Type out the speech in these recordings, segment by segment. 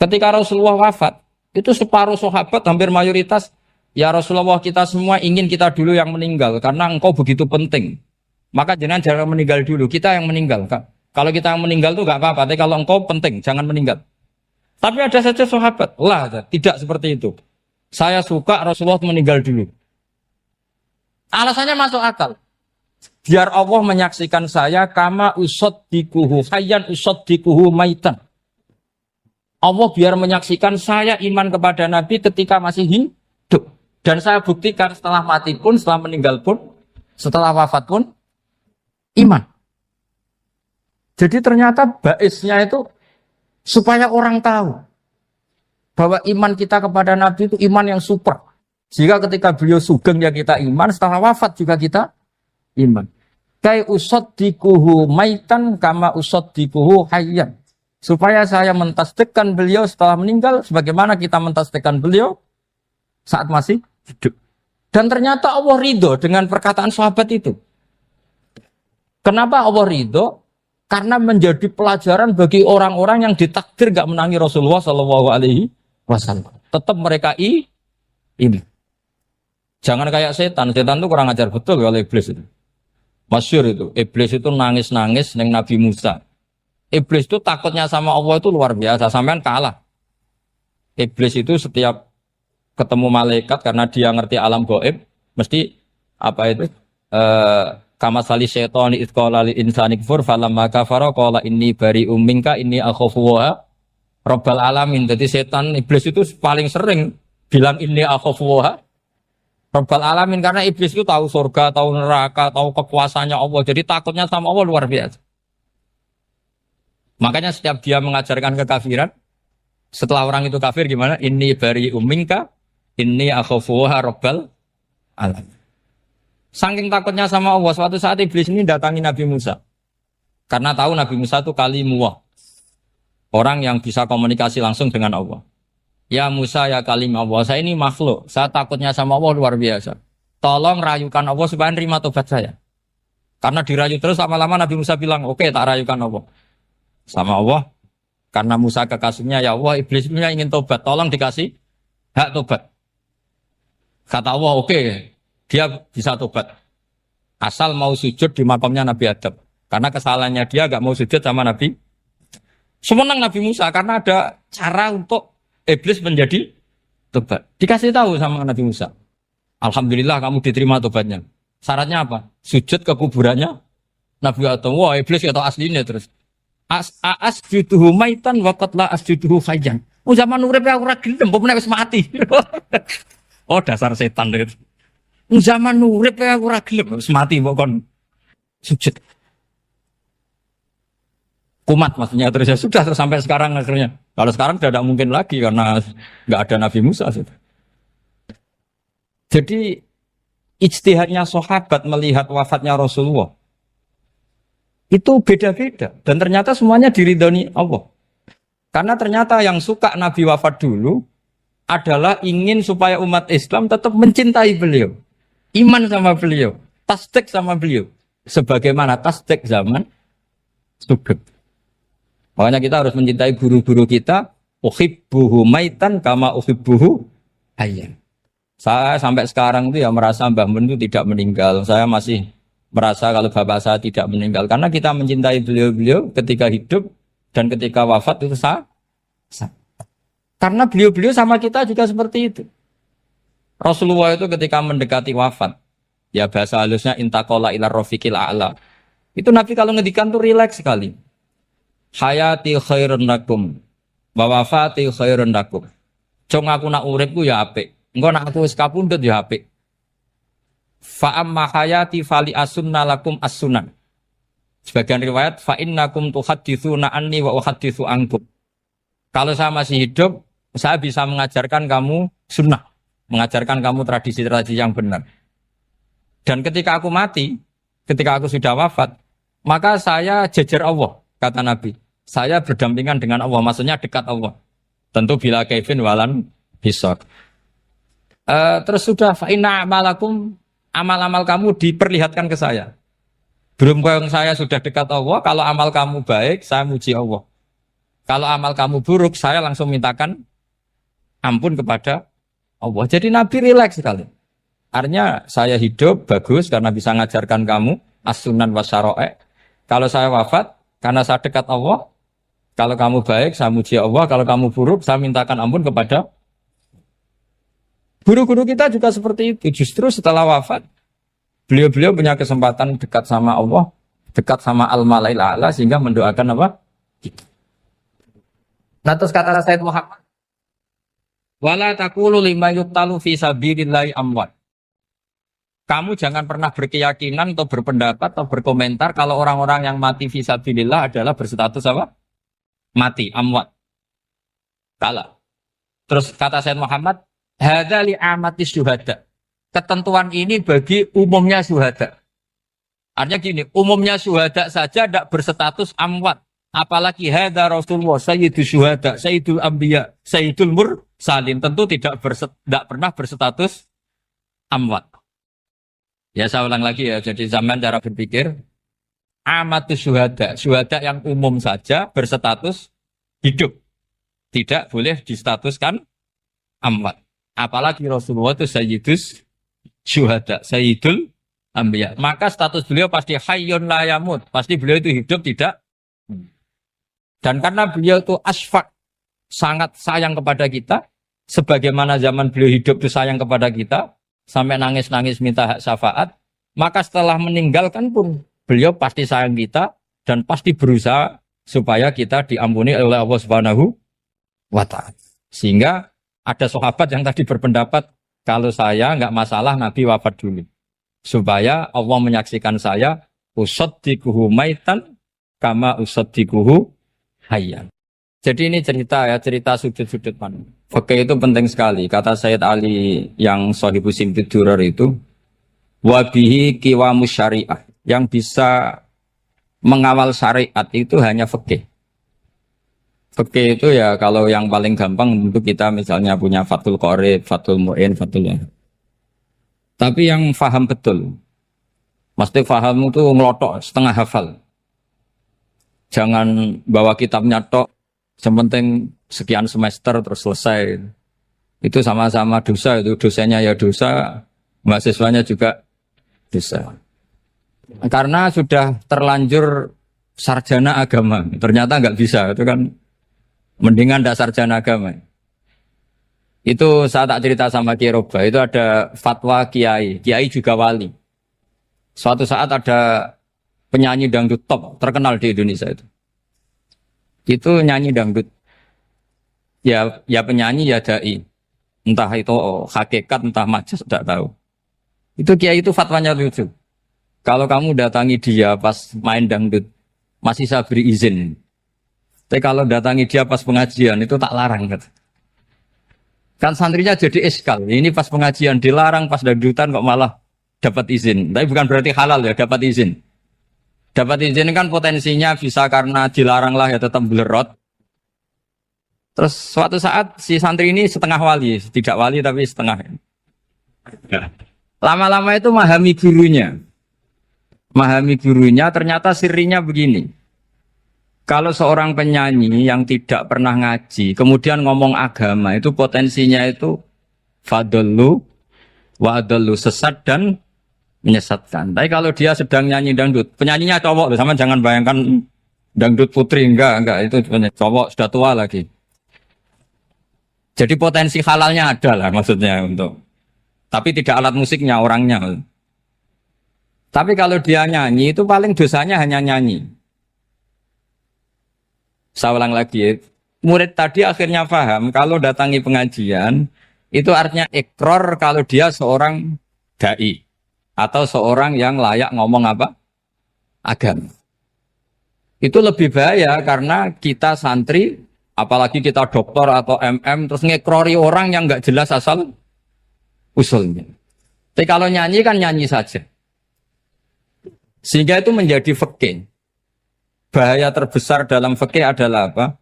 Ketika Rasulullah wafat, itu separuh sahabat hampir mayoritas, ya Rasulullah kita semua ingin kita dulu yang meninggal karena engkau begitu penting. Maka jangan meninggal dulu, kita yang meninggal. Kalau kita yang meninggal itu nggak apa-apa, tapi kalau engkau penting, jangan meninggal. Tapi ada saja sahabat, lah tidak seperti itu. Saya suka Rasulullah meninggal dulu. Alasannya masuk akal. Biar Allah menyaksikan saya kama usaddikuhu hayyan usaddikuhu maitan. Allah biar menyaksikan saya iman kepada Nabi ketika masih hidup. Dan saya buktikan setelah mati pun, setelah meninggal pun, setelah wafat pun, iman. Jadi ternyata baisnya itu supaya orang tahu bahwa iman kita kepada Nabi itu iman yang super. Jika ketika beliau sugeng ya kita iman, setelah wafat juga kita iman. Kai usaddikuhu maitan kama usaddikuhu hayyan. Supaya saya mentasdikkan beliau setelah meninggal sebagaimana kita mentasdikkan beliau saat masih hidup. Dan ternyata Allah ridho dengan perkataan sahabat itu. Kenapa Allah ridho? Karena menjadi pelajaran bagi orang-orang yang ditakdir gak menangi Rasulullah SAW. Tetap mereka ini. Jangan kayak setan. Setan itu kurang ajar betul oleh iblis itu. Masyhur itu. Iblis itu nangis-nangis dengan Nabi Musa. Iblis itu takutnya sama Allah itu luar biasa. Sampean kalah. Iblis itu setiap ketemu malaikat karena dia ngerti alam gaib, mesti apa itu? Kama sali syaitani idz qala lil insani kfur falamma kafara qala inni bari'um minka inni akhafu wa rabbal alamin. Jadi setan iblis itu paling sering bilang inni akhafu wa rabbal alamin karena iblis itu tahu surga, tahu neraka, tahu kekuasaannya Allah. Jadi takutnya sama Allah luar biasa. Makanya setiap dia mengajarkan kekafiran, setelah orang itu kafir gimana? Inni bari'um minka inni akhafu wa rabbal alamin. Saking takutnya sama Allah, suatu saat iblis ini datangi Nabi Musa. Karena tahu Nabi Musa itu kalimullah. Orang yang bisa komunikasi langsung dengan Allah. Ya Musa ya kalim Allah, saya ini makhluk. Saya takutnya sama Allah luar biasa. Tolong rayukan Allah supaya nerima tobat saya. Karena dirayu terus lama-lama Nabi Musa bilang, oke, tak rayukan Allah. Sama Allah. Karena Musa kekasihnya, ya Allah iblis punya ingin tobat. Tolong dikasih hak tobat. Kata Allah, oke. Dia bisa tobat. Asal mau sujud di makamnya Nabi Adam. Karena kesalahannya dia gak mau sujud sama Nabi. Semenang Nabi Musa karena ada cara untuk iblis menjadi tobat. Dikasih tahu sama Nabi Musa. Alhamdulillah kamu diterima tobatnya. Syaratnya apa? Sujud ke kuburannya Nabi Adam. Wah iblis gak tahu aslinya terus. Asjuduhu maitan waqat la asjuduhu hayyan. Oh zaman urip aku ora gelem, pomene wis mati. Oh dasar setan itu. Zaman urip aku ora gelem wis mati kok kon sujud. Kumat maksudnya terus ya sudah sampai sekarang akhirnya. Kalau sekarang sudah tidak mungkin lagi karena nggak ada Nabi Musa. Jadi ijtihadnya sahabat melihat wafatnya Rasulullah itu beda-beda dan ternyata semuanya diridhoni Allah. Karena ternyata yang suka Nabi wafat dulu adalah ingin supaya umat Islam tetap mencintai beliau. Iman sama beliau, tasdik sama beliau. Sebagaimana tasdik zaman sugeng. Makanya kita harus mencintai guru-guru kita. Uhibbuhu maitan kama uhibbuhu hayyan. Saya sampai sekarang itu ya merasa Mbah Mun itu tidak meninggal. Saya masih merasa kalau bapak saya tidak meninggal. Karena kita mencintai beliau-beliau ketika hidup dan ketika wafat itu sah. Karena beliau-beliau sama kita juga seperti itu. Rasulullah itu ketika mendekati wafat, ya bahasa halusnya intaqala ila rafiqil a'la. Itu Nabi kalau ngedikan tuh rileks sekali. Hayati khairun lakum wa wafati khairun lakum. Jong aku nak uripku ya apik. Engko nak aku wis kapundhut ya apik. Fa amma hayati fali asunna lakum as-sunan. Sebagian riwayat fa innakum tuhadditsuna anni wa uhadditsu ankum. Kalau saya masih hidup, saya bisa mengajarkan kamu sunnah, mengajarkan kamu tradisi-tradisi yang benar. Dan ketika aku mati, ketika aku sudah wafat, maka saya jejer Allah, kata Nabi. Saya berdampingan dengan Allah, maksudnya dekat Allah. Tentu bila kaifin walan hisab. Terus sudah fa inna amalakum, amal-amal kamu diperlihatkan ke saya. Belum yang saya sudah dekat Allah, kalau amal kamu baik, saya muji Allah. Kalau amal kamu buruk, saya langsung mintakan ampun kepada Allah. Jadi Nabi rileks sekali. Artinya saya hidup bagus karena bisa ngajarkan kamu as-sunan wa syara'i'. Kalau saya wafat karena saya dekat Allah. Kalau kamu baik, saya muji Allah. Kalau kamu buruk, saya mintakan ampun kepada guru-guru kita juga seperti itu. Justru setelah wafat, beliau-beliau punya kesempatan dekat sama Allah, dekat sama Al-Mala'il A'la sehingga mendoakan apa? Nah terus kata Sayyid Muhammad, wala taqulu lima yuqtalu fi sabilillahi amwat. Kamu jangan pernah berkeyakinan atau berpendapat atau berkomentar kalau orang-orang yang mati fi sabilillah adalah berstatus apa? Mati, amwat. Kalah. Terus kata Sayyid Muhammad, hadza li amati syuhada. Ketentuan ini bagi umumnya syuhada. Artinya gini, umumnya syuhada saja tidak berstatus amwat. Apalagi hadza Rasulullah, sayyidul syuhada, sayyidul anbiya, sayyidul mursalin. Tentu tidak pernah berstatus amwat. Ya saya ulang lagi ya, jadi zaman cara berpikir, amatus syuhada, syuhada yang umum saja berstatus hidup. Tidak boleh distatuskan amwat. Apalagi Rasulullah itu sayyidus syuhada, sayyidul anbiya. Maka status beliau pasti hayyun la yamut. Pasti beliau itu hidup tidak. Dan karena beliau itu asfaq, sangat sayang kepada kita, sebagaimana zaman beliau hidup itu sayang kepada kita, sampai nangis-nangis minta hak syafaat, maka setelah meninggalkan pun beliau pasti sayang kita dan pasti berusaha supaya kita diampuni oleh Allah Subhanahu wa ta'ala. Sehingga ada sahabat yang tadi berpendapat kalau saya nggak masalah Nabi wafat dulu. Supaya Allah menyaksikan saya usaddiquhu maitan kama usaddiquhu hayyan. Jadi ini cerita ya, cerita sudut-sudut mana. Fikih itu penting sekali. Kata Sayyid Ali yang Shahibus Simtud Durar itu, wabihi qiwamus syariah. Yang bisa mengawal syariat itu hanya fikih. Fikih itu ya kalau yang paling gampang untuk kita misalnya punya Fathul Qorib, Fathul Mu'in, Fathul Wahab. Tapi yang faham betul, mesti faham itu ngelotok setengah hafal. Jangan bawa kitabnya tok, sementing sekian semester terus selesai. Itu sama-sama dosa, itu dosanya ya dosa, mahasiswanya juga dosa. Karena sudah terlanjur sarjana agama, ternyata nggak bisa, itu kan mendingan ndak sarjana agama. Itu saya tak cerita sama Kiai Roba, itu ada fatwa kiai juga wali. Suatu saat ada penyanyi dangdut top terkenal di Indonesia itu nyanyi dangdut. Ya penyanyi ya dai. Entah itu hakikat entah majas tidak tahu. Itu kiai itu fatwanya lucu. Kalau kamu datangi dia pas main dangdut masih saya beri izin. Tapi kalau datangi dia pas pengajian itu tak larang gitu. Kan santrinya jadi eskal. Ini pas pengajian dilarang, pas dangdutan kok malah dapat izin. Tapi bukan berarti halal ya, dapat izin. Dapat izin kan potensinya bisa karena dilarang lah ya tetap belerot. Terus suatu saat si santri ini setengah wali, tidak wali tapi setengah. Lama-lama itu memahami gurunya. Memahami gurunya ternyata sirinya begini. Kalau seorang penyanyi yang tidak pernah ngaji, kemudian ngomong agama, itu potensinya itu fadallu wa adallu, sesat dan menyesatkan. Tapi kalau dia sedang nyanyi dangdut, penyanyinya cowok, sama jangan bayangkan dangdut putri, enggak, itu cowok sudah tua lagi. Jadi potensi halalnya ada lah maksudnya untuk, tapi tidak alat musiknya, orangnya. Tapi kalau dia nyanyi itu paling dosanya hanya nyanyi. Saya ulang lagi, murid tadi akhirnya paham kalau datangi pengajian itu artinya ikrar kalau dia seorang dai atau seorang yang layak ngomong apa? Agama. Itu lebih bahaya karena kita santri, apalagi kita doktor atau MM terus ngekrori orang yang nggak jelas asal usulnya. Tapi kalau nyanyi kan nyanyi saja. Sehingga itu menjadi fikih. Bahaya terbesar dalam fikih adalah apa?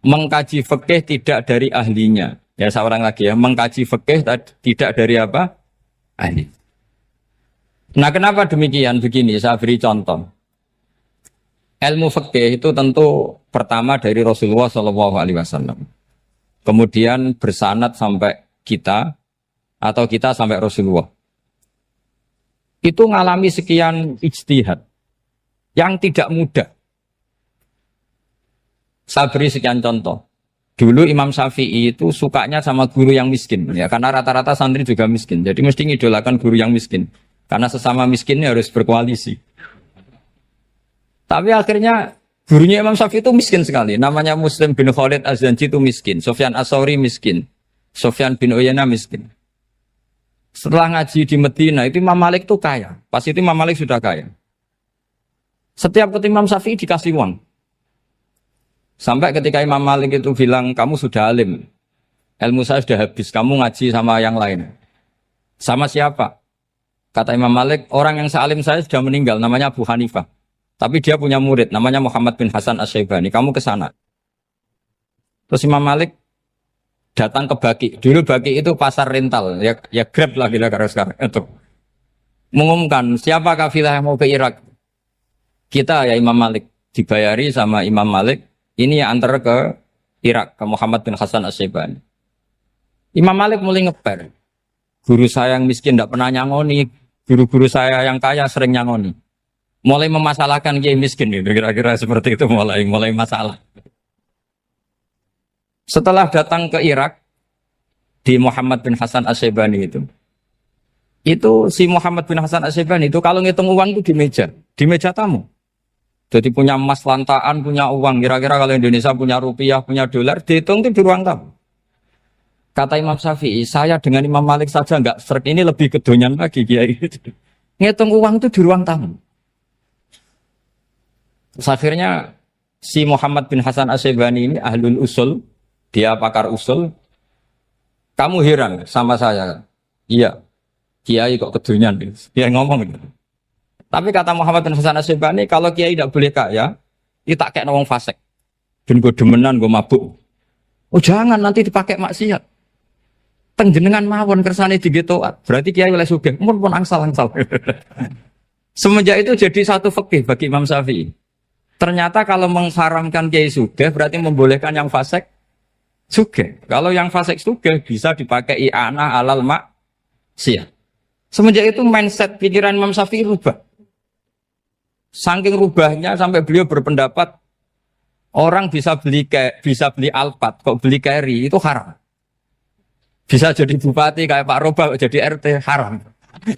Mengkaji fikih tidak dari ahlinya. Ya saya ulang lagi ya, mengkaji fikih tidak dari apa? Ahli. Nah kenapa demikian? Begini, saya beri contoh. Ilmu fikih itu tentu pertama dari Rasulullah SAW. Kemudian bersanad sampai kita, atau kita sampai Rasulullah. Itu ngalami sekian ijtihad yang tidak mudah. Saya beri sekian contoh. Dulu Imam Syafi'i itu sukanya sama guru yang miskin, ya, karena rata-rata santri juga miskin. Jadi mesti ngidolakan guru yang miskin, karena sesama miskinnya harus berkoalisi. Tapi akhirnya gurunya Imam Syafi'i itu miskin sekali. Namanya Muslim bin Khalid Az-Zanji itu miskin. Sufyan As-Tsauri miskin. Sufyan bin Uyainah miskin. Setelah ngaji di Medina, itu Imam Malik itu kaya. Pas itu Imam Malik sudah kaya. Setiap ketemu Imam Syafi'i dikasih uang. Sampai ketika Imam Malik itu bilang, kamu sudah alim. Ilmu saya sudah habis, kamu ngaji sama yang lain. Sama siapa? Kata Imam Malik, orang yang sealim saya sudah meninggal, namanya Abu Hanifah. Tapi dia punya murid, namanya Muhammad bin Hasan Asy-Syaibani. Kamu ke sana. Terus Imam Malik datang ke Baqi. Dulu Baqi itu pasar rental, ya Grab lah kira-kira sekarang. Itu mengumumkan siapa kafilah yang mau ke Irak. Kita ya Imam Malik, dibayari sama Imam Malik. Ini yang antar ke Irak, ke Muhammad bin Hasan Asy-Syaibani. Imam Malik mulai ngeper. Guru saya yang miskin tidak pernah nyangoni, guru-guru saya yang kaya sering nyangoni. Mulai memasalahkan kiai miskin gitu, kira-kira seperti itu mulai masalah. Setelah datang ke Irak di Muhammad bin Hasan Asy-Syaibani itu si Muhammad bin Hasan Asy-Syaibani itu kalau ngitung uang itu di meja tamu. Jadi punya emas lantaan, punya uang. Kira-kira kalau Indonesia punya rupiah, punya dolar, dihitung itu di ruang tamu. Kata Imam Syafi'i, saya dengan Imam Malik saja enggak serk, ini lebih kedonyan lagi kiai. Ngitung uang itu di ruang tamu. Terus akhirnya si Muhammad bin Hasan Asy-Syaibani ini ahlul usul, dia pakar usul. Kamu heran sama saya? Iya, kiai kok kedonyan. Dia ngomong gitu. Tapi kata Muhammad bin Hasan Asy-Syaibani, kalau kiai tidak boleh kaya, itu tak kayak wong fasik. Dan gue demenan, gue mabuk. Oh jangan, nanti dipakai maksiat. Tengjenengan mawon kersane digetoat. Berarti kiai oleh sugih. Pun angsal-angsal. Semenjak itu jadi satu fikih bagi Imam Syafi'i. Ternyata kalau mengharamkan kiai sugih, berarti membolehkan yang fasik sugih. Kalau yang fasik sugih bisa dipakai i'anah alal maksiat. Semenjak itu mindset pikiran Imam Syafi'i rubah. Saking rubahnya sampai beliau berpendapat orang bisa beli Alphard, kok beli carry itu haram. Bisa jadi bupati kayak Pak Roba jadi RT haram.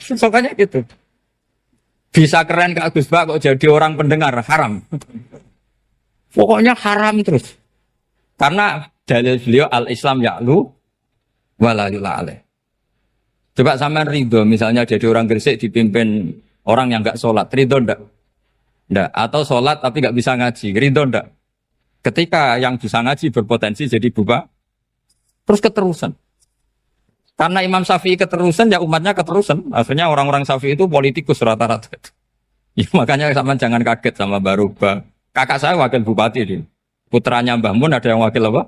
Sokanya gitu. Bisa keren kayak Gus Bak kok jadi orang pendengar haram. Pokoknya haram terus. Karena dalil beliau al-Islam ya'lu wala yula'aleh. Coba sampean ridho misalnya jadi orang Gresik dipimpin orang yang enggak sholat, ridho ndak? Ndak. Atau sholat tapi enggak bisa ngaji, ridho ndak? Ketika yang bisa ngaji berpotensi jadi buba, terus keterusan. Karena Imam Syafi'i keterusan, ya umatnya keterusan. Akhirnya orang-orang Syafi'i itu politikus rata-rata. Ya, makanya sampean jangan kaget sama Baruba. Kakak saya wakil bupati ini. Putranya Mbah Mun ada yang wakil apa?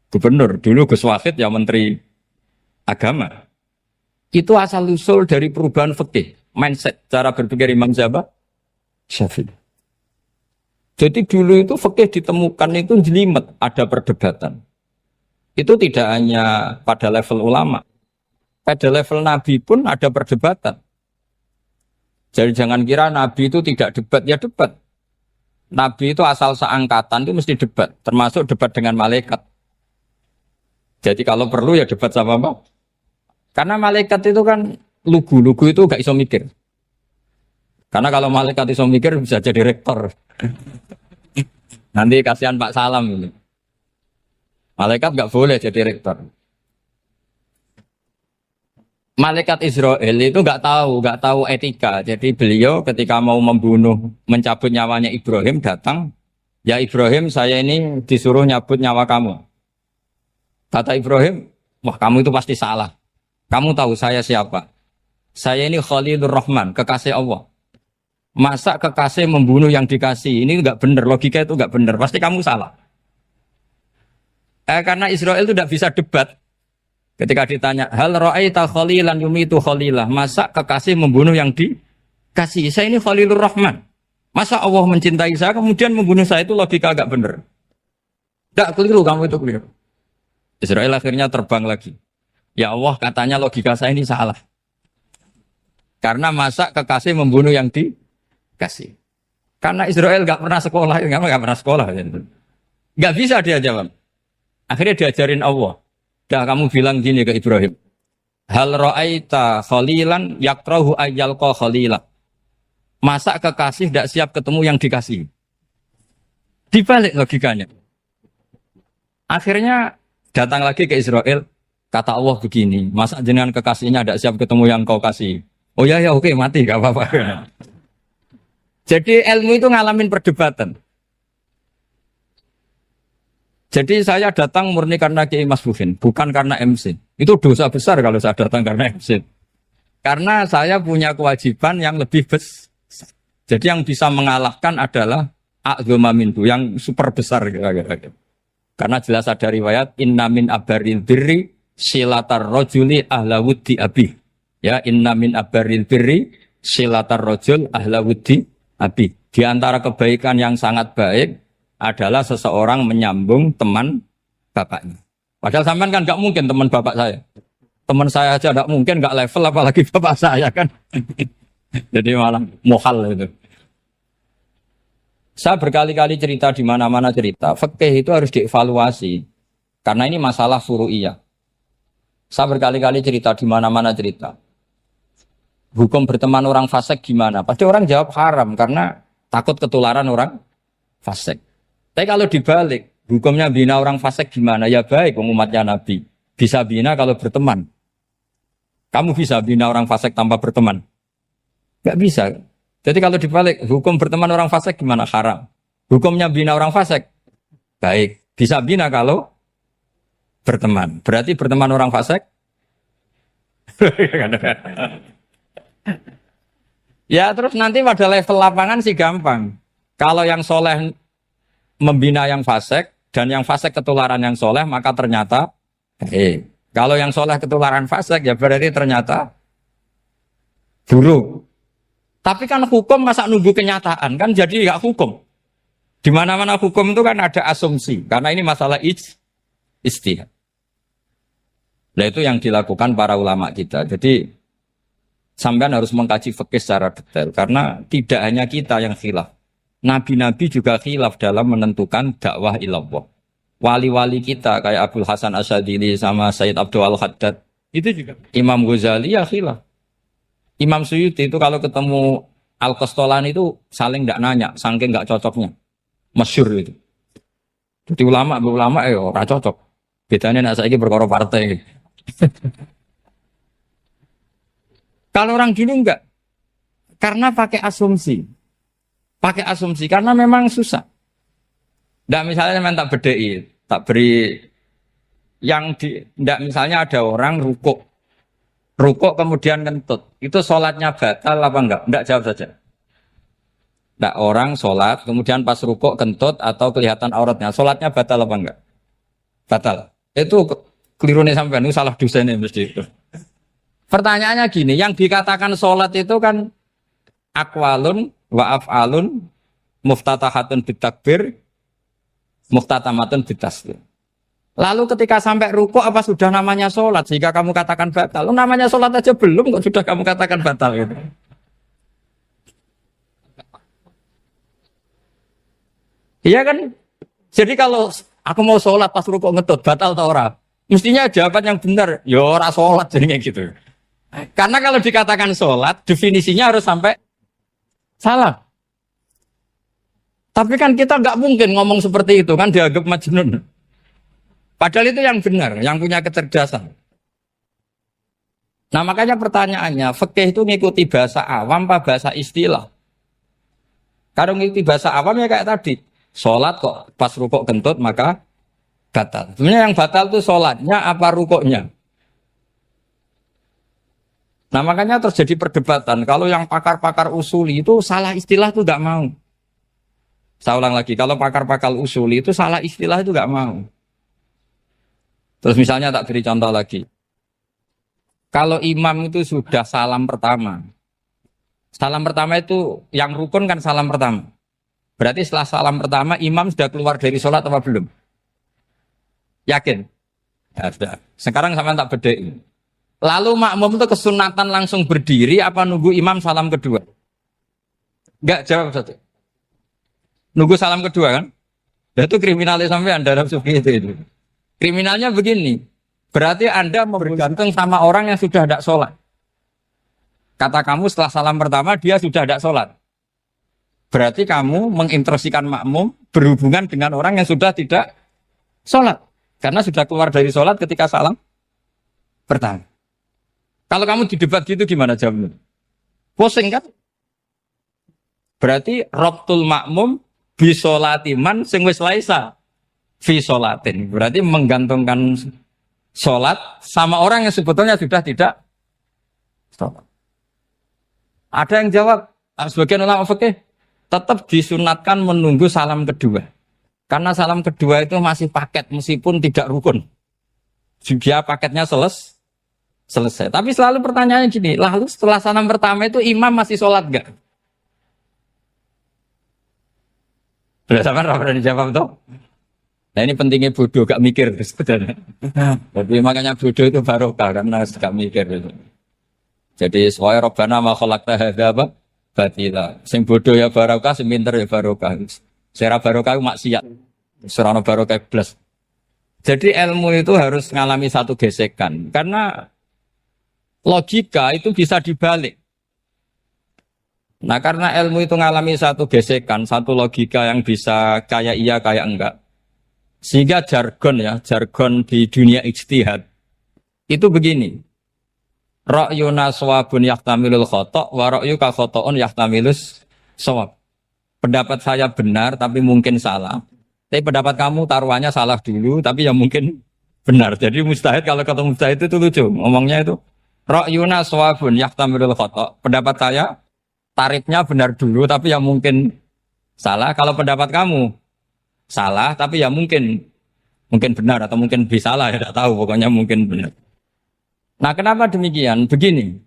Gubernur. Dulu Gus Wahid ya menteri agama. Itu asal usul dari perubahan fikih, mindset, cara berpikir Imam Syafi'i. Jadi dulu itu fikih ditemukan itu jelimet, ada perdebatan. Itu tidak hanya pada level ulama, pada level Nabi pun ada perdebatan. Jadi jangan kira Nabi itu tidak debat, ya debat. Nabi itu asal seangkatan itu mesti debat, termasuk debat dengan malaikat. Jadi kalau perlu ya debat sama apa? Karena malaikat itu kan lugu itu gak iso mikir. Karena kalau malaikat iso mikir bisa jadi rektor. Nanti kasihan Pak Salam ini. Malaikat gak boleh jadi rektor. Malaikat Israel itu gak tahu etika. Jadi beliau ketika mau membunuh, mencabut nyawanya Ibrahim datang, ya Ibrahim saya ini disuruh nyabut nyawa kamu. Kata Ibrahim, wah kamu itu pasti salah. Kamu tahu saya siapa? Saya ini Khalilur Rahman, kekasih Allah. Masa kekasih membunuh yang dikasih? Ini enggak benar, logika itu enggak benar. Pasti kamu salah. Karena Israel itu tidak bisa debat. Ketika ditanya, hal ra'aita khalilan yumitu khalilah. Masa kekasih membunuh yang dikasih? Saya ini Khalilur Rahman. Masa Allah mencintai saya kemudian membunuh saya, itu logika enggak benar. Tidak keliru, kamu itu keliru. Israel akhirnya terbang lagi. Ya Allah, katanya logika saya ini salah. Karena masa kekasih membunuh yang dikasih. Karena Israel nggak pernah sekolah, nggak pernah sekolah. Nggak bisa dia jawab. Akhirnya diajarin Allah. Dah kamu bilang gini ke Ibrahim. Hal ra'aita khalilan yakrahu ayyalqa khalilah. Masa kekasih tidak siap ketemu yang dikasih. Dibalik logikanya. Akhirnya datang lagi ke Israel. Kata Allah begini. Masa jenengan kekasihnya tidak siap ketemu yang kau kasih. Oh ya oke mati gak apa-apa. Jadi ilmu itu ngalamin perdebatan. Jadi saya datang murni karena Kiai Mas Buhin, bukan karena MC. Itu dosa besar kalau saya datang karena MC. Karena saya punya kewajiban yang lebih besar. Jadi yang bisa mengalahkan adalah a'dzama minhu, yang super besar. Karena jelas ada riwayat, inna min abaril birri silatar rojuli ahla wuddi abi. Ya, inna min abaril birri silatar rojul ahla wuddi abi. Di antara kebaikan yang sangat baik adalah seseorang menyambung teman bapaknya. Padahal sampean kan nggak mungkin teman bapak saya. Teman saya aja nggak mungkin, nggak level apalagi bapak saya kan. Jadi malah mohal itu. Saya berkali-kali cerita di mana-mana cerita, fikih itu harus dievaluasi. Karena ini masalah furu'iyah. Saya berkali-kali cerita di mana-mana cerita. Hukum berteman orang fasik gimana? Pasti orang jawab haram karena takut ketularan orang fasik. Tapi kalau dibalik, hukumnya bina orang fasik gimana? Ya baik, umatnya Nabi. Bisa bina kalau berteman. Kamu bisa bina orang fasik tanpa berteman? Gak bisa. Jadi kalau dibalik, hukum berteman orang fasik gimana? Haram. Hukumnya bina orang fasik? Baik. Bisa bina kalau berteman. Berarti berteman orang fasik? Ya terus nanti pada level lapangan sih gampang. Kalau yang soleh membina yang fasik dan yang fasik ketularan yang soleh, maka ternyata kalau yang soleh ketularan fasik ya berarti ternyata buruk. Tapi kan hukum masa nunggu kenyataan kan jadi nggak hukum. Di mana-mana hukum itu kan ada asumsi karena ini masalah ijtihad. Nah itu yang dilakukan para ulama kita. Jadi sampean harus mengkaji fikih secara detail karena tidak hanya kita yang khilaf. Nabi-nabi juga khilaf dalam menentukan dakwah ilallah. Wali-wali kita kayak Abdul Hasan Asyadili sama Sayyid Abdul Al-Haddad itu juga. Imam Ghazali ya khilaf. Imam Suyuti itu kalau ketemu Al-Qastolani itu saling tidak nanya, saking nggak cocoknya. Masyhur itu. Jadi ulama ora cocok. Bedanya nak saiki perkara partai. Kalau orang dulu enggak. Karena pakai asumsi. Pakai asumsi karena memang susah. Nggak misalnya memang tak bedai, tak beri yang nggak misalnya ada orang rukuk kemudian kentut, itu sholatnya batal apa enggak? Enggak, jawab saja. Nggak, orang sholat kemudian pas rukuk kentut atau kelihatan auratnya, sholatnya batal apa enggak? Batal. Itu keliru nih sampai ini salah dosennya mesti itu. Pertanyaannya gini, yang dikatakan sholat itu kan aqwalun wa af'alun muftatahatun bitakbir muftatamatun bitaslim. Lalu ketika sampai rukuk apa sudah namanya sholat sehingga kamu katakan batal? Namanya sholat aja belum kok sudah kamu katakan batal gitu. Iya kan? Jadi kalau aku mau sholat pas rukuk ngetut batal atau ora? Mestinya jawaban yang benar, ya ora sholat jadinya gitu. Karena kalau dikatakan sholat definisinya harus sampai salah. Tapi kan kita nggak mungkin ngomong seperti itu kan dianggap majnun. Padahal itu yang benar, yang punya kecerdasan. Nah makanya pertanyaannya, fikih itu ngikuti bahasa awam apa bahasa istilah? Kalau ngikuti bahasa awam ya kayak tadi, sholat kok pas rukuk kentut maka batal. Sebenarnya yang batal itu sholatnya apa rukuknya? Nah makanya terjadi perdebatan. Kalau yang pakar-pakar usuli itu salah istilah itu nggak mau. Saya ulang lagi, kalau pakar-pakar usuli itu salah istilah itu nggak mau. Terus misalnya tak beri contoh lagi. Kalau imam itu sudah salam pertama. Salam pertama itu yang rukun kan salam pertama. Berarti setelah salam pertama imam sudah keluar dari sholat apa belum? Yakin? Ya, sudah. Sekarang sama tak bedai. Lalu makmum itu kesunatan langsung berdiri apa nunggu imam salam kedua? Enggak, jawab satu. Nunggu salam kedua kan? Nah, itu kriminalis sampai Anda sufi itu. Kriminalnya begini. Berarti Anda bergantung sama orang yang sudah tidak sholat. Kata kamu setelah salam pertama dia sudah tidak sholat. Berarti kamu menginstruksikan makmum berhubungan dengan orang yang sudah tidak sholat. Karena sudah keluar dari sholat ketika salam pertama. Kalau kamu di debat gitu gimana jawabnya? Pusing kan? Berarti robtul makmum bisolatiman sing wis laisa fi sholatin. Berarti menggantungkan sholat sama orang yang sebetulnya sudah tidak sholat. Ada yang jawab, sebagian ulama fikih tetap disunatkan menunggu salam kedua. Karena salam kedua itu masih paket meskipun tidak rukun. Dia paketnya selesai. Tapi selalu pertanyaannya gini, lalu setelah salam pertama itu imam masih sholat enggak? Sudah sama berani jawab toh? Nah ini pentingnya bodoh, gak mikir sebenarnya. Jadi makanya bodoh itu barokah karena gak mikir itu. Jadi soalnya Rabbana ma khalaqta hadza apa? Batila. Sing bodoh ya barokah, sing pinter ya barokah. Sira barokah maksiat. Surana barokah plus. Jadi ilmu itu harus mengalami satu gesekan karena logika itu bisa dibalik. Nah karena ilmu itu mengalami satu gesekan, satu logika yang bisa kayak iya kayak enggak. Sehingga jargon di dunia ijtihad itu begini. Ra'yuna shawabun yahtamilul khata' wa ra'yuka khata'un yahtamilus shawab. Pendapat saya benar tapi mungkin salah. Tapi pendapat kamu taruhannya salah dulu tapi ya mungkin benar. Jadi mustahid kalau kata mustahid itu lucu. Ngomongnya itu ra'yuna shawabun yahtamilul khata'. Pendapat saya tarifnya benar dulu tapi ya mungkin salah. Kalau pendapat kamu salah tapi ya mungkin benar atau mungkin bisa salah ya tidak tahu pokoknya mungkin benar. Nah kenapa demikian? Begini,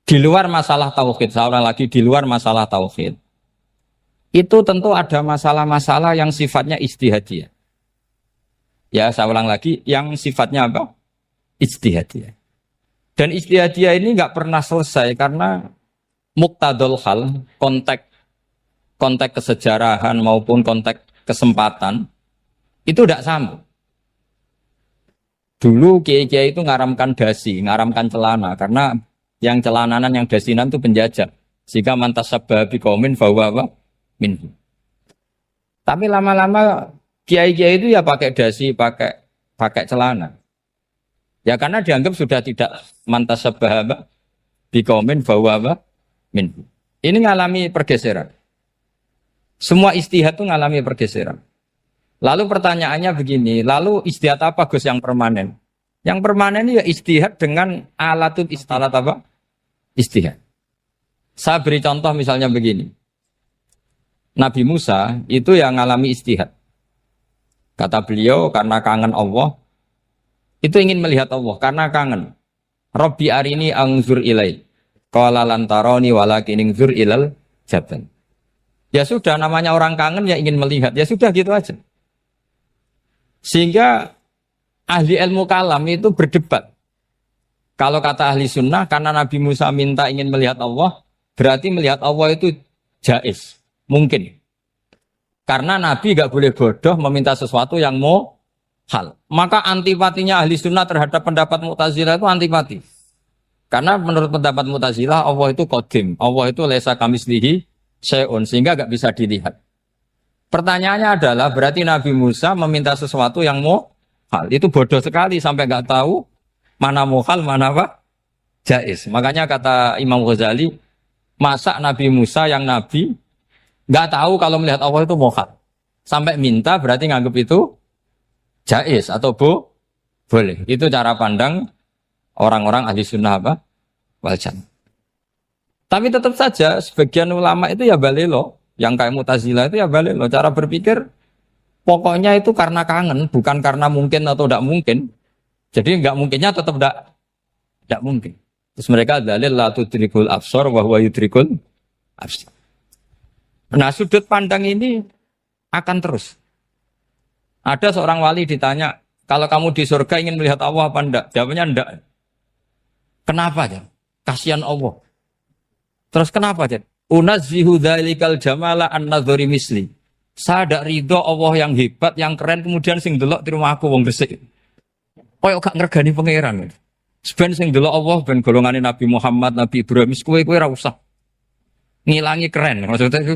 di luar masalah tauhid, saya ulang lagi di luar masalah tauhid, itu tentu ada masalah-masalah yang sifatnya ijtihadiyah. Ya saya ulang lagi, yang sifatnya apa? Ijtihadiyah. Dan ijtihadiyah ini nggak pernah selesai karena muqtadul hal, konteks kesejarahan maupun konteks kesempatan itu tidak sama. Dulu kiai-kiai itu ngaramkan dasi, ngaramkan celana karena yang celananan yang dasinan itu penjajah. Sehingga mantas sabab biqaumin bahwa minhu. Tapi lama-lama kiai-kiai itu ya pakai dasi, pakai celana. Ya karena dianggap sudah tidak mantas sabab biqaumin bahwa minhu. Ini ngalami pergeseran. Semua istihad itu ngalami pergeseran. Lalu pertanyaannya begini, lalu istihad apa Gus yang permanen? Yang permanen ya istihad dengan alat apa? Istihad. Saya beri contoh misalnya begini. Nabi Musa itu yang ngalami istihad. Kata beliau karena kangen Allah, itu ingin melihat Allah karena kangen. Rabbi arini anzur ilai. Qala lan tarani walakin anzur ilal jabal. Ya sudah namanya orang kangen ya ingin melihat, ya sudah gitu aja. Sehingga ahli ilmu kalam itu berdebat. Kalau kata ahli sunnah, karena Nabi Musa minta ingin melihat Allah, berarti melihat Allah itu jaiz, mungkin. Karena Nabi gak boleh bodoh meminta sesuatu yang mau hal. Maka antipatinya ahli sunnah terhadap pendapat Mu'tazilah itu antipati. Karena menurut pendapat Mu'tazilah, Allah itu qadim, Allah itu laisa kamislihi syai'un, sehingga gak bisa dilihat. Pertanyaannya adalah berarti Nabi Musa meminta sesuatu yang mau hal. Itu bodoh sekali sampai nggak tahu mana mau hal, mana apa? Jaiz. Makanya kata Imam Ghazali, masa Nabi Musa yang Nabi nggak tahu kalau melihat Allah itu mau hal. Sampai minta berarti nganggap itu jaiz atau boleh. Itu cara pandang orang-orang ahli sunnah apa? Wal jannah. Tapi tetap saja sebagian ulama itu ya balelo. Yang kayak Mu'tazilah itu ya balik loh. Cara berpikir pokoknya itu karena kangen, bukan karena mungkin atau tidak mungkin. Jadi nggak mungkinnya tetap tidak mungkin. Terus mereka dalil la tudrikul absar wa huwa yudrikul absar. Nah sudut pandang ini akan terus. Ada seorang wali ditanya, kalau kamu di surga ingin melihat Allah apa enggak? Jawabnya enggak. Kenapa ya? Kasihan Allah. Terus kenapa ya? Unazzihu dzalikal jamala an nadhuri misli. Saya tidak ridho Allah yang hebat, yang keren, kemudian sing delok di rumah aku wong resik. Koyok gak ngergani pangeran. Sebenarnya sing delok Allah ben golongane Nabi Muhammad, Nabi Ibrahim, kowe ora usah ngilangi keren. Maksudnya itu.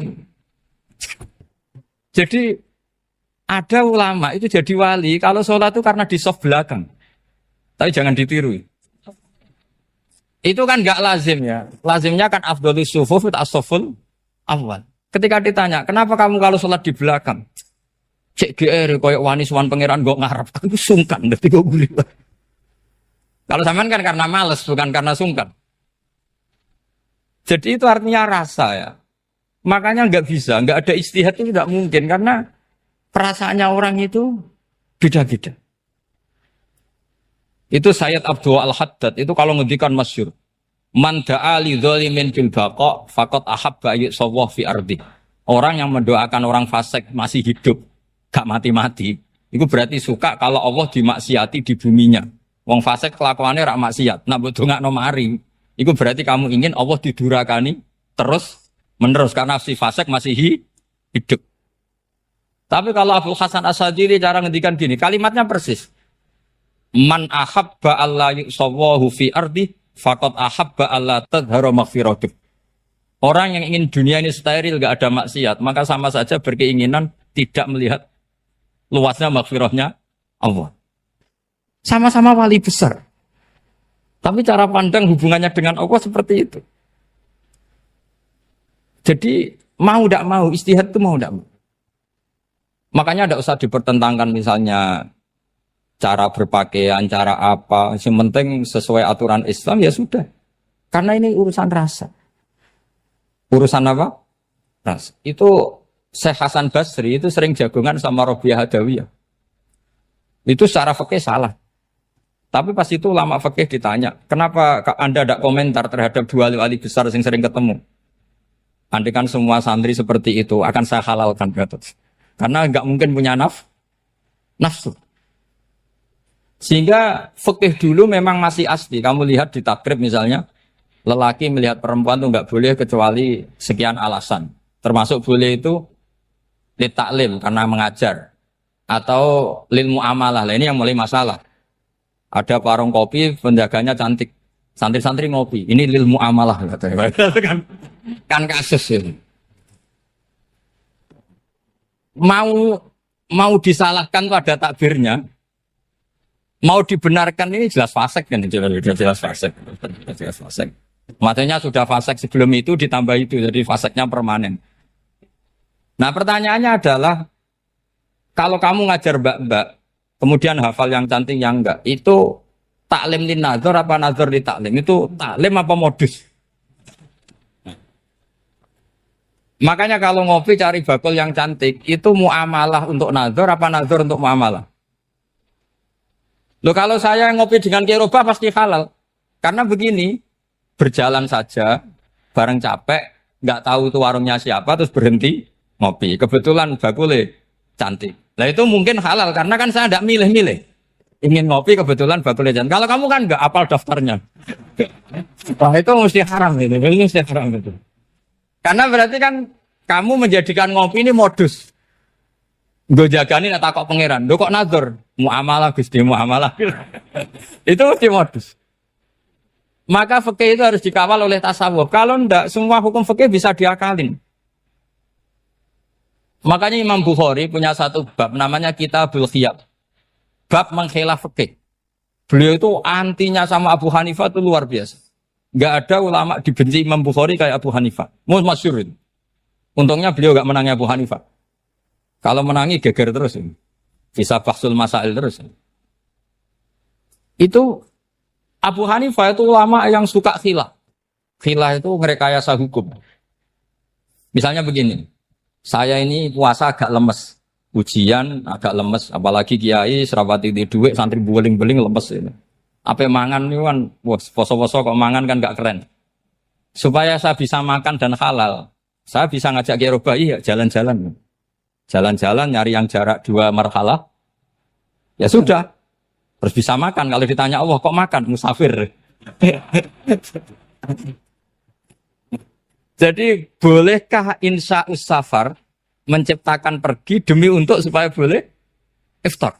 Jadi ada ulama itu jadi wali kalau sholat itu karena di soft belakang. Tapi jangan ditiru. Itu kan nggak lazim ya. Lazimnya kan afdhalus sufuf as-saful awal. Ketika ditanya, kenapa kamu kalau sholat di belakang? Cek GR koyok wani suwan pangeran gak ngarep. Aku sungkan dadi kok guli. Kalau sampean kan karena males bukan karena sungkan. Jadi itu artinya rasa ya. Makanya nggak bisa, nggak ada istihad itu tidak mungkin karena perasaannya orang itu beda-beda. Itu Sayyid Abdul Al-Haddad itu kalau ngendikan masyhur. Man da'a li dzalimin fil baqa faqad ahabba yusawwah fi ardi. Orang yang mendoakan orang fasik masih hidup, gak mati-mati, itu berarti suka kalau Allah dimaksiati di buminya. Wong fasik kelakuannya rak maksiat, nak mbok dongakno mari. Itu berarti kamu ingin Allah didurakani terus menerus karena si fasik masih hidup. Tapi kalau Abdul Hasan As-Sadili cara ngendikan gini, kalimatnya persis. Man ahabba alla yusawwahu fi ardi faqad ahabba alla tadhara maghfiratuh. Orang yang ingin dunia ini steril gak ada maksiat, maka sama saja berkeinginan tidak melihat luasnya maghfirahnya Allah. Sama-sama wali besar. Tapi cara pandang hubungannya dengan Allah seperti itu. Jadi mau tidak mau, istihad itu mau tidak mau. Makanya tidak usah dipertentangkan misalnya cara berpakaian, cara apa. Yang penting sesuai aturan Islam ya sudah. Karena ini urusan rasa. Urusan apa? Rasa. Itu Syekh Hasan Basri itu sering jagongan sama Robiah Hadawiyah. Itu secara fikih salah. Tapi pas itu ulama fikih ditanya, kenapa Anda tidak komentar terhadap dua wali besar yang sering ketemu? Andai kan semua santri seperti itu akan saya halalkan, karena nggak mungkin punya nafsu. Sehingga fikih dulu memang masih asli. Kamu lihat di takrib misalnya, lelaki melihat perempuan itu nggak boleh kecuali sekian alasan. Termasuk boleh itu litaklim karena mengajar atau lil muamalah. Ini yang mulai masalah. Ada warung kopi, penjaganya cantik. Santri-santri ngopi. Ini lil muamalah katanya. Kan kasus ini. Mau disalahkan pada takbirnya, mau dibenarkan ini jelas fasik kan, jelas fasik. Jelas fasik. Maksudnya sudah fasik sebelum itu ditambah itu, jadi fasiknya permanen. Nah pertanyaannya adalah, kalau kamu ngajar mbak-mbak, kemudian hafal yang cantik yang enggak, itu taklim lin nazar apa nazar li taklim? Itu taklim apa modus? Makanya kalau ngopi cari bakul yang cantik, itu muamalah untuk nazar apa nazar untuk muamalah? Loh kalau saya ngopi dengan kiroba pasti halal. Karena begini, berjalan saja, bareng capek, nggak tahu itu warungnya siapa, terus berhenti ngopi. Kebetulan bakulnya cantik. Nah itu mungkin halal, karena kan saya tidak milih-milih. Ingin ngopi kebetulan bakulnya cantik. Kalau kamu kan nggak apal daftarnya. Wah itu mesti haram itu, mesti haram itu. Karena berarti kan kamu menjadikan ngopi ini modus. Gue jaganin tak kok pangeran. Lo kok nazar? Muamalah Gusti, muamalah. Itu mesti modus. Maka fikih itu harus dikawal oleh tasawuf. Kalau enggak, semua hukum fikih bisa diakalin. Makanya Imam Bukhari punya satu bab namanya Kitabul Khiyab. Bab mengkhilaf fikih. Beliau itu antinya sama Abu Hanifah itu luar biasa. Enggak ada ulama dibenci Imam Bukhari kayak Abu Hanifah. Masyhur itu. Untungnya beliau enggak menangi Abu Hanifah. Kalau menangi geger terus. Bisa bahsul masail terus. Itu Abu Hanifah itu ulama yang suka khilah. Khilah itu ngerekayasa hukum. Misalnya begini. Saya ini puasa agak lemes. Ujian agak lemes. Apalagi kiai serawati di duit santri beling-beling lemes ini. Apa mangan ini kan, poso-poso kok mangan kan gak keren. Supaya saya bisa makan dan halal, saya bisa ngajak Kiai Robai ya jalan-jalan. Jalan-jalan nyari yang jarak 2 marhalah, Ya sudah, terus bisa makan. Kalau ditanya Allah kok makan, musafir. Jadi bolehkah insya safar menciptakan pergi demi untuk supaya boleh iftar?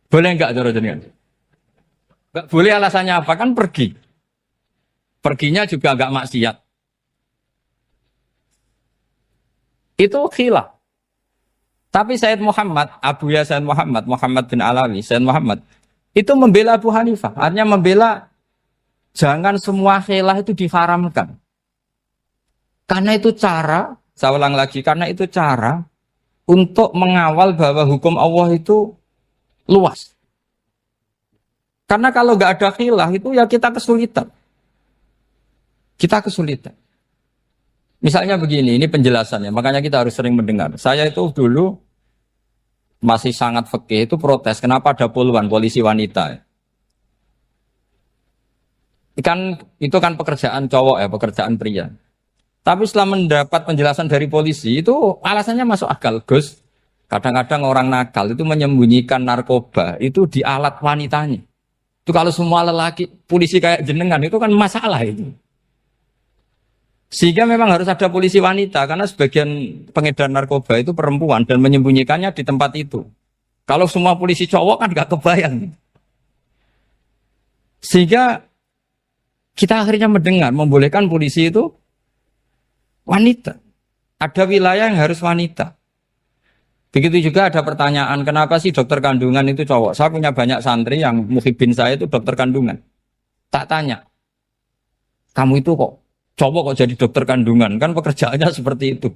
Boleh enggak cara jenengan? Enggak boleh, alasannya apa? Kan pergi. Perginya juga enggak maksiat. Itu khilaf. Tapi Sayyid Muhammad, Abu Ya Sayyid Muhammad, Muhammad bin Alawi, Sayyid Muhammad, itu membela Abu Hanifah. Artinya membela jangan semua khilaf itu diharamkan. Karena itu cara, saya ulang lagi, karena itu cara untuk mengawal bahwa hukum Allah itu luas. Karena kalau nggak ada khilaf itu ya kita kesulitan. Kita kesulitan. Misalnya begini, ini penjelasannya, makanya kita harus sering mendengar. Saya itu dulu masih sangat fikih itu protes, kenapa ada puluhan polisi wanita? Itu kan pekerjaan cowok ya, pekerjaan pria. Tapi setelah mendapat penjelasan dari polisi, itu alasannya masuk akal, Gus. Kadang-kadang orang nakal itu menyembunyikan narkoba, itu di alat wanitanya. Itu kalau semua lelaki, polisi kayak jenengan, itu kan masalah itu. Sehingga memang harus ada polisi wanita, karena sebagian pengedar narkoba itu perempuan dan menyembunyikannya di tempat itu. Kalau semua polisi cowok kan gak kebayang. Sehingga kita akhirnya mendengar, membolehkan polisi itu wanita. Ada wilayah yang harus wanita. Begitu juga ada pertanyaan, kenapa sih dokter kandungan itu cowok? Saya punya banyak santri yang muhibin saya itu dokter kandungan. Tak tanya, kamu itu kok cowok kok jadi dokter kandungan? Kan pekerjaannya seperti itu.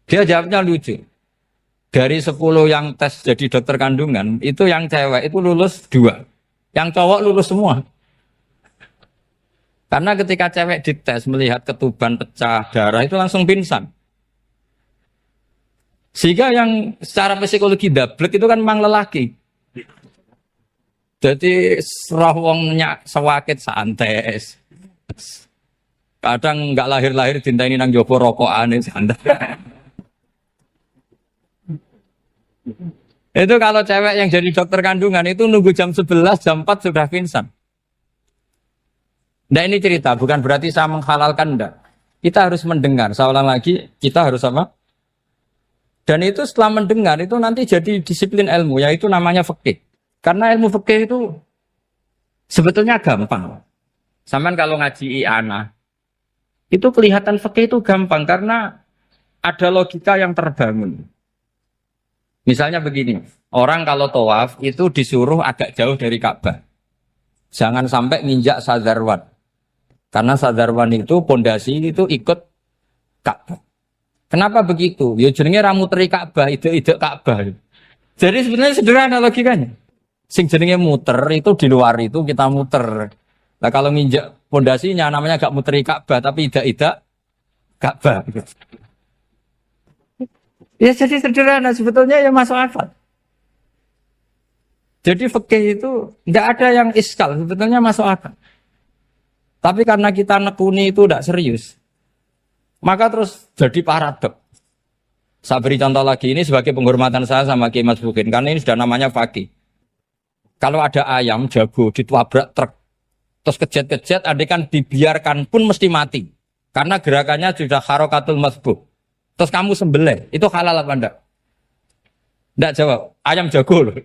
Dia jawabnya lucu. Dari 10 yang tes jadi dokter kandungan, itu yang cewek itu lulus 2. Yang cowok lulus semua. Karena ketika cewek dites melihat ketuban pecah darah itu langsung pingsan. Sehingga yang secara psikologi dablek itu kan memang lelaki. Jadi serawongnya sewakit santes. Kadang nggak lahir-lahir dinteni nang jopo rokokane santai. Itu kalau cewek yang jadi dokter kandungan itu nunggu jam 11, jam 4 sudah pingsan. Nah ini cerita, bukan berarti saya menghalalkan, enggak. Kita harus mendengar, saya ulang lagi, kita harus apa? Dan itu setelah mendengar, itu nanti jadi disiplin ilmu, yaitu namanya fikih. Karena ilmu fikih itu sebetulnya gampang. Sampean kalau ngaji i'anah, itu kelihatan fikih itu gampang, karena ada logika yang terbangun. Misalnya begini, orang kalau tawaf itu disuruh agak jauh dari Ka'bah. Jangan sampai nginjak sadarwan. Karena sadarwan itu pondasi itu ikut Ka'bah. Kenapa begitu? Ya jenenge ra muteri Ka'bah, ide-ide Ka'bah. Jadi sebenarnya sederhana logikanya. Sing jenenge muter itu di luar itu kita muter. Nah kalau nginjak pondasinya namanya gak muteri Ka'bah tapi ide-ide Ka'bah. Ya jadi sederhana sebetulnya ya masuk akal. Jadi fikih itu tidak ada yang iskal, sebetulnya masuk akal. Tapi karena kita nekuni itu tidak serius, maka terus jadi paradok. Saya beri contoh lagi, ini sebagai penghormatan saya sama Kiai Mas Bukin, karena ini sudah namanya fakih. Kalau ada ayam jago ditabrak truk, terus kejet-kejet, adekan dibiarkan pun mesti mati. Karena gerakannya sudah harokatul masbuh. Terus kamu sembelih, itu halal apa enggak? Enggak jawab, ayam jago loh.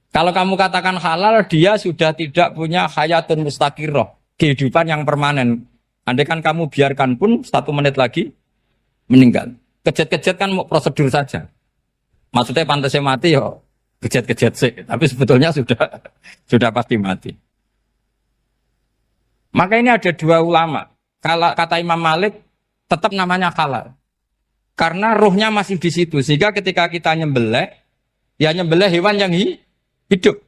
Kalau kamu katakan halal, dia sudah tidak punya hayatun mustaqirroh, kehidupan yang permanen. Andai kan kamu biarkan pun 1 menit lagi meninggal. Kejet-kejet kan mau prosedur saja. Maksudnya pantasnya mati ya kejet-kejet sih, tapi sebetulnya sudah pasti mati. Maka ini ada 2 ulama. Kalau kata Imam Malik tetap namanya halal. Karena ruhnya masih di situ, sehingga ketika kita nyembelih, ya nyembelih hewan yang hidup.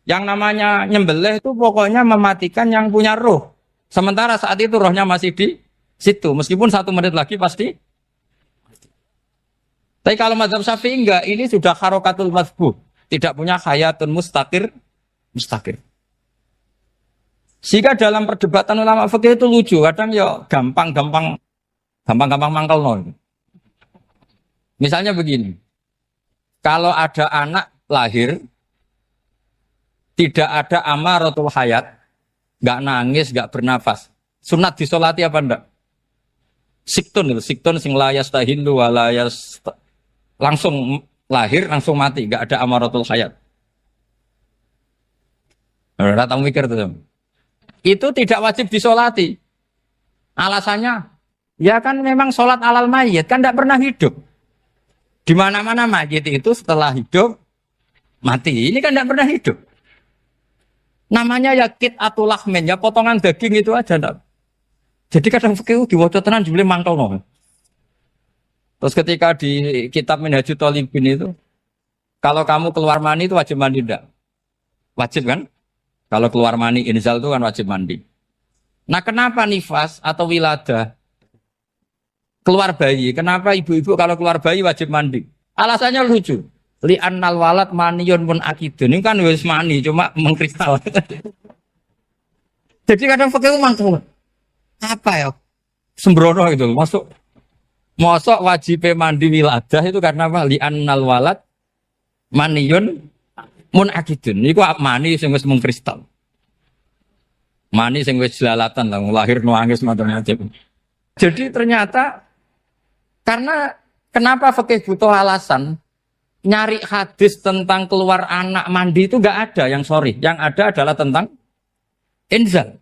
Yang namanya nyembelih itu pokoknya mematikan yang punya roh. Sementara saat itu rohnya masih di situ. Meskipun 1 menit lagi pasti. Tapi kalau mazhab Syafi'i enggak, ini sudah harokatul masbuh. Tidak punya hayatun mustaqir. Sehingga dalam perdebatan ulama fikih itu lucu. Kadang ya gampang mangkel. Misalnya begini. Kalau ada anak lahir, tidak ada amaratul hayat, nggak nangis, nggak bernafas. Sunat disolati apa enggak? Siktun sing layas tahilu walayas langsung lahir, langsung mati, nggak ada amaratul hayat. Ora tau mikir tuh. Itu tidak wajib disolati. Alasannya, ya kan memang sholat alal mayit kan tidak pernah hidup. Di mana-mana mayit itu setelah hidup mati. Ini kan tidak pernah hidup. Namanya ya kit atau lahmin, ya potongan daging itu aja. Enggak. Jadi kadang fikih diwaca tenan jebule mangkel no. Terus ketika di kitab Minhajul Thalibin itu, kalau kamu keluar mani itu wajib mandi enggak? Wajib kan? Kalau keluar mani inzal itu kan wajib mandi. Nah kenapa nifas atau wiladah keluar bayi? Kenapa ibu-ibu kalau keluar bayi wajib mandi? Alasannya lucu. Li'annal walad maniyun pun akidun. Ini kan wis mani cuma mengkristal. Jadi kadang pakai mangkel. Apa ya? Sembrono gitu. Masuk wajib mandi wiladah itu karena apa? Li'annal walad maniyun mun akidun. Ini kok mani sing wis mengkristal. Mani sing wis jelalatan lah lahir nuangis macam-macam. Jadi ternyata karena kenapa fikih butuh alasan? Nyari hadis tentang keluar anak mandi itu enggak ada yang sorry. Yang ada adalah tentang inzal.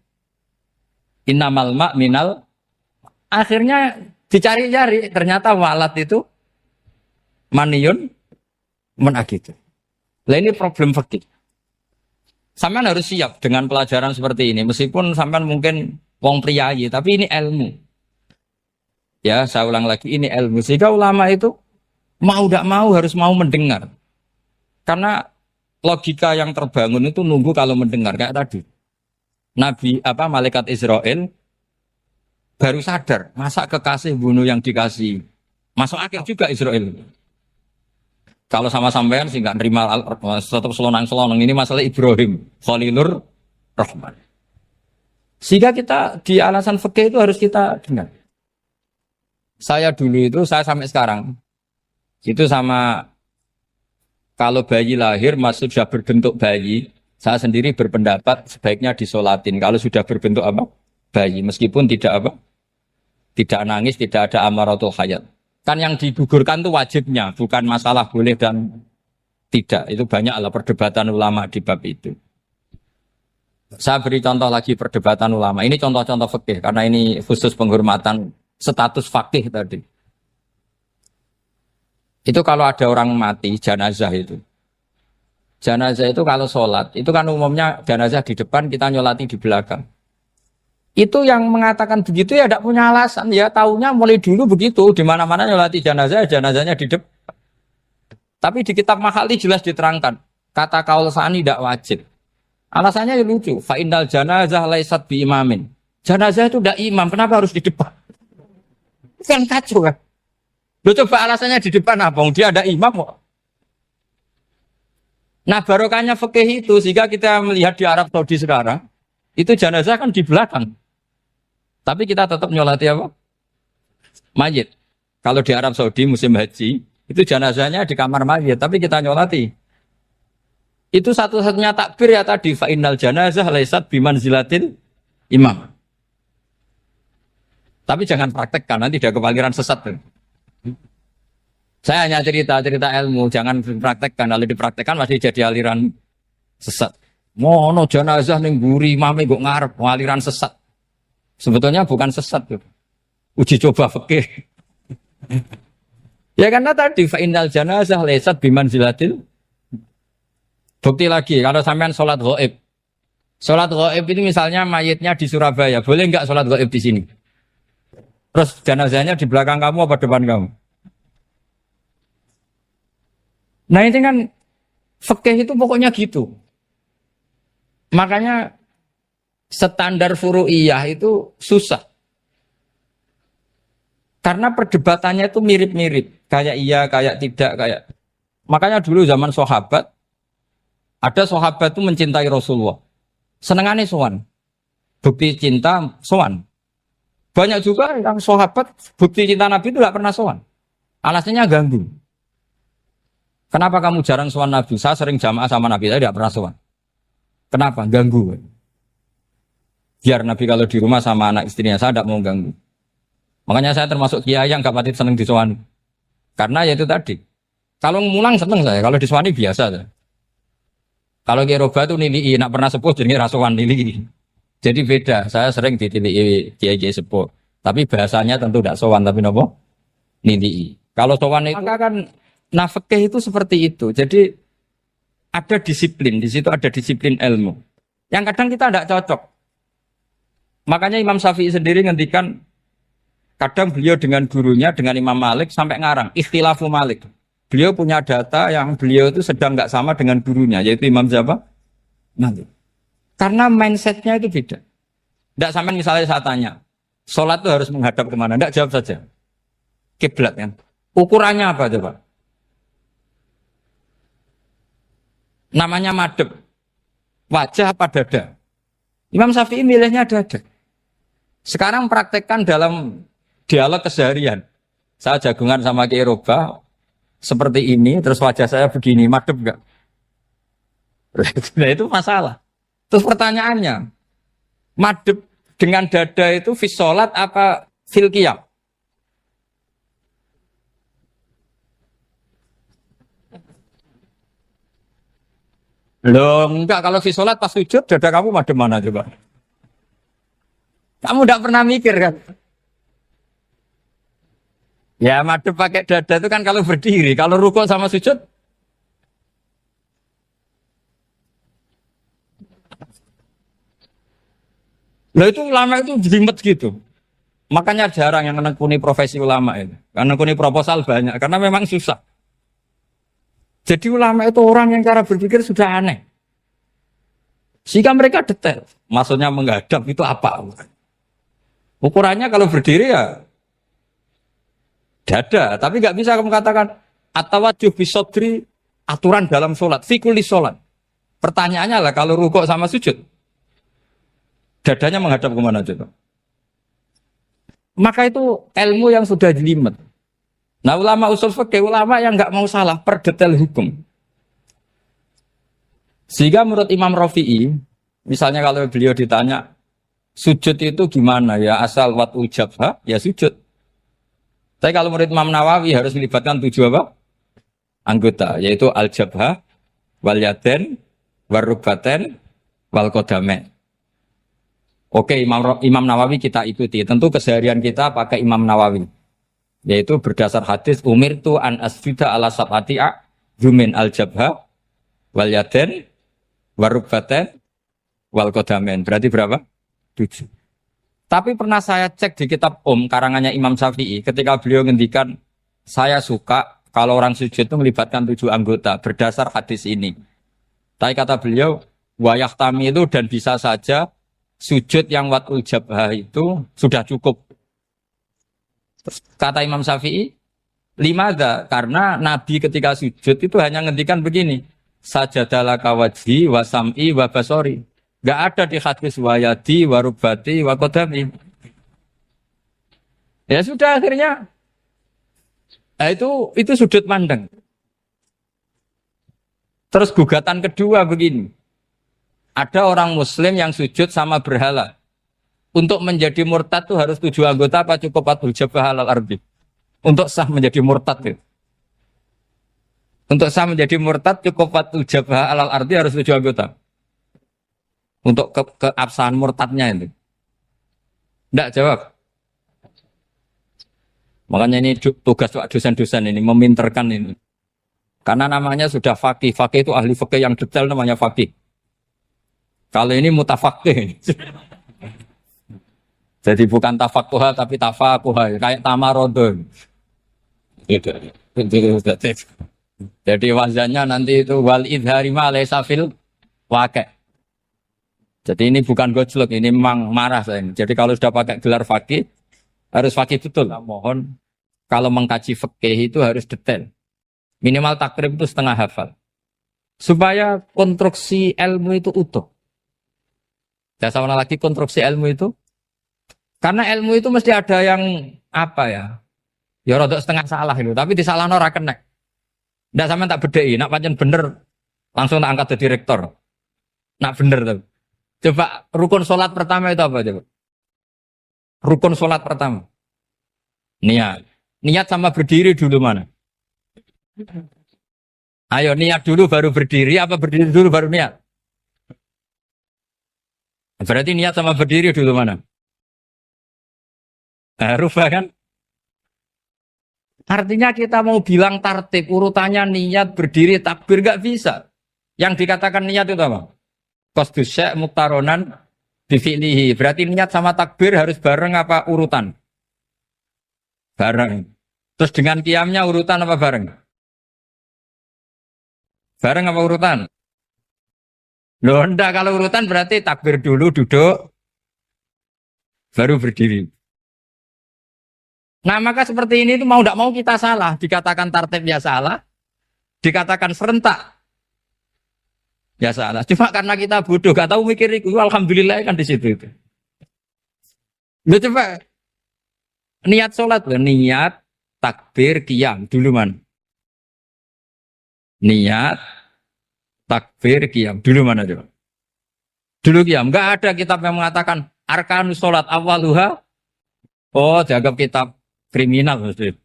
Innamal ma' minal. Akhirnya dicari-cari. Ternyata walad itu maniyun menakit. Nah ini problem fikih. Sampean harus siap dengan pelajaran seperti ini. Meskipun sampean mungkin wong priayi. Tapi ini ilmu. Ya saya ulang lagi ini ilmu. Sehingga ulama itu mau tidak mau harus mau mendengar. Karena logika yang terbangun itu nunggu kalau mendengar kayak tadi. Nabi malaikat Israel baru sadar, masa kekasih bunuh yang dikasih. Masuk akal juga Israel. Kalau sama sampean sih nggak nerima tetap selonang-selonang ini masalah Ibrahim, Khalilur Rahman. Sehingga kita di alasan fikih itu harus kita dengar. Saya dulu itu saya sampai sekarang itu sama kalau bayi lahir masih sudah berbentuk bayi, saya sendiri berpendapat sebaiknya disolatin. Kalau sudah berbentuk bayi, meskipun tidak tidak nangis, tidak ada amaratul hayat. Kan yang digugurkan itu wajibnya, bukan masalah boleh dan tidak. Itu banyaklah perdebatan ulama di bab itu. Saya beri contoh lagi perdebatan ulama. Ini contoh-contoh fikih karena ini khusus penghormatan status fakih tadi. Itu kalau ada orang mati, jenazah itu. Jenazah itu kalau sholat, itu kan umumnya jenazah di depan, kita nyolati di belakang. Itu yang mengatakan begitu ya tidak punya alasan. Ya taunya mulai dulu begitu, di mana-mana nyolati jenazah, jenazahnya di depan. Tapi di kitab Makhali jelas diterangkan, kata kaul sani tidak wajib. Alasannya lucu, fa innal janazah laisat bi imamin. Jenazah itu tidak imam, kenapa harus di depan? Kan kacau kan? Lu coba alasannya di depan apa? Dia ada imam kok. Nah barokahnya fikih itu sehingga kita melihat di Arab Saudi sekarang itu jenazah kan di belakang. Tapi kita tetap nyolati apa? Mayit. Kalau di Arab Saudi musim haji itu jenazahnya di kamar mayit, tapi kita nyolati. Itu satu-satunya takbir ya tadi fa innal janazah laisat bimanzilatil imam. Tapi jangan praktekkan nanti dia kepaliran sesat tuh. Saya hanya cerita ilmu, jangan dipraktekkan. Kalau dipraktekkan masih jadi aliran sesat. Mono jenazah ning mburi mame kok ngarep aliran sesat. Sebetulnya bukan sesat tuh. Uji coba fikih. Ya karena tadi fa innal janazah laisat bimanzilatil. Bukti lagi kalau sampean sholat ghaib. Sholat ghaib itu misalnya mayitnya di Surabaya, boleh enggak sholat ghaib di sini? Terus jenazahnya di belakang kamu apa depan kamu? Nah ini kan fikih itu pokoknya gitu. Makanya standar furu'iyah itu susah. Karena perdebatannya itu mirip-mirip. Kayak iya, kayak tidak, kayak. Makanya dulu zaman sahabat, ada sahabat itu mencintai Rasulullah. Senengannya sowan. Bukti cinta sowan. Banyak juga yang sahabat bukti cinta Nabi itu tidak pernah sowan. Alasannya ganggu. Kenapa kamu jarang sowan Nabi? Saya sering jamaah sama Nabi, saya tidak pernah sowan. Kenapa? Ganggu. Biar Nabi kalau di rumah sama anak istrinya, saya tidak mau ganggu. Makanya saya termasuk kiai yang gak pati seneng disowani. Karena ya itu tadi. Kalau mulang seneng saya, kalau disowani biasa saya. Kalau Kiai Roba itu nilai, nak pernah sepuh jadi rasuan nilai. Jadi beda, saya sering ditilii Kiai sepuh. Tapi bahasanya tentu tidak sowan, tapi nopo nilai. Kalau sowan itu maka kan nafkah itu seperti itu. Jadi ada disiplin, di situ ada disiplin ilmu. Yang kadang kita tidak cocok. Makanya Imam Syafi'i sendiri ngendikan kadang beliau dengan gurunya, dengan Imam Malik sampai ngarang ikhtilafu Malik. Beliau punya data yang beliau itu sedang nggak sama dengan gurunya, yaitu Imam siapa? Malik. Karena mindsetnya itu beda. Tidak sampai misalnya saya tanya, sholat itu harus menghadap kemana? Tidak, jawab saja. Kiblat kan. Ukurannya apa coba? Namanya madhep. Wajah apa dada? Imam Syafi'i milihnya dada. Sekarang praktekkan dalam dialog keseharian. Saya jagungan sama Kiai Roba seperti ini, terus wajah saya begini, madhep enggak? Nah itu masalah. Terus pertanyaannya, madhep dengan dada itu fis sholat apa fil qiyam? Loh enggak, kalau fis sholat pas sujud dada kamu madhep mana coba? Kamu enggak pernah mikir kan? Ya madhep pakai dada itu kan kalau berdiri, kalau rukuk sama sujud. Loh itu ulama itu jelimet gitu. Makanya jarang yang menekuni profesi ulama itu. Karena menekuni proposal banyak, karena memang susah. Jadi ulama itu orang yang cara berpikir sudah aneh. Sehingga mereka detail. Maksudnya menghadap itu apa? Ukurannya kalau berdiri ya dada, tapi nggak bisa kamu katakan atawajuh bisodri aturan dalam sholat, fikuli sholat. Pertanyaannya lah kalau rukuk sama sujud, dadanya menghadap kemana coba? Maka itu ilmu yang sudah jelimet. Nah ulama usul fikih, ulama yang nggak mau salah per detail hukum. Sehingga menurut Imam Rafi'i, misalnya kalau beliau ditanya sujud itu gimana ya asal watul jabha ya sujud. Tapi kalau menurut Imam Nawawi harus melibatkan 7 apa? Anggota, yaitu al-jabhah, wal yaden, warrubaten, wal qadamain. Oke, Imam Nawawi kita ikuti. Tentu keseharian kita pakai Imam Nawawi. Yaitu berdasar hadis umirtu an asjuda ala sab'ati jumin al-jabhah, wal yaden, warrubaten, wal qadamain. Berarti berapa? 7. Tapi pernah saya cek di kitab karangannya Imam Syafi'i ketika beliau ngendikan saya suka kalau orang sujud itu melibatkan 7 anggota berdasar hadis ini. Tapi kata beliau wayah tami itu dan bisa saja sujud yang watul jabhah itu sudah cukup. Terus kata Imam Syafi'i limada karena Nabi ketika sujud itu hanya ngendikan begini sajadalaka wajhi wa sam'i wa basori. Gak ada di hadis wayadi, warubati, wakodami. Ya sudah akhirnya. Nah itu sudut pandang. Terus gugatan kedua begini. Ada orang muslim yang sujud sama berhala. Untuk menjadi murtad itu harus 7 anggota apa cukup 4 jabah halal arbi. Untuk sah menjadi murtad itu. Untuk sah menjadi murtad cukup 4 jabah halal arbi harus 7 anggota. Untuk keabsahan murtadnya itu. Tidak jawab. Makanya ini tugas dosen-dosen ini meminterkan ini. Karena namanya sudah faqih. Faqih itu ahli faqih yang detail namanya faqih. Kalau ini mutafaqih. Jadi bukan tafakuha tapi tafakuha. Kayak tamarodon. Jadi wazannya nanti itu wal idhari ma laysa fil waqi'. Jadi ini bukan gojlok, ini memang marah saya. Jadi kalau sudah pakai gelar fakih, harus fakih betul. Nah, mohon kalau mengkaji fikih itu harus detail. Minimal takrib itu setengah hafal. Supaya konstruksi ilmu itu utuh. Dan sama lagi konstruksi ilmu itu. Karena ilmu itu mesti ada yang apa ya. Ya rodok setengah salah itu, tapi disalahno ora kena. Ndak sama tak bedheki, nak pancen bener langsung tak angkat jadi rektor. Nak bener tuh. Coba rukun sholat pertama itu apa coba? Rukun sholat pertama. Niat. Niat sama berdiri dulu mana? Ayo niat dulu baru berdiri apa berdiri dulu baru niat? Berarti niat sama berdiri dulu mana? Rubah kan? Artinya kita mau bilang tartib urutannya niat berdiri takbir gak bisa. Yang dikatakan niat itu apa? Qasdus syai' muktaronan bifi'lihi. Berarti niat sama takbir harus bareng apa urutan? Bareng. Terus dengan qiyamnya urutan apa bareng? Bareng apa urutan? Loh enggak, kalau urutan berarti takbir dulu duduk baru berdiri. Nah maka seperti ini itu mau tidak mau kita salah. Dikatakan tartib ya salah. Dikatakan serentak ya salah. Cuma karena kita bodoh gak tahu mikir itu. Alhamdulillah kan di situ itu. Loh coba niat sholat loh. Niat takbir qiyam dulu man. Niat takbir qiyam dulu mana coba? Dulu qiyam. Enggak ada kitab yang mengatakan arkanus sholat awaluha. Oh dianggap kitab kriminal maksudnya.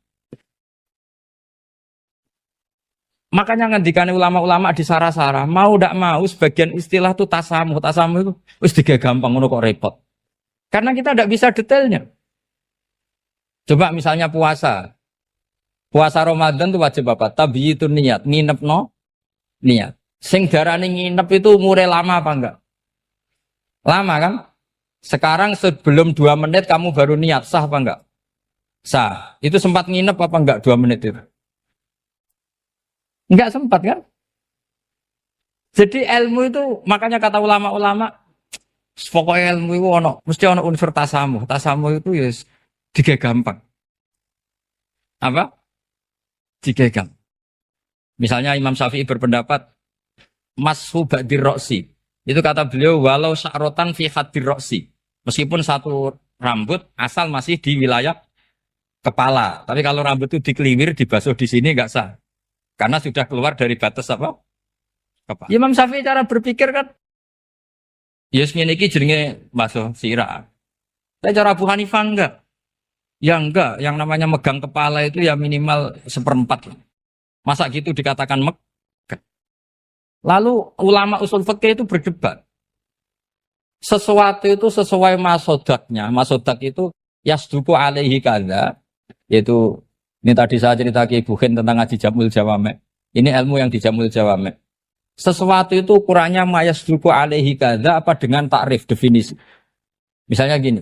Makanya ngendikane ulama-ulama di sarah-sarah mau ndak mau sebagian istilah itu tasamuh itu wis digawe gampang ngono kok repot. Karena kita ndak bisa detailnya. Coba misalnya puasa. Puasa Ramadan itu wajib apa? Tabyitun niat, nginepno niat. Sing darani nginep itu umure lama apa enggak? Lama kan? Sekarang sebelum 2 menit kamu baru niat, sah apa enggak? Sah. Itu sempat nginep apa enggak 2 menit itu? Enggak sempat kan? Jadi ilmu itu, makanya kata ulama-ulama, pokoknya ilmu itu mesti ono unsur tasamuh. Tasamuh itu ya digawe gampang. Apa? Digawe gampang. Misalnya Imam Syafi'i berpendapat, mashu ba'dir roksi. Itu kata beliau, walau sya'rotan fi hadir roksi. Meskipun satu rambut asal masih di wilayah kepala. Tapi kalau rambut itu dikeliwir, dibasuh di sini enggak sah. Karena sudah keluar dari batas apa? Kepala. Imam Syafi'i cara berpikir kan, ya ngene iki jenenge basuh sirah. Tapi cara Abu Hanifah enggak. Ya enggak, yang namanya megang kepala itu ya minimal 1/4. Masa gitu dikatakan megah? Lalu ulama usul fikih itu berdebat. Sesuatu itu sesuai masodaknya. Masodak itu yasduku alaihi kadza, yaitu ini tadi saya cerita ke Ibu Khen tentang ngaji Jamul Jawame. Ini ilmu yang di Jamul Jawame. Sesuatu itu ukurannya mayasduku alaihi kadza apa dengan takrif definisi. Misalnya gini,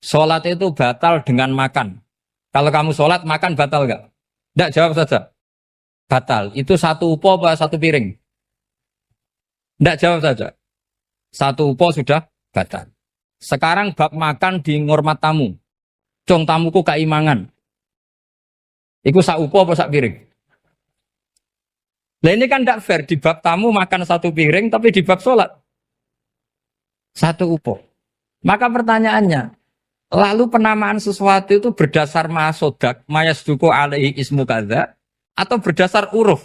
sholat itu batal dengan makan. Kalau kamu sholat makan batal enggak? Enggak, jawab saja. Batal. Itu satu upo apa satu piring? Enggak, jawab saja. Satu upo sudah batal. Sekarang bab makan di ngurmat tamu. Cong tamuku keimangan. Iku sak upo apa sak piring? Nah ini kan tidak fair. Di bab tamu makan satu piring, tapi di bab sholat satu upo. Maka pertanyaannya, lalu penamaan sesuatu itu berdasar masodak, mayasduku alaihi ismu kadza, atau berdasar uruf?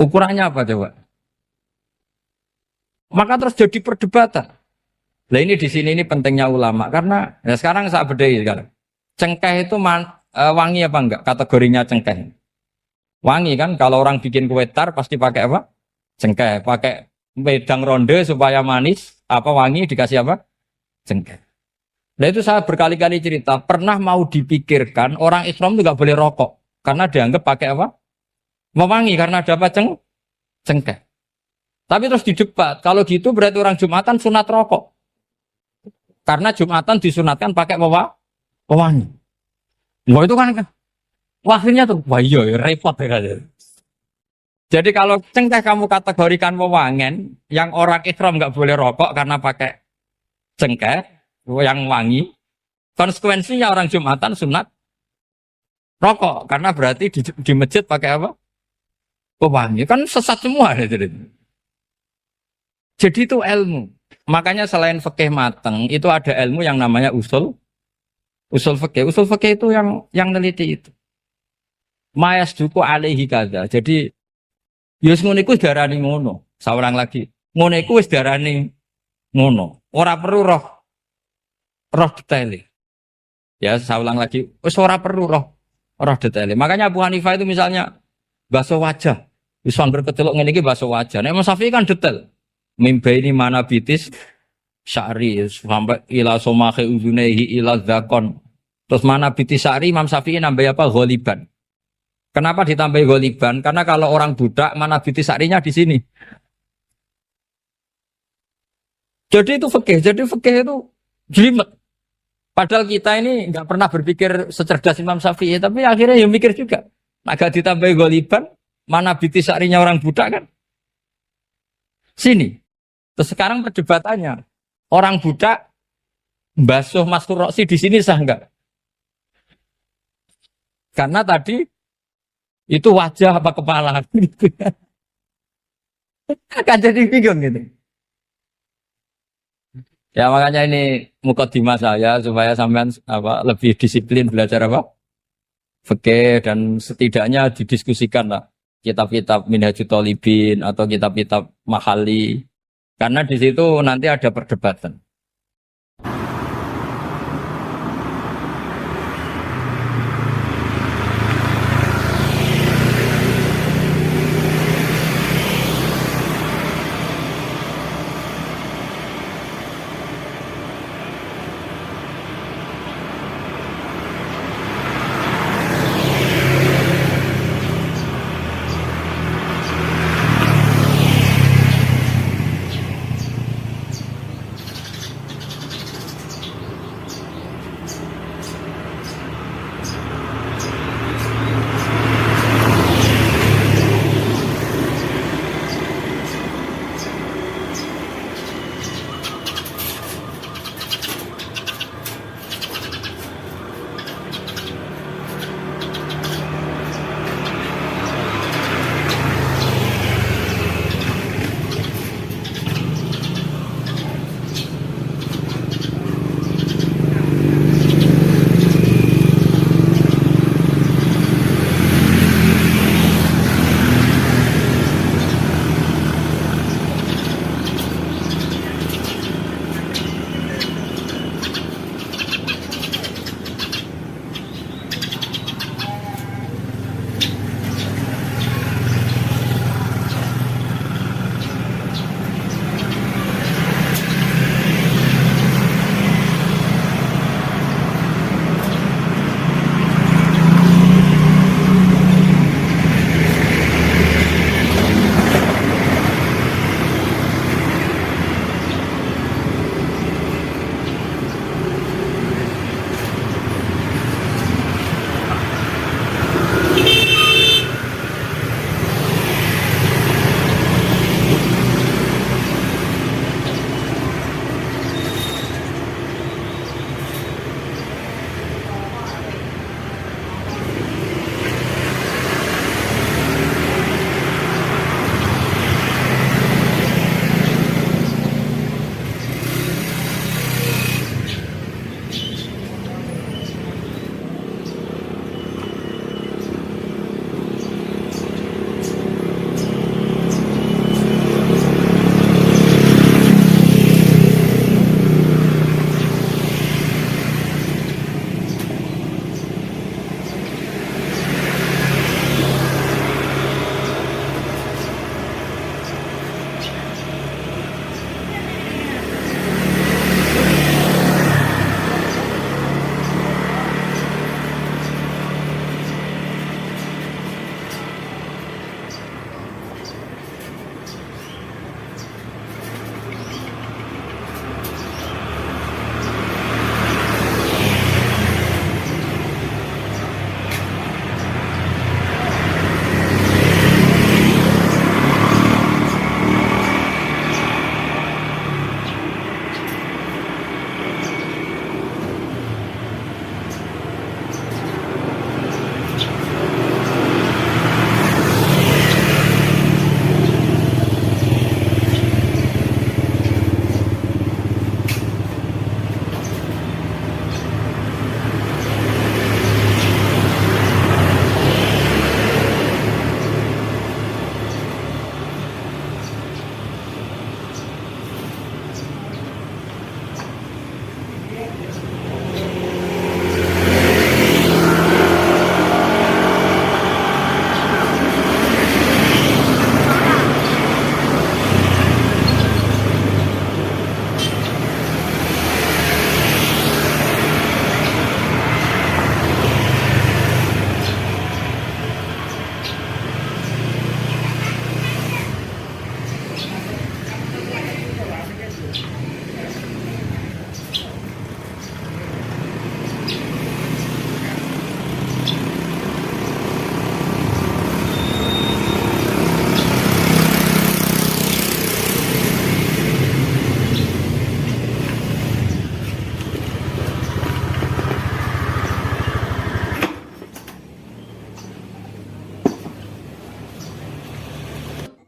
Ukurannya apa coba? Maka terus jadi perdebatan. Nah ini di sini ini pentingnya ulama karena ya sekarang saya bedai sekarang. Cengkeh itu wangi apa enggak? Kategorinya cengkeh. Wangi kan kalau orang bikin kue tar pasti pakai apa? Cengkeh. Pakai wedang ronde supaya manis. Apa wangi dikasih apa? Cengkeh. Nah itu saya berkali-kali cerita. Pernah mau dipikirkan orang Islam itu nggak boleh rokok karena dianggap pakai apa? Mewangi karena ada apa? Cengkeh. Tapi terus didebat. Kalau gitu berarti orang Jumatan sunat rokok. Karena Jumatan disunatkan pakai pewangi. Wah itu kan akhirnya tuh, wah iya repot ya. Jadi kalau cengkeh kamu kategorikan wewangen, yang orang Islam nggak boleh rokok karena pakai cengkeh yang wangi, konsekuensinya orang Jumatan sunat rokok karena berarti di masjid pakai apa? Pewangi. Kan sesat semua ya. Jadi itu ilmu. Makanya selain fikih mateng, itu ada ilmu yang namanya usul Usul fikih. Usul fikih itu yang neliti itu. Mayas duku alaihi kada. Jadi yus ngono iku darani ngono. Saurang lagi. Ngono iku wis darani ngono. Ora perlu roh detail. Ya, saya ulang lagi. Wis ora perlu roh detail. Makanya Abu Hanifah itu misalnya basuh wajah. Wis angger kecelok ngene iki basuh wajah. Nek Imam Syafi'i kan detail. Mimba ini mana bitis syari sampai ila somahe uzunehi ila zakon. Terus mana bitis syari Imam Syafi'i nambah apa? Ghaliban. Kenapa ditambah ghaliban? Karena kalau orang budak mana bitis syarinya di sini. Jadi itu fikih. Jadi fikih itu jelimet. Padahal kita ini nggak pernah berpikir secerdas Imam Syafi'i, tapi akhirnya ya mikir juga. Agak ditambah ghaliban, mana bitis syarinya orang budak kan? Sini. Terus sekarang perdebatannya, orang budak basuh mastur roksi di sini sah enggak? Karena tadi itu wajah apa kepala gitu. Kan jadi bingung gitu. Ya makanya ini mukadimah saya supaya sampean apa lebih disiplin belajar apa? Fikih dan setidaknya didiskusikan lah kitab-kitab Minhajul Thalibin atau kitab-kitab Mahali. Karena di situ nanti ada perdebatan.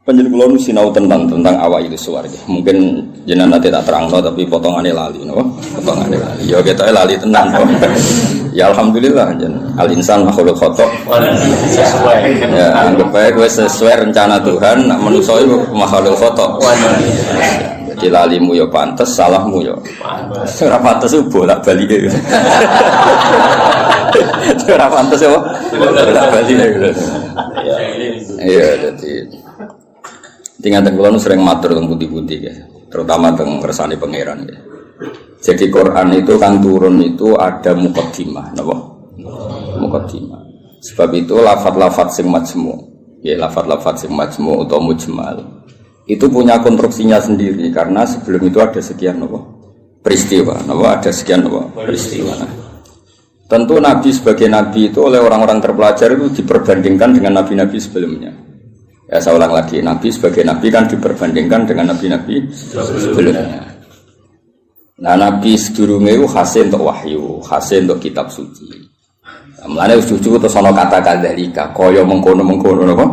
Panjenengan kula nu sinau tentang awal suwarga. Mungkin jenengan nanti tak terangno tapi potongannya lali napa? Potongannya lali. Ya ketoke lali tenan kok. Ya alhamdulillah jeneng. Al insan makhluk khata. Sesuai. Ya anggap bae kowe sesuai rencana Tuhan, nak manusa iku makhluk khata. Jadi lalimu ya pantes, salahmu ya pantes. Ora pantes bolak-balik. Ora pantes ya bolak-balik. Iya jadi tinggal kula sering matur teng putih-putih ya, terutama teng kersane pangeran ya. Jadi Quran itu kan turun itu ada muqaddimah, napa? Muqaddimah. Sebab itu lafaz-lafaz sing majmu', ya lafaz-lafaz sing majmu' atau mujmal. Itu punya konstruksinya sendiri karena sebelum itu ada sekian napa? Peristiwa, napa? Ada sekian napa? Peristiwa. Tentu Nabi sebagai Nabi itu oleh orang-orang terpelajar itu diperbandingkan dengan Nabi-Nabi sebelumnya. Ya saya ulang lagi, Nabi sebagai Nabi kan diperbandingkan dengan Nabi-Nabi sebelumnya. Nah Nabi sedurunge itu khasih untuk wahyu, khasih untuk kitab suci. Mulane wis cucu terus ana kata kadzalika, kaya mengkono-mengkono napa?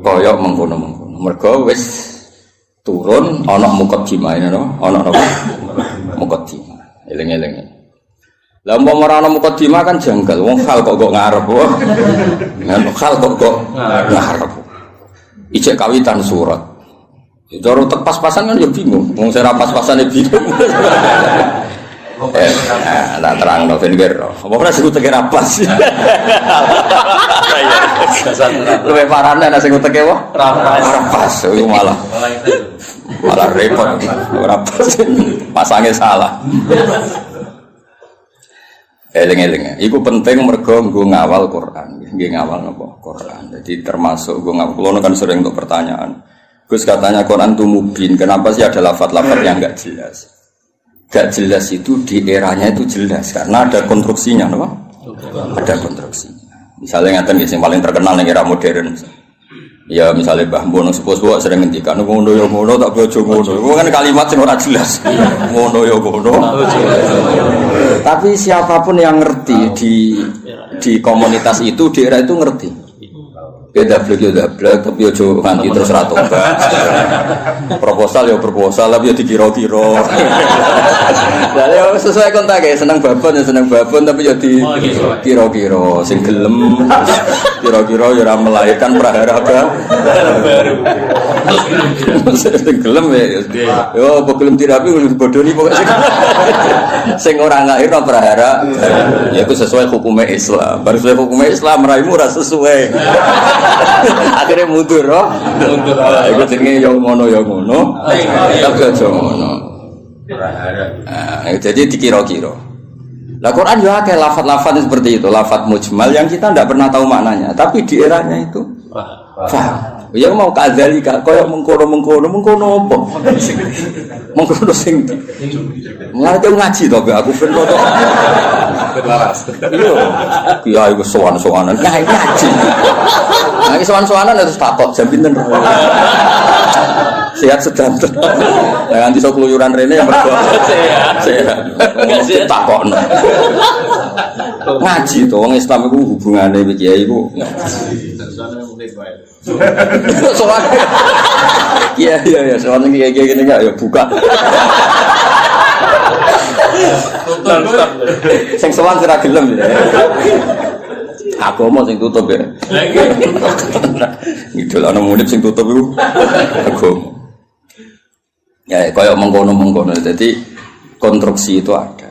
Kaya mengkono-mengkono. Mergo wis turun ana muqaddimah napa? Ana napa? Muqaddimah. Eling-eling. Lah umpama ora ana muqaddimah kan janggal, wong hal kok ngarep. Hal kok ngarep. Ijek kawitan surat. Cara tek pas-pasan kan ya bingung. Wong sing ra pas-pasane bingung. Lah terangno ben kira. Apa ora sing teke ra pas. Luwe parane nek sing teke wae ra pas. Iku malah repot. Ora pas. Pasange salah. Eling-eling. Iku penting mergo nggo ngawal Quran. Nggih ngawal napa? Quran. Jadi termasuk nggo ngawal. Kulo kan sering untuk pertanyaan. Gus katanya Quran itu mubin. Kenapa sih ada lafaz-lafaz yang enggak jelas? Enggak jelas itu di eranya itu jelas karena ada konstruksinya, napa? Ada konstruksinya. Misalnya ngaten sing paling terkenal ning era modern. Ya misalnya Mbah Mono sepuh-sepuh sering ngendikan ngono ya ngono tak bojo ngono. Itu kan kalimat sing ora jelas. Ngono ya ngono. Tapi siapapun yang ngerti di komunitas itu di era itu ngerti. Beda blek tapi ojo nganti terus ra tobat. Proposal tapi ya dikira-kira. Lah ya sesuai kontak ya seneng babon tapi ya dikira-kira sing gelem kira-kira ya ora melahirkan prahara baru. Sing gelem ya yo gelem terapi bodoni pokoke sing ora lahir prahara ya iku sesuai hukum Islam. Baru sesuai hukum Islam raimu ora sesuai. Akhirnya mundur. Iku jenenge yo ngono tapi aja ngono. Jadi dikira-kira. Lah Quran juga akeh lafaz-lafaz seperti itu, lafaz mujmal yang kita tidak pernah tahu maknanya, tapi di eranya itu paham. Ya mau kadzalika koyo mengkono apa? Mengkono sing ngerti ngaji to aku ben to. Laras. Iya, iku sowan-sowanan. Ngaji. Nah, iki sowan-sowanan harus takok jam pinten. Sehat sedang. Lah nganti sok keluyuran rene ya mergo sehat. Takokno. Ngaji to wong Islam iku hubungane iki kiai iku. Sowan. Iya, sowan kiai gini enggak ya buka. Sing sowan ora gelem ya. Agama sing tutup ya. Ngidul ana murid sing tutup iku agama. Ya kaya mengkono-mengkono. Jadi konstruksi itu ada.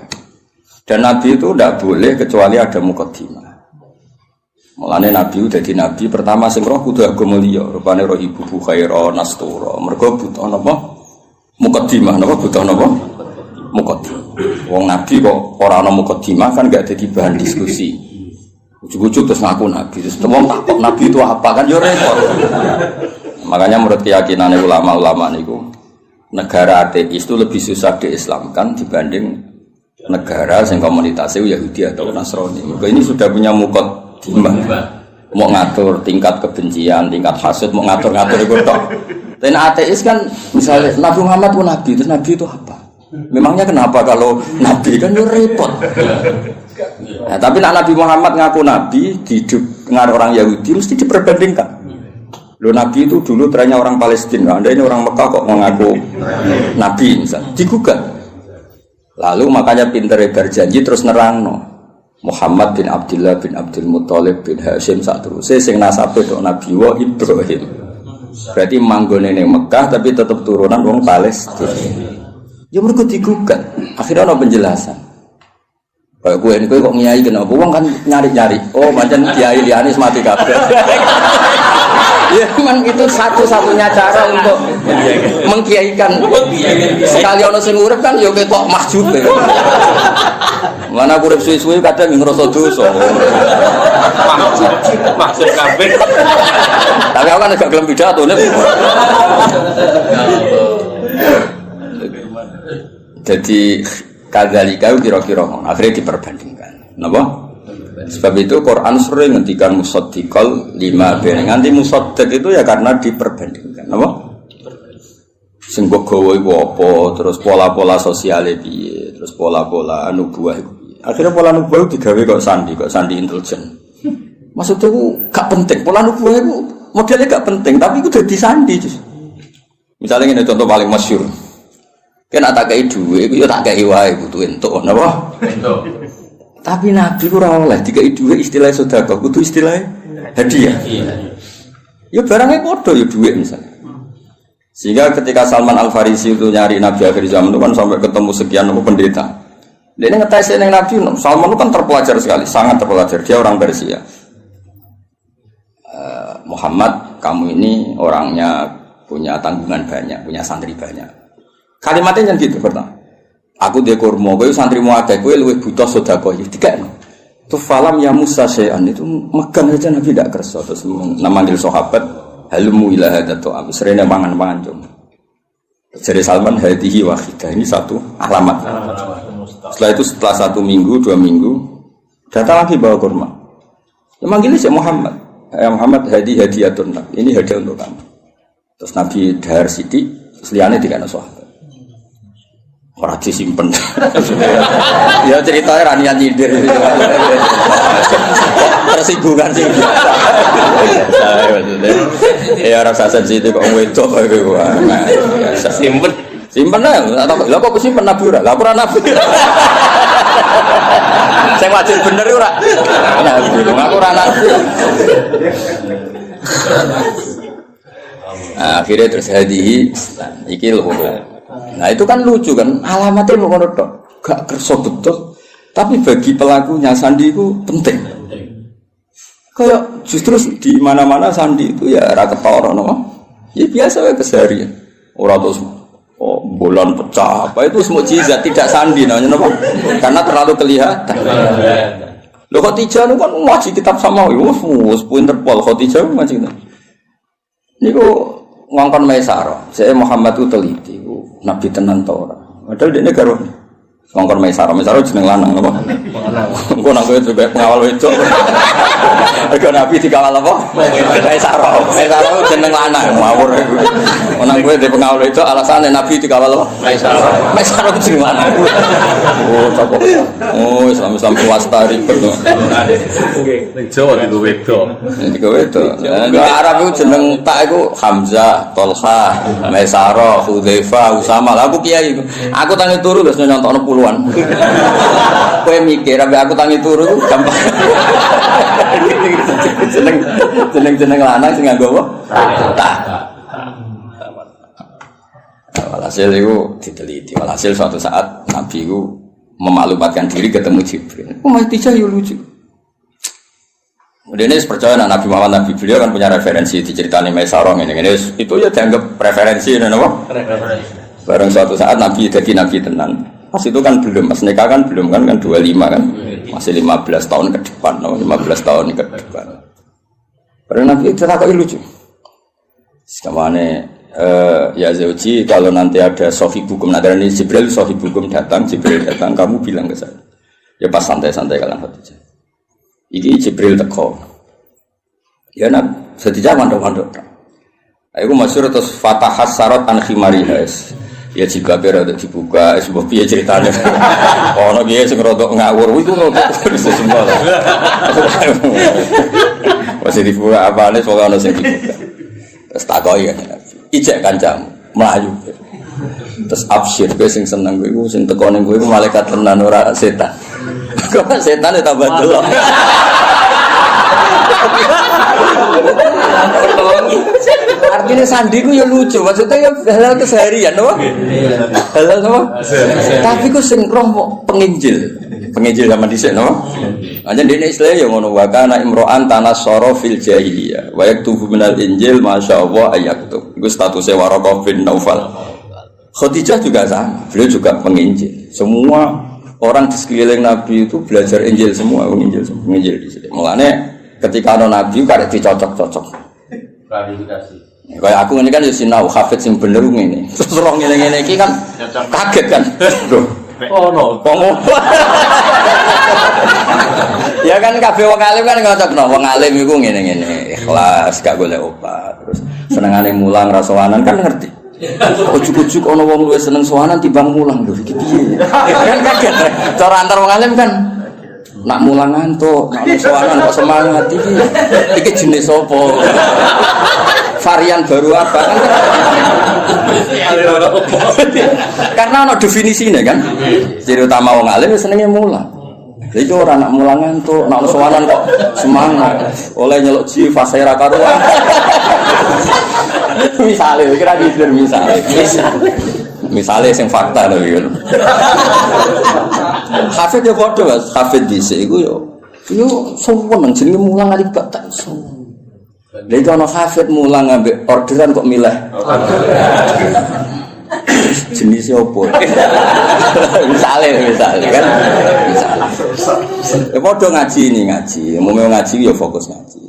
Dan Nabi itu tidak boleh kecuali ada muqaddimah. Mulane Nabi udah di Nabi pertama sing roh kudu agama liya, rupane roh ibu khaira nastura. Mergo butuh napa? Muqaddimah napa butuh napa? Muqaddimah. Wong Nabi kok ora ana muqaddimah kan enggak jadi bahan diskusi. Ujug-ujug terus ngaku Nabi. Terus wong takok Nabi itu apa kan yo repot. Makanya menurut keyakinan ulama-ulama niku negara ateis itu lebih susah diislamkan dibanding negara yang komunitasnya Yahudi atau Nasrani. Ini sudah punya muqaddimah. Mau ngatur tingkat kebencian, tingkat hasad, mau ngatur-ngatur itu tok. Dan ateis kan misalnya Nabi Muhammad pun Nabi, terus Nabi itu apa? Memangnya kenapa kalau Nabi kan yo repot. Nah, tapi Nabi Muhammad ngaku Nabi di dengar orang Yahudi mesti diperbandingkan. Lo Nabi itu dulu trennya orang Palestina, Anda ini orang Mekah kok mengaku Nabi misalnya, digugat. Lalu makanya pinter berjanji terus nerangno. Muhammad bin Abdullah bin Abdul Muthalib bin Hashim sak teruse sing nasabe tok Nabi wa Ibrahim. Berarti manggone ning Mekah tapi tetap turunan wong Palestina. Ya mergo digugat. Akhirnya ana penjelasan. Kayak gue ini kok ngiyai kenapa? Wong kan nyari-nyari. Oh, pancen kiai liyane mati kabeh. Ya memang itu satu-satunya cara untuk mengkiaikan. Sekali ono sing urip kan ya ketok mahjub. Mana urip suwi-suwi kadang ngrasa dosa. Maksud kabeh. Tapi aku kan agak gelem pidato nek. Jadi kadzalika kira-kira akhirnya diperbandingkan. Napa? Sebab itu Quran sering ngendikan musaddiqal lima ben. Nganti musaddiq itu ya karena diperbandingkan. Napa? Sing mbok gawa iku apa, terus pola-pola sosiale piye, terus pola-pola nubuwah iku piye. Akhirnya pola nubuwah digawe kok sandi intelijen. Maksudnya itu gak penting. Pola nubuwah itu modelnya gak penting, tapi itu dadi sandi. Misalnya ini contoh paling masyhur. Kan tak kei duwe iku ya tak kei wae kudu entuk napa? Entuk. Tapi Nabi ora oleh dikai duwe istilah sedekah, kudu istilah hadiah. Ya barangnya padha ya duwe misalnya. Sehingga ketika Salman Al-Farisi itu nyari Nabi akhir zaman itu kan sampai ketemu sekian pendeta. Dia ngetes ning Nabi, Salman itu kan terpelajar sekali, sangat terpelajar. Dia orang Persia. Muhammad, kamu ini orangnya punya tanggungan banyak, punya santri banyak. Kalimatnya yang gitu pertama. Aku dia kurma, kowe santrimu akeh, kowe luwih butuh sedekah iki. Dikakno. Tu falam ya Musa syai'an itu megang aja Nabi tidak kersa terus manggil sahabat halumu ila hadza ta'am. Serene mangan-mangan cum. Jadi Salman hadihi wahidah ini satu alamat. Setelah itu setelah 1 minggu, 2 minggu datang lagi bawa kurma. Ya manggilnya si Muhammad. Ya Muhammad hadiyatun. Ini hadiah untuk kamu. Terus Nabi dahar sithik, liyane dikana sahabat. Ora disimpen. Ya ceritanya ra niat nyindir. Tersinggungan sing biasa. Ya ora sensitif kok wedok iku. Simpen. Simpen ae. Lah kok simpen Nabi ora? Lah ora Nabi. Sing wajib bener ora? Nabi. Aku ora Nabi. Akhirnya terus hadihi iki lho. Nah itu kan lucu kan, alamatnya ngono tok, gak kerso betul. Tapi bagi pelakunya sandi itu penting. Kayak justru di mana-mana sandi itu ya ra ketara no. Ya biasa wae keseharian. Ora terus bulan pecah apa itu semua mukjizat tidak sandi namanya napa? Karena terlalu kelihatan. Lho Khadijah itu kan ngaji kitab samawi, wis pinter pol Khadijah ngaji kitab. Niku ngongkon Maisarah, saya Muhammad itu teliti, Nabi tenan ta ora. Padahal dene karo ngongkon Maisarah jeneng lanang apa? Engko nang kowe juga pengawal wedok. Mergo Nabi dikawal apa? Maisarah. Maisarah jeneng lanang ngawur iku. Nang kowe di pengawal wedok alasane Nabi dikawal apa? Maisarah. Maisarah jeneng lanang. Oh, sapa? Oh, Islam swasta ribet. Nggih, ning Jawa digo wedok. Digo wedok. Arab iku jeneng tak iku Hamzah, Tolha, Maisarah, Hudzaifah, Usama. Lah aku kiai. Aku tangi turu wis nyontokno puluhan. Kowe mikir ambek aku tangi turu gampang. Jeneng lanang sing nganggo apa? Tak. Walhasil itu diteliti. Walhasil suatu saat Nabi itu memaklumatkan diri ketemu Jibril. Khadijah ya lucu. Kemudian ini percaya Nabi Muhammad Nabi beliau kan punya referensi diceritani Maisarah ini. Itu ya dianggap referensi, apa? Bareng suatu saat Nabi jadi Nabi tenan. Pas itu kan belum, pas nikah kan belum kan 25 kan. Masih 15 tahun ke depan, 15 tahun ke depan. Padahal Nabi itu tak lucu. Sekamane ya Zauji, kalau nanti ada sohibukum, nanti ini sohibukum datang, Jibril datang, kamu bilang ke saya. Ya pas santai-santai kalian Khadijah. Iki Jibril teko. Ya nak, Khadijah mandok-mandok. Aku masyhur terus fatahas sarat an khimariha. Ya jika berada dibuka, sebuah piye ceritanya. Ono piye sing rodok ngawur iku rodok semua. Masih dibuka apane soal ono sing dibuka. Terus takoki kan Nabi. Ijek kancamu mlayu. Terus absyir kowe sing seneng kowe sing teko ning kowe malaikat tenan ora setan. Kok setan ya tambah delok. Artinya sandiku ya lucu, maksudnya ya halal keseharian, apa? Halal apa? Tapi ku sing roh penginjil zaman dhisik, no? Aja dene Islam ya ngono wa kana imro'an tanassara fil jahiliyah wa yaktubu minal injil masyaallah ayaktub. Iku statusnya Waraqah bin Naufal. Khadijah juga sama, beliau juga penginjil. Semua orang di sekeliling Nabi itu belajar Injil semua, penginjil di sini. Mulane ketika ada Nabi karek dicocok-cocok. Klarifikasi. Kayak aku ini kan ya sinau hafid sing bener ngene. Terus roh ngene-ngene iki kan kaget kan. Loh, Oh no. Ya kan kabeh wong alim kan ngocokno. Wong alim iku ngene-ngene, ikhlas, gak golek obat. Terus senengane mulang ra sowanan kan ngerti. Ujuk-ujuk ana wong luwih seneng sowanan timbang mulang lho iki piye. Kan kaget. Cara antar wong alim kan nak mulang ngantuk, nak sowanan kok semangat iki. Iki jenis apa? Varian baru apa kan? Karena ana definisine kan. Ciri utama wong alim senenge mulang. Jadi orang nak mulang ngantuk, nak sowanan kok semangat. Oleh nyeluk ji fase ra karuan. Misale kira gitu misale sing fakta lho ya. Hafid yo padha Mas, hafid dhisik iku yo sowan jenenge mulang ali gak tak sowan. Lha iki ana hafid mulang ambek orderan kok milih. Jenis apa? Misale kan. Ya padha ngaji ini ngaji. Mau ngaji ya fokus ngaji.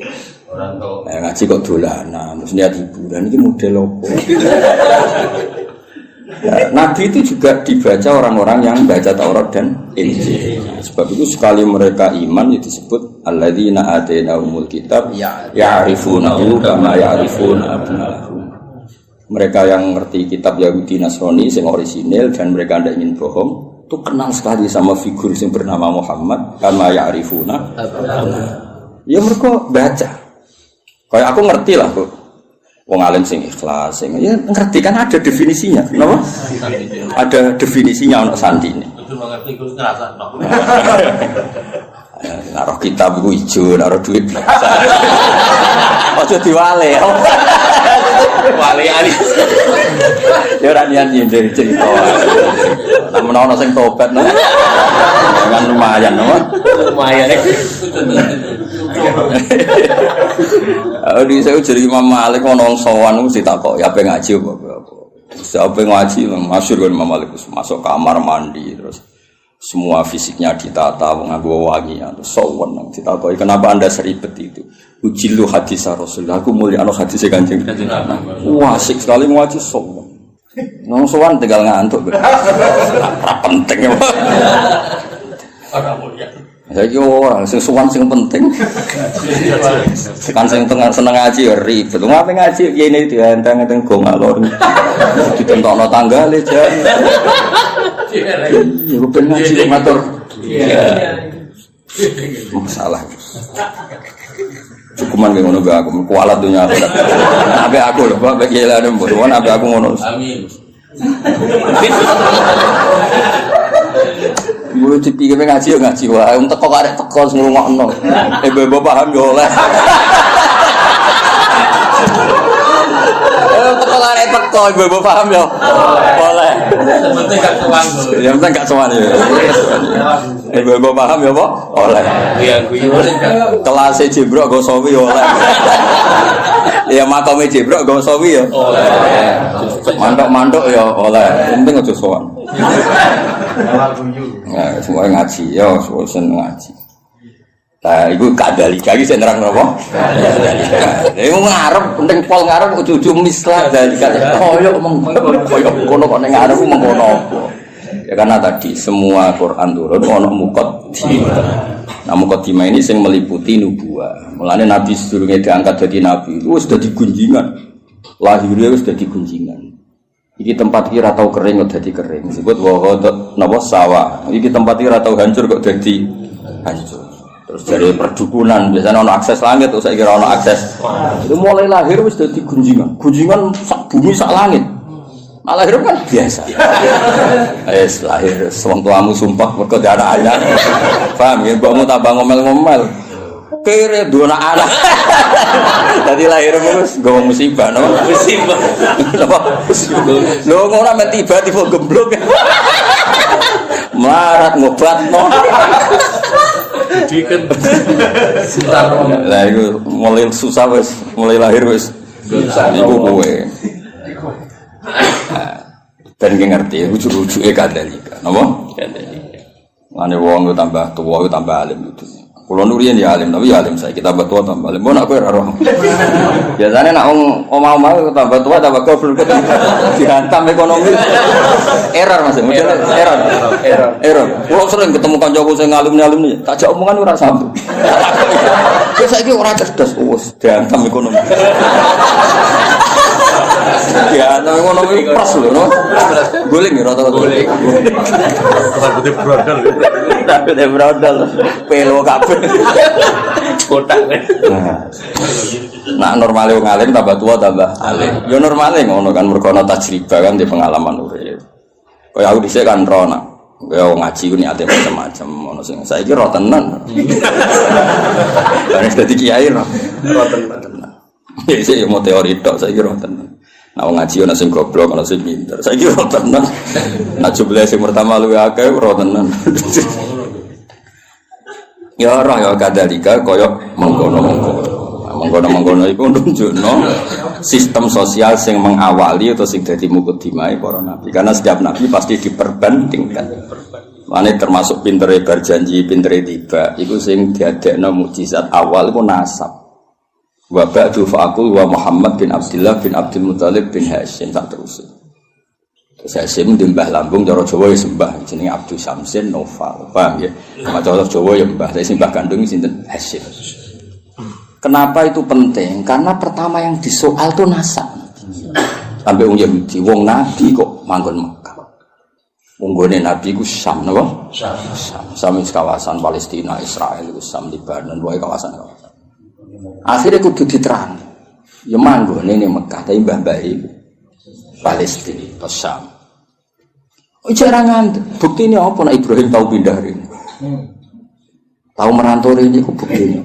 Ngaji kok dolanan, terus niat hiburan ini model apa? Nabi itu juga dibaca orang-orang yang baca Taurat dan Injil. Sebab itu sekali mereka iman itu disebut alladzina atainahumul kitab ya'rifunahu kama ya'rifuna abna'ahum. Mereka yang ngerti kitab Yahudi Nasrani yang orisinil dan mereka tidak ingin bohong, itu kenal sekali sama figur yang bernama Muhammad kama ya'rifuna. Ya mereka baca. Kayak aku ngerti lah kok. Wong alim sing ikhlas, sing ya ngerti kan ada definisinya. Kenapa? Ada definisinya untuk sandi ini. Itu mengerti ku ngrasakno. Naruh kitab iku ijo, naruh duit biasa. Aja diwale. Wale ali. Ya ora niat nyindir cerita. Nek menawa sing tobat nah. Kan lumayan, no? Lumayan. Di saya jadi Imam Malik ono sowan mesti takok ya ape ngaji apa. Siapa ngaji masyhur kan Imam Malik masuk kamar mandi terus semua fisiknya ditata nganggo wangian terus sowan ditakoki kenapa Anda seribet itu. Ujilu hadis Rasul. Aku mulyano hadis Kanjeng Nabi. Wah, asik sekali ngaji sowan. Nang sowan tinggal ngantuk. Ora penting. Ora mulia. Saiki ora sing sowan sing penting. Kan sing seneng ngaji ya ribet. Ngapain ngaji kene dianteng-anteng go ngalor. Ditentokno tanggale jan. Ya ben ngaji matur. Masalah. Cukuman ke ngono aku kualat dunia aku. Abe aku lho, Pak bagi lah dem bon abe aku ngono. Amin. Gue dipikir ngaji yo ngaji wae, wong teko karek teko ngrungokno. Ibu paham yo oleh. Teko karek teko ibu paham yo. Oleh. Penting gak sowan. Ya penting gak sowan ya. Ibu paham yo apa? Oleh. Kelas Jibril go sawi oleh. Ya makame Jibril go sawi yo. Oleh. Mandok-mandok yo oleh. Penting aja sowan. Nah, semua ngaji, ya, semua seneng ngaji. Nah, itu kadalika iki sing nerang napa? Iku ngarep penting pol ngarep ujug-ujug mislah dalika. Koyo kono kok ning ngarep mengkono apa. Ya karena tadi semua Quran turun ono muqaddimah. Nah, muqaddimah ini sing meliputi nubuwah. Mulane Nabi sedurunge diangkat dadi nabi, wis dadi gunjingan. Lahirnya wis dadi gunjingan. Iki tempat iki ora tau kering kok dadi kering. Disebut wa napa sawah. Iki tempat iki ora tau hancur kok dadi hancur. Terus dari perdukunan biasanya ono akses langit, terus saya kira ono akses. Itu mulai lahir wis dadi gunjingan. Gunjingan sak bumi sak langit. Nah, lahir kan biasa. Lahir wong tuamu sumpah mergo ada anak. Paham ya, mbokmu tambah ngomel-ngomel. Kere dua anak. Tadi lahir wis nggawa musibah, no? Musibah. Lho ora men tiba-tiba gemblok. Marat ngobatno. Diken. Lah iku mulai susah wis, mulai lahir wis. Iku kowe. Dan ki ngerti ujug-ujuge kadalika. Napa? Kadalika. Mane wong tambah tuwa tambah alim itu. Kulo nurian ya alim, tapi ya alim saya kita tambah tua tambah alim. Mbok nak kowe ora roh. Biasane nak wong omah-omah tambah tua tambah goblok dihantam ekonomi. Error Mas, error. Kulo sering ketemu kancaku sing alim-alim tak jak omongan ora sambung. Wis saiki ora cerdas wis dihantam ekonomi. Ya, nang ekonomi pas lho, no. Guling ya rata-rata. Guling. Rambutnya brodol. Rambutnya brodol. Pelo kabeh. Kotak. Nah, normale wong alim tambah tua tambah alim. Ya normale ngono kan mergo ana tajribah kan di pengalaman urip. Kaya aku dhisik kan ro nak ya ngaji ku niate macam-macam ono sing saiki ro tenan. Kan dadi kiai ro tenan. Ya sik yo mau teori tok saiki ro tenan. Nah ngaji ana sing goblok ana sing pinter. Saiki ro tenan. Nah jumlah sing pertama luwih akeh ro tenan. Ya ora ya kadalika kaya mengkono iku nunjukno sistem sosial sing mengawali atau sing dadi mukadimah para nabi. Karena setiap nabi pasti diperbandingkan. Mane termasuk pintere berjanji, pintere tiba, iku sing diadekno mukjizat awal iku nasab. Wa ba'du fa'aqul wa Muhammad bin Abdullah bin Abdul Muthalib bin Hashim tak terus. Terus Hashim mbah lambung cara Jawa ya sembah jenenge Abdul Syamsin Noval. Paham ya? Cara Jawa ya mbah, tapi sembah kandung sinten Hashim. Kenapa itu penting? Karena pertama yang disoal itu nasab. Sampai wong Yahudi, wong Nabi kok manggon Mekah. Wong gone Nabi ku Syam napa? Syam kawasan Palestina, Israel iku Syam Lebanon, wae kawasan-kawasan. Akhirnya kudu diterang. Ya manggone ning Mekah, tapi mbah-mbah iku Palestina, Syam. Ora ngandel. Buktine apa nek Ibrahim tahu pindah rene? Tahu merantau rene iku buktine.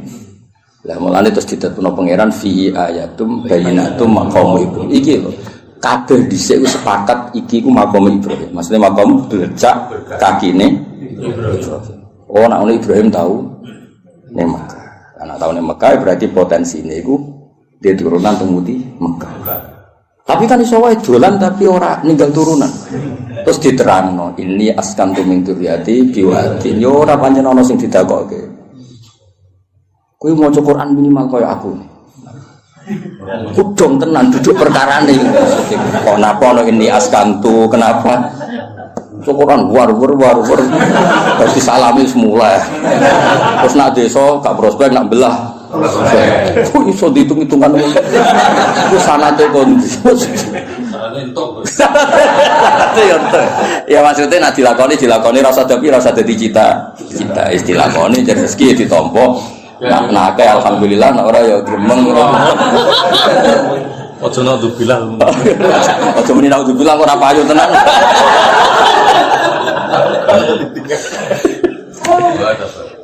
Lah mulane terus didadekno pangeran fi ayatum bayyinatum maqam Ibrahim. Iki lho. Kabeh dhisik ku sepakat iki ku maqam Ibrahim. Maksudnya maqam belecak kakine Ibrahim. Oh nek Ibrahim tahu ning Mekah. Karena tahu ning Mekah berarti potensine iku dia turunan temuti Mekah. Tapi kan iso wae dolan tapi ora ninggal turunan. Terus diterangno, ini askantu min dzurriyyati biwadin. Yo ora pancen ana sing didakokke. Kowe maca Quran minimal kaya aku. Kudong tenan duduk perkarane. Kok napa ana ini askantu kenapa? Quran war. Terus salami semula. Terus nak desa gak prospek nak belah. Kok iso dihitung-hitungan ngono. Ku sanate kon. Ya maksudnya nak dilakoni rasa tapi rasa dadi cita. Cita istilakoni jadi rezeki ditampa. Nah kayak alhamdulillah nak ora ya gremeng. Ojo naudzubillah. Ojo muni naudzubillah ora payu tenan.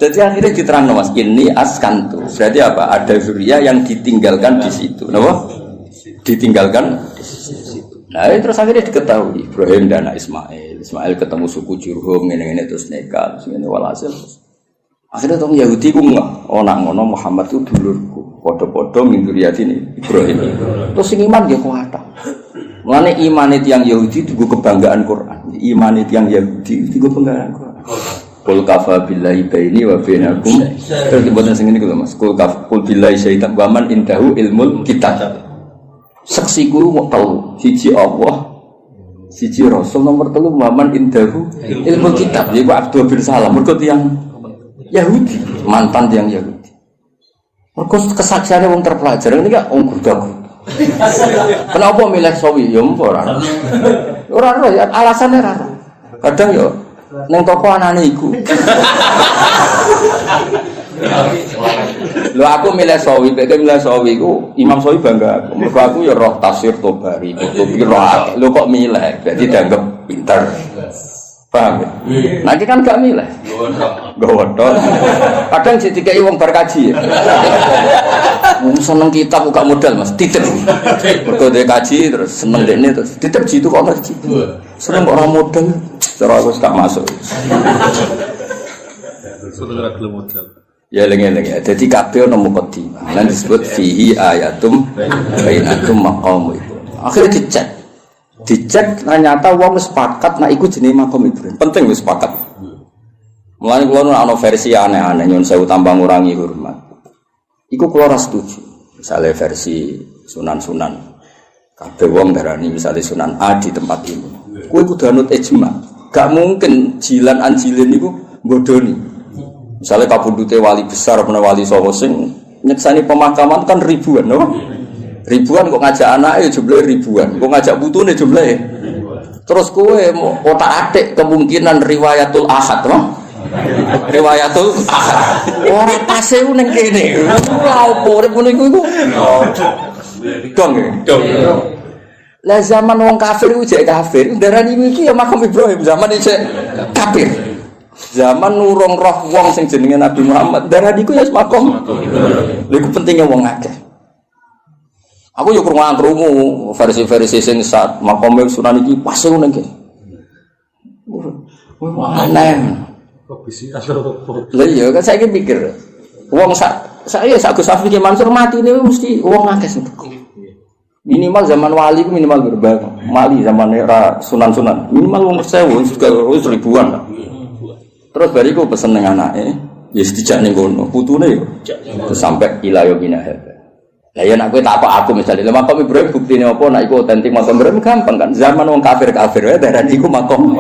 Jadi akhirnya diterangno Mas, ini askantu. Berarti apa? Ada zuriya yang ditinggalkan di situ. Napa? Ditinggalkan di situ. Nah, terus akhirnya diketahui Ibrahim dan Ismail. Ismail ketemu suku Jurhum ngene-ngene terus nikah, terus ngene walhasil. Akhirnya tong Yahudi ku enggak. Oh nak ngono Muhammad itu dulurku. Padha-padha min dzurriyyati Ibrahim. Terus sing iman nggih kuwata. Mulane iman tiyang Yahudi itu kebanggaan Quran. Iman tiyang Yahudi itu kebanggaan Quran. Qul kafa billahi baini wa bainakum. Terus diboten sing ngene lho Mas. Qul billahi syaitan wa man indahu ilmul kitab. Saksi guru mau tahu siji Allah, siji Rasul, nomor 3 man indahu ilmul kitab. Iku Abdul bin Salam mergo tiyang Yahudi, mantan tiyang Yahudi. Mergo kesaksiane wong terpelajar ini gak wong gurdah. Kenapa milih sawi? Ya ora. Ora alasannya ora. Kadang yo neng toko anane iku. Lho aku milih Sawi, nek milih Sawi ku Imam Sawi bangga aku. Mergo aku ya roh tafsir Tobari, Qutubi roh. Lho kok milih? Berarti dianggap pinter. Paham ya? Nah ini kan gak milih. Gawodok. Kadang jadi kayak wong bar kaji ya. Seneng kitab gak modal mas, titip. Mergo dia kaji terus seneng dekne terus titip jitu kok ngaji. Seneng orang modal, cara aku gak masuk. Ya lengi-lengi. Jadi kabeh ono mukadimah. Lan disebut fihi ayatum bainatum maqam itu. Akhirnya dicek ternyata wong sepakat nak iku jenenge makom Ibrahim. Penting wis sepakat. Mulane kula ana versi aneh-aneh nyun sewu tambah ngurangi hormat. Iku kula ora setuju. Misale versi sunan-sunan. Kabeh wong darani misale Sunan A di tempat ini. Kuwi kudu anut ijma. Gak mungkin jilan anjilin niku bodoni. Misale kapundhute wali besar apa wali sapa sing nyeksani pemakaman kan ribuan, no? Ribuan kok ngajak anake jumlahe ribuan, kok ngajak putune jumlahe. Terus kowe otak-atik kemungkinan riwayatul ahad, no? Riwayatul ahad. Ora pase ku ning kene. Ora opo urip ngene iku. Dong. Lah zaman wong kafir ku jek kafir, darani iki ya makam Ibrahim zaman iki kafir. Zaman nurung roh wong sing jenenge Nabi Muhammad, darani ku ya makam. Lha iku pentinge wong akeh. Aku yo krungu versi-versi sing saat makome Sunan iki pas ngono iki. Aneh. Kok bisa Lah iya kan saiki mikir. Wong saya Gus Safi ki Mansur mati ini mesti wong akeh sing minimal zaman wali ku minimal berbangun. Mali zaman era Sunan-sunan. Minimal wong 1000 wis ribuan lah. Terus bariku pesen ning anake, ya dijak ning kono, putune yo. Sampai ila yaumina hadza. Lah ya nek kowe tak aku misalnya lha makam Ibrahim buktine apa nek iku otentik makam Ibrahim gampang kan. Zaman wong kafir-kafir wae darani iku makam.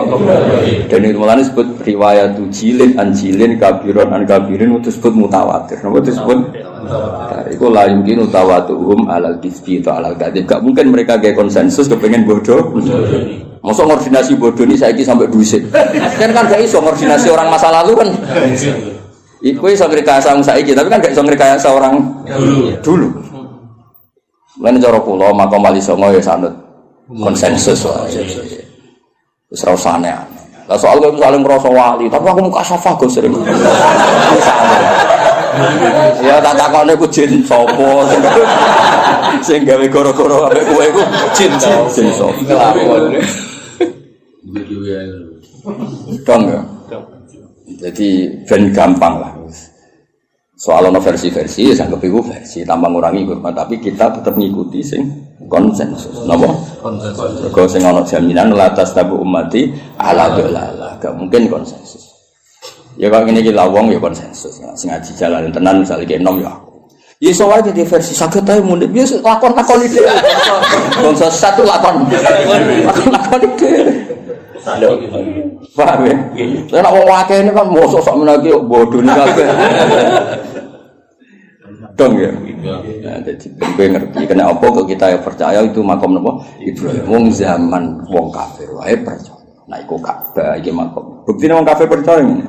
Dan itu mulane disebut riwayat jilin anjilin kabiron an kabirin itu disebut mutawatir. Napa disebut mutawatir? Iku la yumkin tawatuhum alal kisbi ta alal kadhib. Gak mungkin mereka gawe konsensus kepengin bodoh. Mosok koordinasi bodoh ini saiki sampai dhusit. Kan gak iso koordinasi orang masa lalu kan. Iku iso ngrekayasa saiki tapi kan gak iso ngrekayasa orang dulu. Lan cara kula makam Wali Songo ya sanut konsensus wae. Wis ora usah aneh. Lah soal kowe saling ngrasa wali, tapi aku muka safah go sering. Ya tak takone ku jin sapa sing gawe goro-goro ambek kowe iku jin sapa. Ngelakon. Dong ya. Jadi ben gampang lah. Soal ono versi-versi, ya anggap itu versi tambah ngurangi hormat, tapi kita tetap ngikuti sing konsensus. Napa? Konsensus. Kalau sing ono jaminan latas tabu ummati ala dolala, gak mungkin konsensus. Ya kalau ini kita lawang ya konsensus. Sing ngaji jalan tenan misalnya kayak nom ya aku. Ya soalnya jadi versi sakit aja mundur. Biasa lakon ide. Bangsa satu lakon ide. Paham ya? Saya nak wakai ini kan mau sosok menagi bodoh nih kabeh. Dong ya. Nah, jadi gue ngerti kena apa kok kita yang percaya itu makam napa Ibrahim. Wong zaman wong kafir wae percaya. Nah iku Ka'bah iki makam. Buktine wong kafir percaya ngene.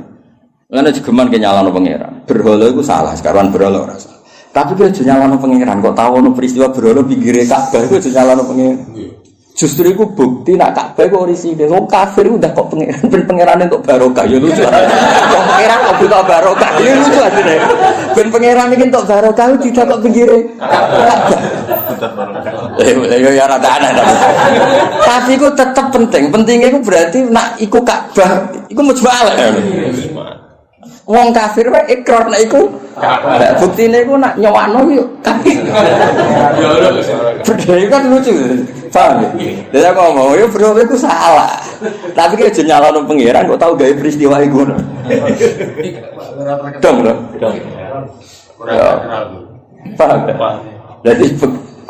Lan jegeman ke nyalano pangeran. Berhala iku salah, sekarang berhala ora salah. Tapi kowe aja nyalano pangeran kok tau ono peristiwa berhala pinggire Ka'bah iku aja nyalano pangeran. Justru itu bukti nak Ka'bah kok risine. Wong kafir udah kok pangeran ben pangeran entuk barokah ya lucu. Wong pangeran kok buta barokah ya lucu asline. Ben pangeran iki entuk barokah tidak kok pinggire Ka'bah. Ya rada aneh tapi iku tetep penting. Pentingnya iku berarti nak iku Ka'bah iku mujmalah. Wong kafir wae ikrar nek iku Ka'bah. Buktine iku nak nyowakno yo kafir. Berdaya kan lucu. Paham ya? Dia ngomong, ya bro, itu salah. Tapi dia aja nyalano pangeran, kok tahu gaya peristiwa itu. Dong, bro. Paham ya? Jadi,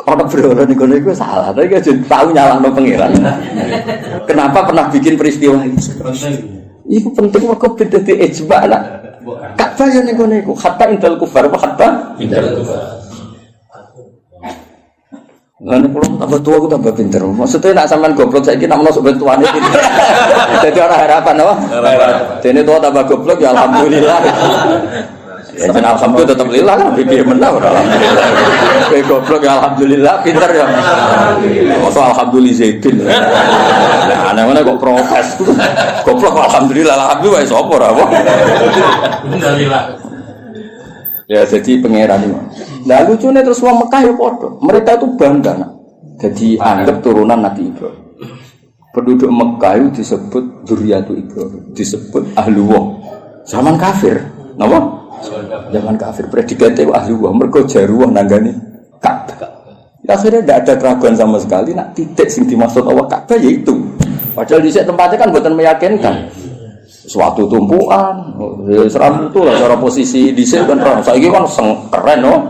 orang bro, itu salah. Tapi dia aja tahu nyalano pangeran. Kenapa pernah bikin peristiwa itu? Itu penting, kok beda di ijma lah. Ka'bah yang itu, hatta indal kufar, apa hatta? Indal kufar. Lalu kalau tambah tua aku tambah pinter. Maksudnya nak sampean goblok saya nak masuk bantuan itu. Jadi orang harapan apa? Jadi tua tambah goblok ya alhamdulillah. Ya jeneng alhamdulillah tetep lillah kan piye menang ora alhamdulillah. Kowe goblok ya alhamdulillah pinter ya. Masa alhamdulillah Zaidin. Nah, ana kok protes. Goblok alhamdulillah sapa ora apa. Alhamdulillah. Ya jadi pangeran itu. Nah lucunya terus wong Mekah ya padha. Mereka itu bangga nak. Jadi anggap turunan Nabi Ibrahim. Penduduk Mekah itu disebut Dzurriyyatu Ibrahim, disebut Ahlullah. Zaman kafir, napa? Zaman kafir predikate Ahlullah, mergo jaruah nanggani Ka'bah. Akhirnya tidak ada keraguan sama sekali nak titik sing dimaksud Allah Ka'bah yaitu. Padahal di tempatnya kan buatan meyakinkan. Suatu tumpuan, seram itu lah cara posisi di sini kan orang. Saya kan keren, no?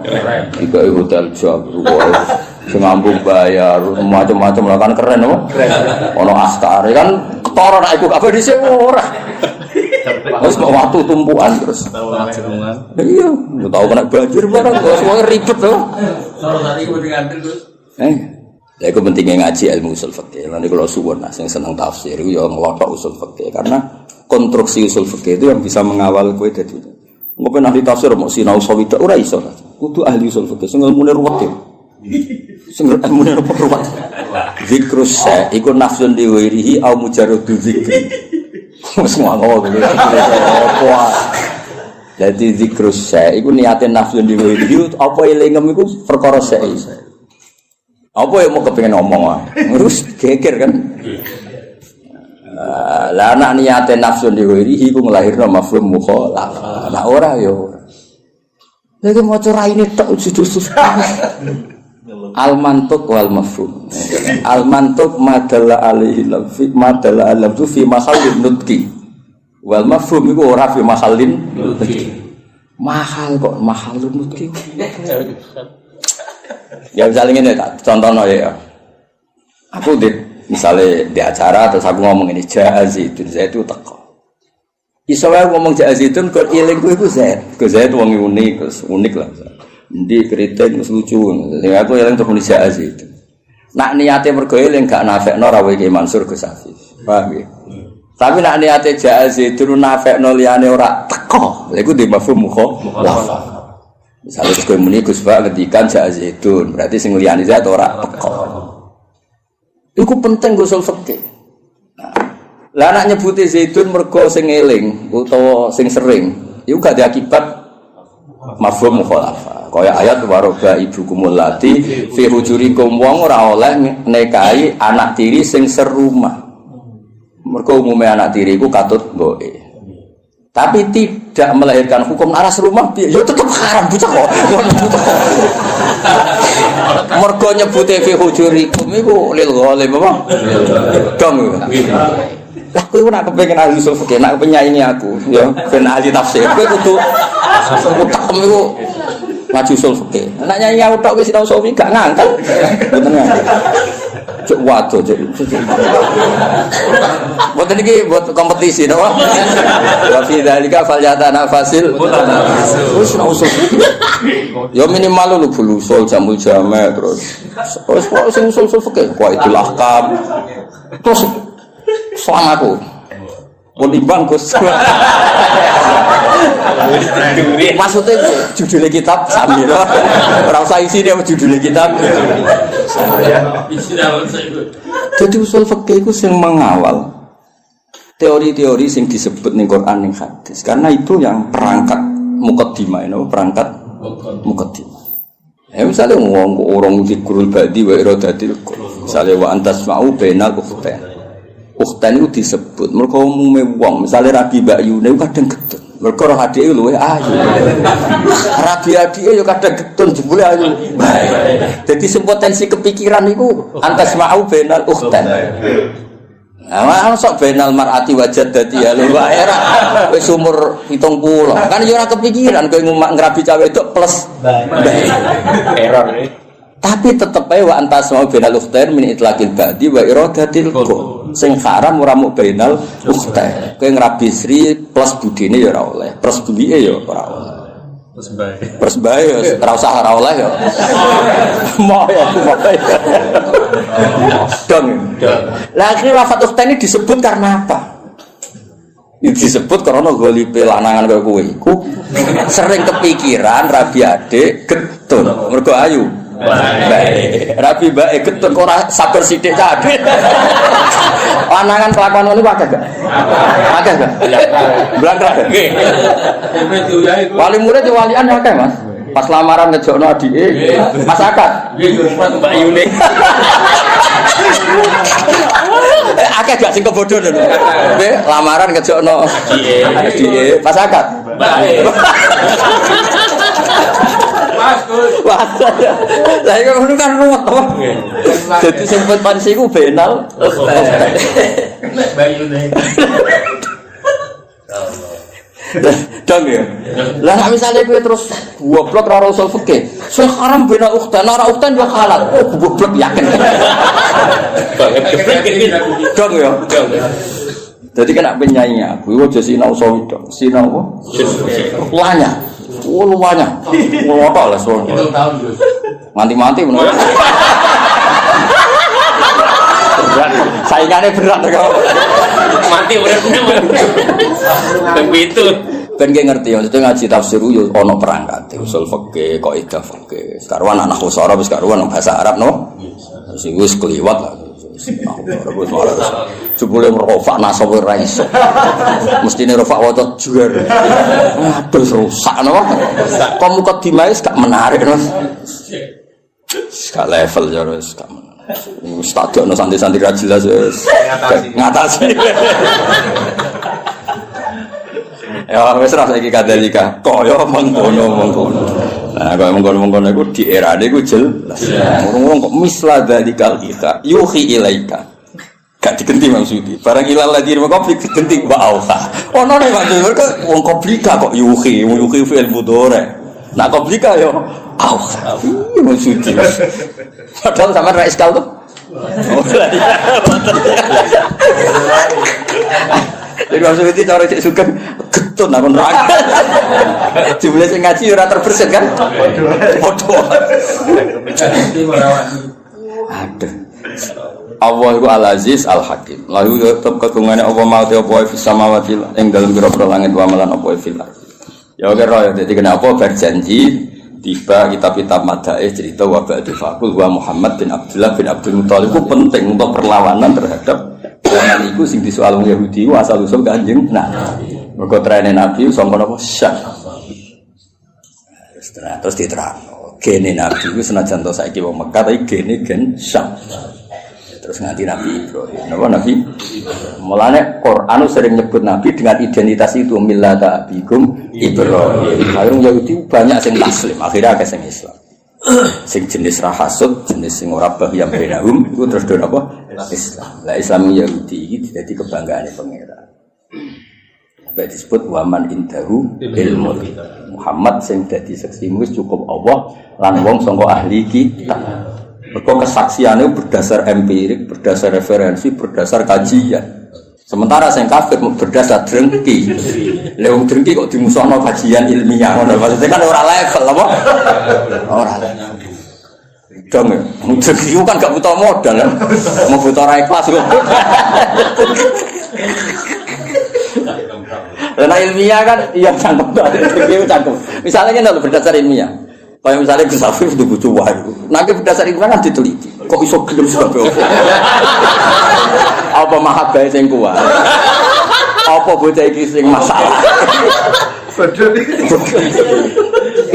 Tiga hotel Jawa, sengambung bayar, macam-macam lah kan keren, no? Ono askari kan ketara nak ibu kafe di sini orang. Terus waktu tumpuan terus. Iya, tahu kena banjir barang, semuanya ribet, no? Kalau tadi gue diganti terus. Ya itu pentingnya ngaji ilmu usul fikih. Nanti kalau suwon, yang senang tafsir, itu yang ngelotok usul fikih karena konstruksi usul fikih itu yang bisa mengawal kowe dadi. Ngopo ahli tafsir mau sinau sawida ora iso. Kudu ahli usul fikih sing ilmune ruwet. Sing ilmune ruwet. Zikrus sa iku nafsun diwirihi au mujarradu zikri. Wes ngono lho. Jadi zikrus sa iku niate nafsun diwirihi apa elingem iku perkara sa. Apa yang mau kepengen ngomong wae. Terus geger kan. Lah anak niate nafsu diwirihi ku nglahirno mafhum mukhalafah. Nah ora ya ora. Lagi maca raine tok judus. Al mantuq wal mafhum. Al mantuq madalla alaihi lafzi madalla alam tu fi mahallin nutqi. Wal mafhum iku ora fi mahallin nutqi. Mahal kok mahallun nutqi. Ya misalnya ini contohnya ya. Aku misalnya di acara terus aku ngomong ini Zaidun, Zaidun teko. Iso wae ngomong Zaidun kok ilingku iku Zaid. Kok Zaid wong unik lah. Ndi kritik wis lucu. Sing aku eling terus muni Zaidun. Nak niate mergo eling gak nafekno ra wae Mansur Gus Hafiz. Paham ya? Tapi nak niate Zaidun nafekno liyane ora teko. Lha iku di mafhum mukhalafah. Misalnya kowe muni Gus Ba ngendikan Zaidun, berarti sing liyane Zaid ora teko. Iku penting usul fikih. Lah anak nyebuti Zaidun mergo sing eling utawa sing sering, iku gak ada akibat mafhum mukhalafah. Kaya ayat waroba ibukumul lati fi hujurikum wong ora oleh nikahi anak tiri sing serumah. Mergo umume anak tiri iku katut mboke. Tapi tidak melahirkan hukum aras rumah ya tetap haram bocah kok. Mergo nyebute fi hujurikum iku lil ghalim apa? Dong. Lah kowe ora kepengin ahli usul fikih, nak penyaingi aku ya ben ahli tafsir. Kowe kudu utek iku ngaji usul fikih. Nek nyanyi aku tok wis sinau sofi gak ngangkat. Mboten ngangkat. Cuk waduh cuk. Mboten iki buat kompetisi to. Wa fi dzalika falyatana fasil. Wis usul. Ya minimal lu bulusul jamul jame terus. Wis kok sing usul fikih kok itu lahkam. Terus soal aku. Pun timbang Gus. Maksudnya judulnya kitab sami loh. Ora usah isi dia judulnya kitab. Jadi usul fikih itu yang mengawal teori-teori yang disebut ning Quran ning hadis. Karena itu yang perangkat muqaddimah, perangkat muqaddimah. Ya misalnya orang zikrul badi wa iradatil qul. Misalnya wa antasma'u bainal ukhtain. Ukhtain itu disebut mergo umume wong, misalnya Rabi Bayu niku kadang getun. Mergo roh adike luwe ayu. Rabi adike yo kadang getun jebule ayu. Dadi sing potensi kepikiran iku antasma'u bainal ukhtain. Nah, sok benal mar'ati wajaddati ya lho wae ra wis umur 70. Kan yo ora kepikiran kowe ngrabi cah wedok plus error. Tapi tetep ae wa antas mau benal ukhtair min itlaqil ba'di wa iradatil qul. Sing haram ora mung benal ukhtair. Kowe ngrabi sri plus budine ya ora oleh, plus bulike ya ora oleh. Terus bae ora usah ora oleh ya. Mau ya bae. Dong. Lah akhirnya lafaz ukhtain ini disebut karena apa? Itu disebut karena golipe lanangan kaya kowe iku sering kepikiran rabi adik getun. Mergo ayu. Baik. Rabi bae getun kok ora sabar sithik kabeh. Lanangan kelakuan ngono akeh gak? Akeh gak? Blangkrak. Nggih. Wali murid walian akeh, Mas. Pas lamaran ngejokno adike, Mas akad. Nggih, Mbak Yuni. Akeh gak sing kebodoh lho. Nggih, lamaran ngejokno adike, pas akad. Mas, Gus. Lah iki ngono kan ruwet to. Dadi sing pensi ku benal. Mbak Yuni. Dong ya. Lah nek misale kowe terus goblok ora usul fikih. Sing haram bena ukhtan, ora ukhtan yo halal. Oh, goblok yakin. Dong ya. Jadi kena penyanyinya aku aja sinau sawi tok. Sinau apa? Luanya. Oh, luanya. Ngotok lah sono. Tahun, Gus. Mati-mati menurut. Saingannya berat kok. Mati uripnya begitu. Ben ki ngerti maksudnya ngaji tafsir yo ana perangkat usul fikih, kaidah fikih. Karuan anak usara wis karuan bahasa Arab no. Sing wis kliwat lah. Jebule merofak nasab ora iso. Mestine rofak waca juar. Aduh rusak no. Kok mukadimah gak menarik no. Gak level ya wis gak menarik. Stadion santri-santri ra jelas wis ngatasi. Ya wis ra saiki kadalika kaya mengkono-mengkono. Nah kaya mengkono-mengkono iku di erane iku jelas. Ngomong kok misla dalikal kita yuhi ilaika. Gak digenti maksudi. Barang ilal lagi konflik digenti wa auha. Ono nek maksud wong komplika kok yuhi fi'il mudhari. Nah komplika yo auha. Maksudi. Padahal sama ra iskal tuh. Jadi maksud itu cara cek suka getun aku neraka. Jumlah sing ngaji ora terbersit kan? Bodoh. Aduh. Allah itu Al-Aziz Al-Hakim. Lalu tetap kegungane apa mau te apa fis samawati ing dalem pira-pira langit wa malan apa fil. Ya oke roh dadi kenapa berjanji tiba kitab-kitab madaih cerita wa ba'du faqul wa Muhammad bin Abdullah bin Abdul Muthalib itu penting untuk perlawanan terhadap zaman itu sing disoal wong Yahudi asal usul Kanjeng Nabi. Mergo trene Nabi sangka napa Syam. Terus diterangno gene Nabi iku senajan to saiki wong Mekah tapi gene gen Syam. Terus nganti Nabi Ibrahim. Napa Nabi? Mulane Quran sering nyebut Nabi dengan identitas itu millata abikum Ibrahim. Akhirnya Yahudi banyak sing taslim, akhirnya akeh sing Islam. Sing jenis rahasud, jenis sing ora bahyam benahum iku terus do apa? Islam. Lah Islam Yahudi iki dadi kebanggaane pangeran. Sampai disebut waman indahu ilmu. Muhammad sing dadi saksimu cukup Allah lan wong sangka ahli kitab. Mereka kesaksiannya berdasar empirik, berdasar referensi, berdasar kajian. Sementara yang kafir berdasar drengki. Leung drengki kok dimusuhno kajian ilmiah. Maksudnya kan orang level apa? Orang level. Dong ya, drengki itu kan gak butuh modal kan? Mau butuh raih kelas kok. Karena ilmiah kan, iya cangkem. Drengki itu cangkem. Misalnya kan berdasar ilmiah. Kayak misalnya Gus Afif itu butuh wahyu. Nanti berdasar itu kan diteliti. Kok iso gelem sebab apa mahabbah sing kuat? Apa bocah iki sing masalah?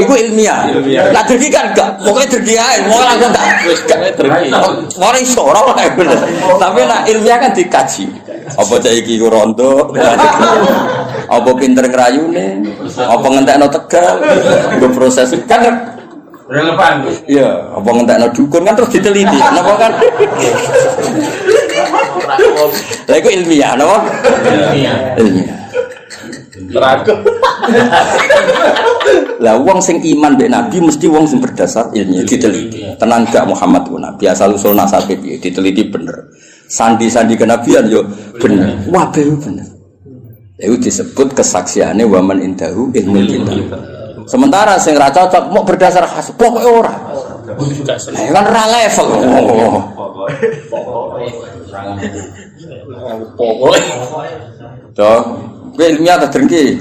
Iku ilmiah. Lah dergi kan enggak, pokoke dergi ae, mau langsung enggak wis gak dergi. Ora iso ora bener. Tapi nek ilmiah kan dikaji. Apa cah iki ku rondo? Apa pinter ngrayune? Apa ngentekno Tegal? Nggo proses kan Relevan, Gus. iya, apa ngentekno dukun kan terus diteliti. Napa kan? Lah iku ilmiah, napa? Ilmiah. Terakhir. Lah wong sing iman mbek Nabi mesti wong sing berdasar ilmiah diteliti. Tenan gak Muhammad ku Nabi asal usul nasabe piye diteliti bener. Sandi-sandi kenabian yo bener. Wah, bener. Itu disebut kesaksiannya waman indahu ilmu kitab. Sementara sing ra cocok mau berdasar khas pokoke ora. Kan ra level. Pokoke. Toh Kowe ilmiah ta drengki?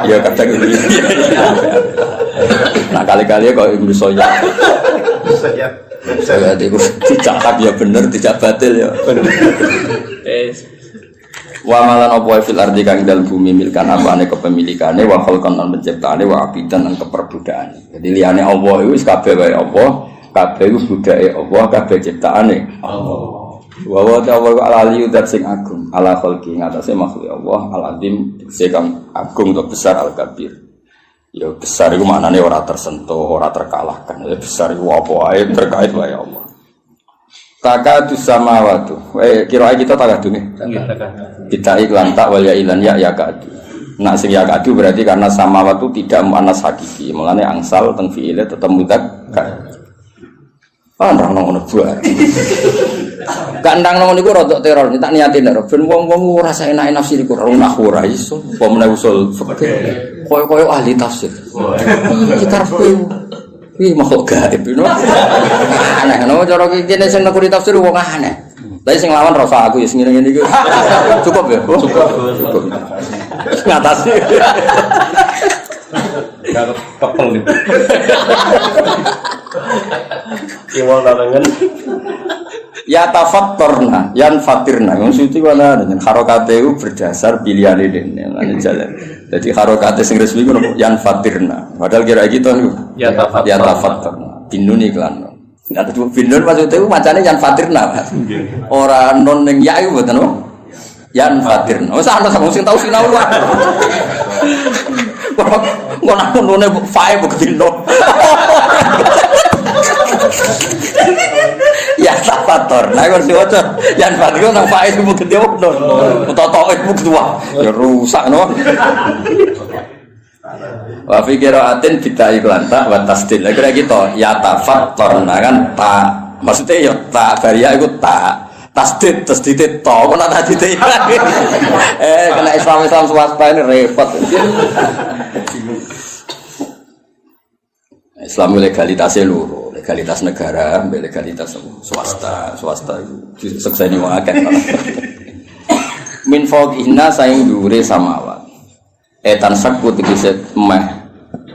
Ya kadang ilmiah. Nah kali-kali kok Ibnu Soyah. Saya itu tidak hak ya bener, tidak batil ya. Wa malan apa fil ardi kang dalem bumi milkan apane kepemilikane wa khalqan lan penciptaane wa abidan lan keperbudaane. Jadi liyane Allah iku wis kabeh wae Allah, kabeh iku budake Allah, kabeh ciptaane Allah. Wa wa ta'ala al-aliyyu dat sing agung ala khalqi ngatasé makhluk Allah al-azim sing agung atau besar al-kabir. Ya besar itu maknanya ora tersentuh, ora terkalahkan. Ya besar itu apa wae terkait wae Allah. Takadus samawatu. Kira kita takadu nih. Kita iklan tak wal ya ilan ya kadu. Nak sing ya kadu berarti karena samawatu tidak muannas hakiki. Mulane angsal teng fiile tetep mudzakkar. Andang ngono buar. Gak ndang ngono niku rodok teror, tak niatin nek ben wong-wong ora saenake nafsi iku ora iso. Apa meneh usul fikih. Koyo-koyo ahli tafsir. Iki karepku. Iki makhluk gaib ngono. Aneh ngono cara kene sing nekuri tafsir wong aneh. Tapi sing lawan rasa aku ya sing ngene iki. Cukup ya? Cukup. Ngatasi. Gak kepel nih. Iwal larangan. Ya tafattorna, yan fatirna. Maksudnya mana dengan harokate itu berdasar pilihan ini, mana jalan. Jadi harokate sing resmi itu yan fatirna. Padahal kira gitu ya tafattorna. Binun iklan. Ada dua binun maksudnya itu macamnya yan fatirna. Orang non yang ya itu betul. Yan fatirna. Oh sana sama sing tahu sinau lah. Kau nak none fae begitu. Ya tafator, nah kalau diwaca, yang fatigo nang fae itu begitu non, toto itu begitu ya rusak no. Wa fikiraatin kita iklan tak batasdil, kira gitu. Ya tafator, nah kan tak, maksudnya ya tak baria itu tak. Tasdid to, kok nak tasdid lagi. Kena Islam swasta ini repot. Islam legalitasnya luruh, legalitas negara, legalitas swasta itu sekseni wong akeh. Min fawqihna saing dhuwure samawat. Etan sakut tegese meh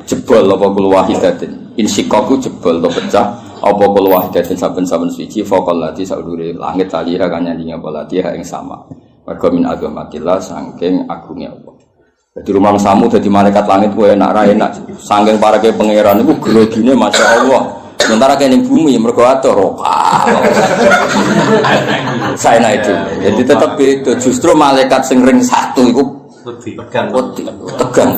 jebol apa kul wahidatin. Insikaku jebol to pecah apa kul wahidatin saben-saben suci faqal lati sadure langit taliha kan nyandinge apa latiha ing sama. Mergo min agamatillah saking agungnya Allah. Jadi rumah samu jadi malaikat langit gue enak ra enak. Saking parake pangeran iku grogine masyaallah. Sementara kene bumi mergo atur rokal. Saya itu. Jadi tetap itu justru malaikat sing ring satu iku tegang.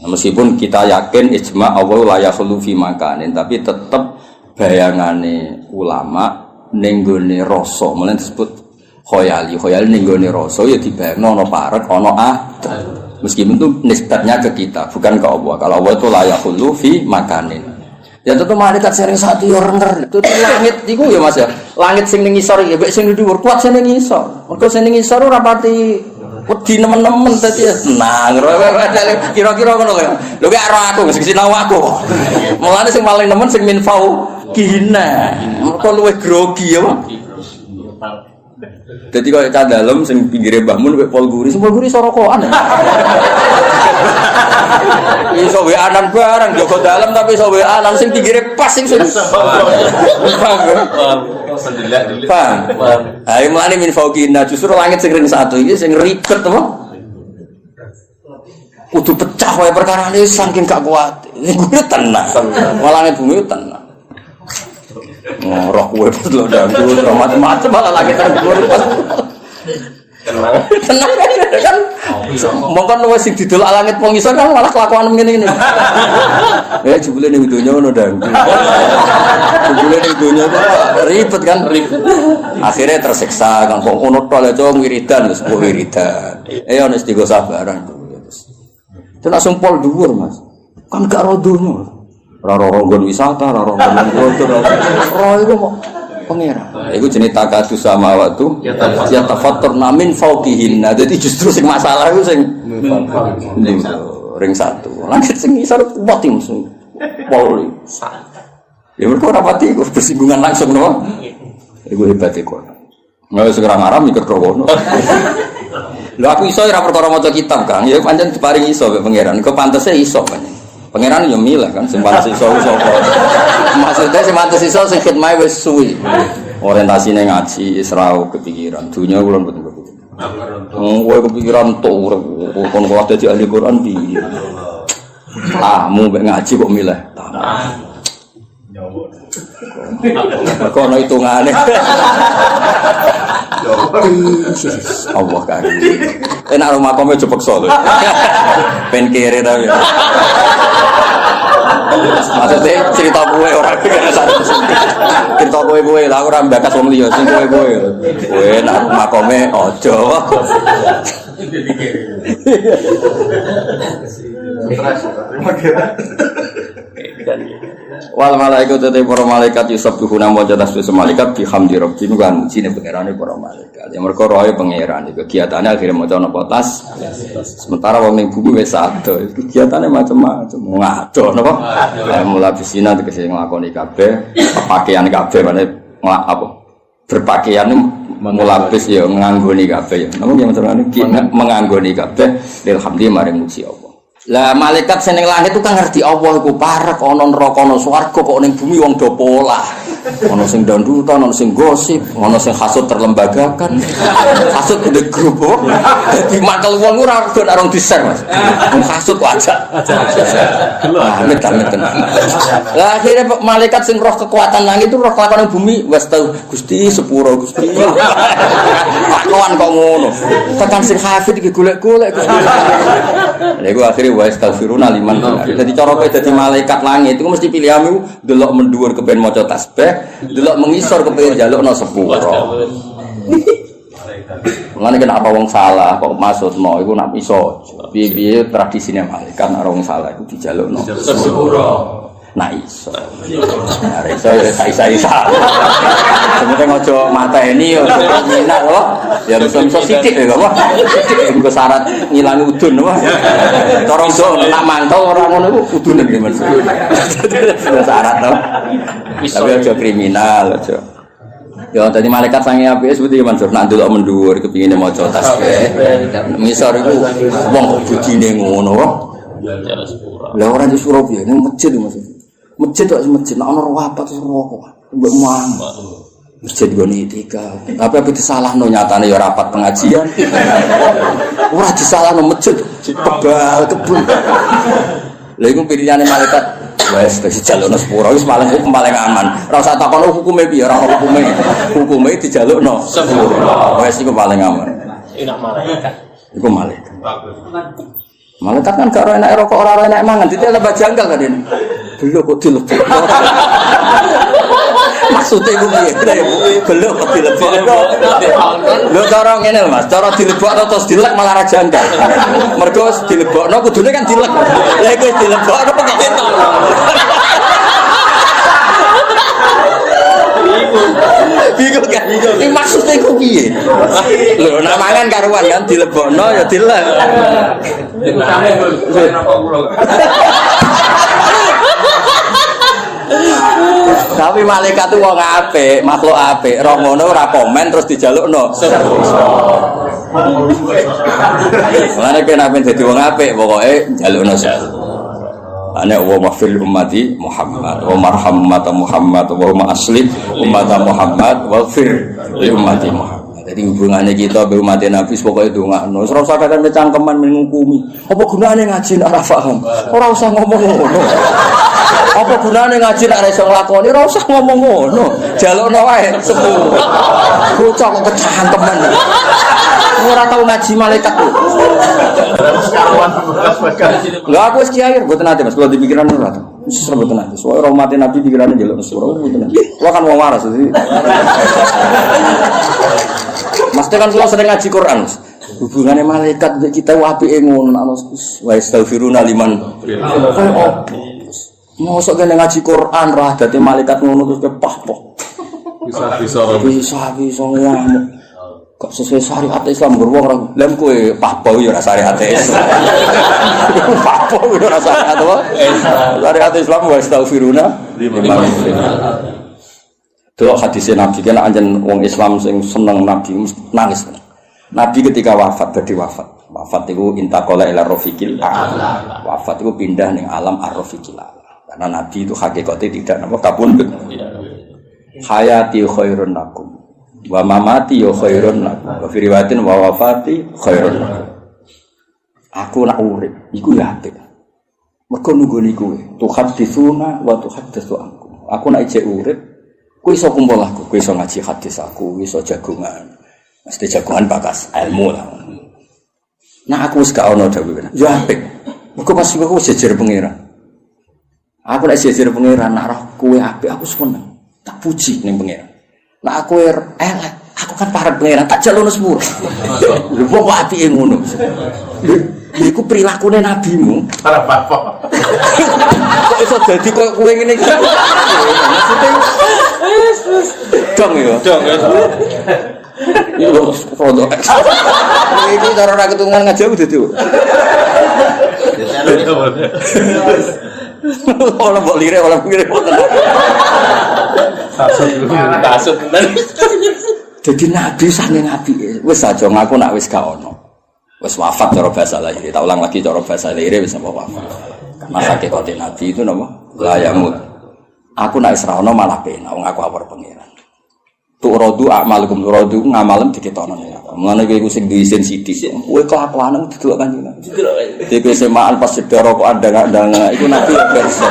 Nah, meskipun kita yakin ijma Allah la yakhlu fi makanin, tapi tetap bayangane ulama ning gone rasa, mulane disebut khoyali ning gone rasa ya dibayangno ana parek ana adat. Meskipun itu nisbatnya ke kita, bukan ke Allah. Kalau Allah itu layak hulu fi makanin. Ya tentu malaikat sering satu orang itu langit itu ya mas ya. Langit sing ning ngisor ya, baik sing dhuwur kuat sing ning ngisor. Mergo sing ning ngisor ora pati wedi nemen-nemen dadi senang. Kira-kira ngono lho. Lho gak ro aku sing sinau aku. Mulane sing paling nemen sing minfau kihina. Mergo luwih grogi ya. Jadi kalau cah dalam sing pinggire Mbah Mun kowe Pol Guri sorokoan. Iso wae anan barang jaga dalam tapi iso wae anan sing pinggire pas sing paham. Ayo mlane min fauqina justru langit sing ring satu iki sing ribet apa? Kudu pecah wae perkarane saking gak kuat. Iku tenang. Malah bumi tenang. Roh kue pas lo dangdut, macam-macam malah lagi dangdut. Tenang kan? Mungkin lo sing didol langit pengisar kan malah kelakuan begini. Jebule ning donya ono dangdut. Jebule ning donya ribet kan? Ribet. Akhirnya tersiksa kan kok ono tol aja wiridan wis wiridan. Ono istigo sabaran. Itu langsung pol dhuwur, Mas. Kan gak ro donya. Roro-ronggon wisata, roro-ronggon kotor, roh itu mau pengira. Itu jenis takadus sama waktu. Ya tafatur namin fauqihin. Jadi justru sing masalah itu sing ring satu. Langit sing isar pati musuh. Poli. Ya mereka rapati itu bersinggungan langsung no. Itu hebat itu. Nggak sekarang Arab mikir krowono. Lho aku iso ora perkara maca kitab, Kang. Ya pancen diparingi iso mek pangeran. Kok pantese iso pancen. Pangeran yo milih kan sing pantes iso sapa. Maksudnya sing pantes iso sing khidmah wis suwi. Orientasine ngaji Isra kepikiran. Dunya kula mboten kepikiran. Kowe kepikiran tok urip kon kok dadi ahli Quran piye. Mu mek ngaji kok milih. Kok ono hitungane. Allah karim. Enak rumah kome aja peksa lho. Ben kere ta ya. Maksudnya cerita kowe ora cerita kowe lah ora mbakas wong liya sing kowe. Kowe nak rumah kome aja. Wal malaikat te para malaikat yusabbihuna wa tasbihu malaikat bihamdi rabbihim kan sine pangerane para malaikat. Ya mergo roe pangeran iki kegiatane akhire maca napa tas. Sementara wong ning bumi wis ado, kegiatane macam-macam. Ngado napa? Mulabisina tegese nglakoni kabeh, pakaian kabeh mane apa? Berpakaian mulabis ya nganggoni kabeh ya. Napa maksudane menganggoni kabeh alhamdulillah maring muji Allah. Lah malaikat sing ning langit itu kan ngerti Allah iku parek ana neraka ana swarga kok ning bumi wong do polah. Ana sing dandutan, ana sing gosip, ana sing hasud terlembagakan. Hasud di grup. Dadi makel wong ora do arung di-share, Mas. Wong hasud wajar. Amit tenan. Lah akhire malaikat sing roh kekuatan langit itu roh kelakuan bumi wis tau Gusti sepuro Gusti. Kawan kok ngono. Tekan sing hafid iki golek-golek Gusti. Lha iku akhire wa astaghfiruna liman. Dadi cara kowe dadi malaikat langit iku mesti pilihanmu delok mendhuwur kepen maca tasbih, delok mengisor kepen njalukno sepuro. Mulane nek ana wong salah kok maksudno iku nak iso. Piye-piye tradisine malaikat nek wong salah iku dijalukno sepuro. Nah iso. Nah iso ya isa. Semoga ngojo mateni yo minat loh. Ya iso sithik ya apa? Sithik engko syarat ngilangi udun apa? Cara ndok nak mantau ora ngono iku udune iki Mas. Syarat to. Tapi aja kriminal aja. Ya tadi malaikat sange apike seperti Mansur nak ndelok mendhuwur kepingine maca tasbih. Misor iku wong kok budine ngono. Lah ora di Surabaya ning masjid maksud. Masjid kok masjid nek ana rapat terus rokok. Mbok muang. Masjid gone etika. Tapi apa disalahno nyatane ya rapat pengajian. Ora disalahno masjid tebal kebun. Lha iku pilihane malaikat. Wes wis dijalukno sepuro wis paling aman. Ora usah takon hukume piye, ora ono hukume. Hukume dijalukno sepuro. Wes iku paling aman. Enak malaikat. Iku malaikat. Malaikat kan gak enak rokok ora enak mangan, dite lebah janggal kan ini. Belok kok dilebok. Maksudnya iku piye? Belok kok dilebok. Lho cara ngene lho Mas, cara dilebok terus dilek malah ra janggal. Mergo dilebokno kudune kan dilek. Lah iku dilebokno kok ketok. Bingung kan? Ini maksudnya itu piye? Lho, nak mangan karuan kan dilebokno ya dilek. Tapi malaikat itu wong apik, makhluk apik. Ora ngono ora komen terus dijalukno. Mulane kena ben dadi wong apik pokoke njalukno sepuro. Ana wa mafil ummati Muhammad wa marham umat Muhammad wa asli umat Muhammad wa fir li ummati Muhammad. Jadi hubungane kita be umat Nabi pokoke ndongakno. Ora usah kate cangkeman ngukumi. Apa gunane ngaji nek ora paham? Ora usah ngomong ngono. Apa gunane ngaji nek ora iso nglakoni? Ora usah ngomong ngono. Jalukno wae sepuro. Bocah kok kecangkeman. Ora tau ngaji malaikat lho. Lah aku wis kiai mboten ate Mas, kalau dipikiran ora. Wis mboten ate. Soale ora umat Nabi pikirane njaluk sepuro mboten ate. Kuwi kan wong waras iki. Mas kan kula sering ngaji Quran. Hubungane malaikat mbek kita apike ngono ana wa astaghfiruna liman. Mosok kene ngaji Quran ra dadi malaikat ngono terus kepah-pah. Bisa ngamuk. Kok sesuai syariat Islam beruang orang lem kue pahbau ya syariat Islam. Pahbau ya syariat apa? Syariat Islam wa astaghfiruna liman. Delok hadis Nabi kena anjen wong Islam sing seneng Nabi nangis. Nabi ketika wafat wafat itu intaqala ila rafiqil a'la. Wafat itu pindah ning alam ar-rafiqil a'la. Karena Nabi itu hakikatnya tidak napa kapundhut. Hayati khairun lakum wa mamati ya khairun lakum. Wa fi riwayatin wa wafati khairun lakum. Aku nak urip iku ya apik. Mergo nunggoni kowe, tuhaditsuna wa tuhaddatsu ankum. Aku nak ijek urip, kowe iso kumpul aku, kowe iso ngaji hadis aku, iso jagongan. Mesti jagongan bakas ilmu lah. Nah aku wis gak ono dawuh. Ya apik. Mergo pas aku jejer pangeran. Aku nek jejer pangeran nak roh kowe apik aku seneng. Tak puji ning pangeran. Nak aku elek, aku kan parek pangeran tak jalono sepuro. Lho kok apike ngono. Iku prilakune nabimu. Para bapak. Kok iso dadi koyo kowe ngene iki. Maksudnya dong ya. Dong ya. Iku foto. Iki cara ora ketungan ngajak dadi. Ora mbok lire ora pikir ngoten. Tasuk tenan. Dadi nabi saking apike. Wis aja ngaku nak wis gak ono. Wis wafat cara bahasa lahir. Tak ulang lagi cara bahasa lahir wis wafat. Karena hakikate nabi itu napa? La yamut. Aku nek wis ra ono malah penak wong aku awar pangeran. Tu rodu amalukum rodu ngamalem diketono nek. Mulane kowe iku sing diisin sithik. Kowe kelakuane didelok kanjeng. Didelok. Semaan pas sedaro kok andang-andang iku nabi ya perso.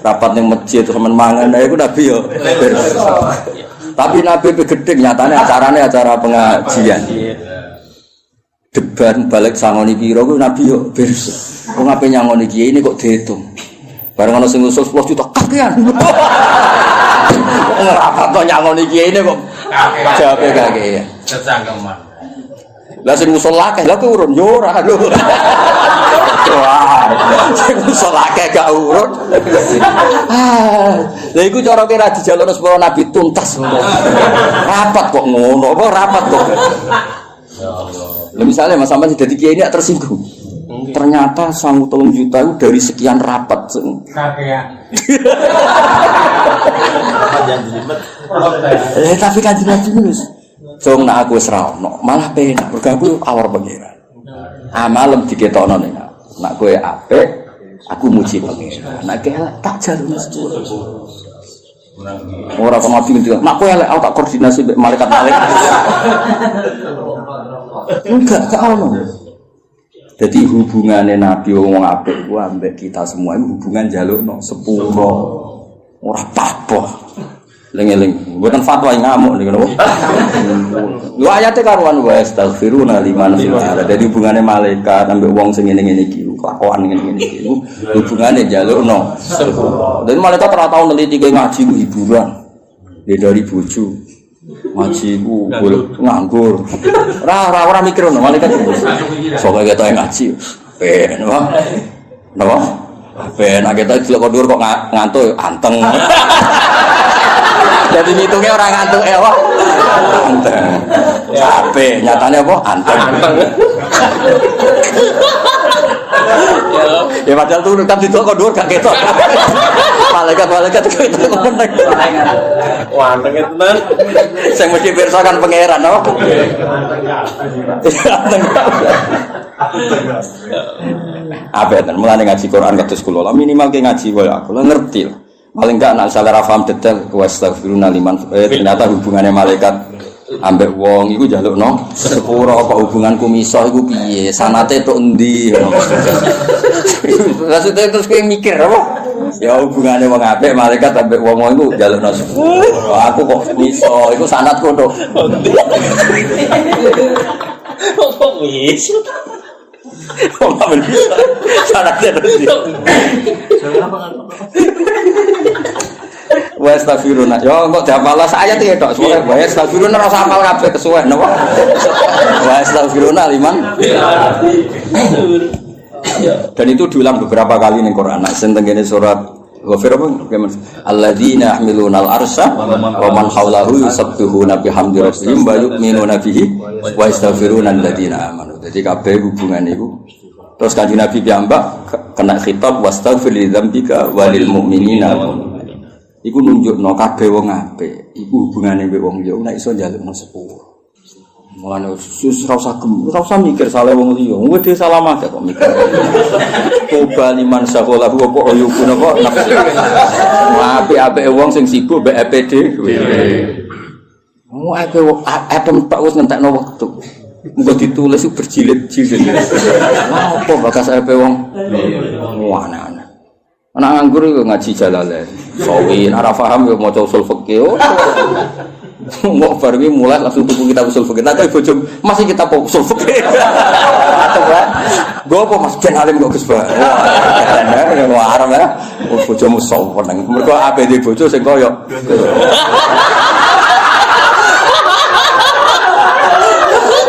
Rapat ning masjid temen mangan iku nabi ya perso. Tapi nabi gedeng nyatane acarane acara pengajian. Deban balik sangoni piro ku nabi yo beres. Wong ape nyangoni kiye ini kok diitung. Bareng ana sing usul 10 juta kakean. Ora apa nyangoni kiye ini kok jawabe kakean. Kecangkeman. Lah sing usul akeh lha urun yo ora lho. Wah, sing usul akeh gak urun. Lha iku cara kira dijalukno sepuro nabi tuntas. Rapat kok ngono, apa rapat kok. Ya Allah. Misalnya Mas Sampan jadi kiai ini tersinggung. Ternyata 3 juta itu dari sekian rapat. Tapi kan jelas jelas. Jong nak aku serawno, malah penak. Bergabung awar pangeran. Amalem diketokno nih. Nak gue apik, aku muji pangeran. Nak kelek tak jalur mesti. Orang kok nabi ngerti. Nak kowe elek aku tak koordinasi mbek malaikat-malaikat. Enggak ono. Jadi hubungannya nabi wong apik ku ambek kita semua itu hubungan jalukno sepuro. Ora apa-apa. Eling-eling, mboten fatwa ngamuk niku lho. Lho ayate karuan wa astaghfiruna liman fil. Dadi hubungane malaikat ambek wong sing ngene-ngene iki, kelakuan ngene-ngene iki hubungane jalukno sepuro. Dan malaikat ora tau neliti ke ngaji ku hiburan. Dari bojo. Ngaji ku nganggur. Ora mikir ngono malaikat. Sok ketoke ngaji. Ben wae. Napa? Ben ketoke delok dhuwur kok ngantuk anteng. Jadi ngitungnya orang ngantuk wah. Anteng. Capek, nyatanya apa? Anteng. Ya padahal tuh kan itu kok dhuwur gak ketok. Malaikat ketok meneng. Wah, anteng tenan. Sing mesti pirsa kan pangeran, apa? Anteng. Abetan mulane ngaji Quran kados kula minimal ke ngaji wae aku ngerti lah. Paling enggak nak salah paham detail wastaghfiruna liman ternyata hubungannya malaikat ambek wong iku njalukno sepuro apa hubunganku misah iku piye sanate tok endi maksudnya terus kowe mikir apa ya hubungane wong apik malaikat ambek wong iku njalukno sepuro aku kok misah iku sanatku tok Kok misah kok gak bisa sanatnya terus wa astaghfiruna yo kok dihafal ayat iki tok soalnya wa astaghfiruna ora usah hafal kabeh kesuwen napa wa astaghfiruna liman dan itu diulang beberapa kali ning Quran nek sing tengene surat Ghafir apa alladzina yahmiluna al-arsha wa man hawlahu yusabbihuna bihamdi rabbihim wa yu'minuna bihi wa yastaghfiruna alladzina amanu. Jadi kabeh hubungan niku terus Kanjeng Nabi piyambak kena khitab wastaghfir li dzambika walil mu'minina. Iku nunjukno kabeh wong apik, iku hubungane mbek wong liya nek iso njalukno sepuro. Mulane sus ora usah mikir salah wong liya. Wong dhewe salah akeh kok mikir. Coba liman sakola kok oyuku napa nafsu. Apik-apike wong sing sibuk mbek EPD. Wong akeh tok wis ngentekno wektu. Engko ditulis berjilid-jilid. Apa bakas EP wong? Ana-ana. Anak nganggur yo ngaji Jalalain. Sawi ora paham yo maca usul fikih. Mau baru mulai langsung tuku kitab usul fikih. Nah, bojo masih kitab usul fikih. Gue apa Mas Ben alim kok Gus Ba. Wah, arep ya. Bojomu sok meneng. Mergo APD bojo sing koyo.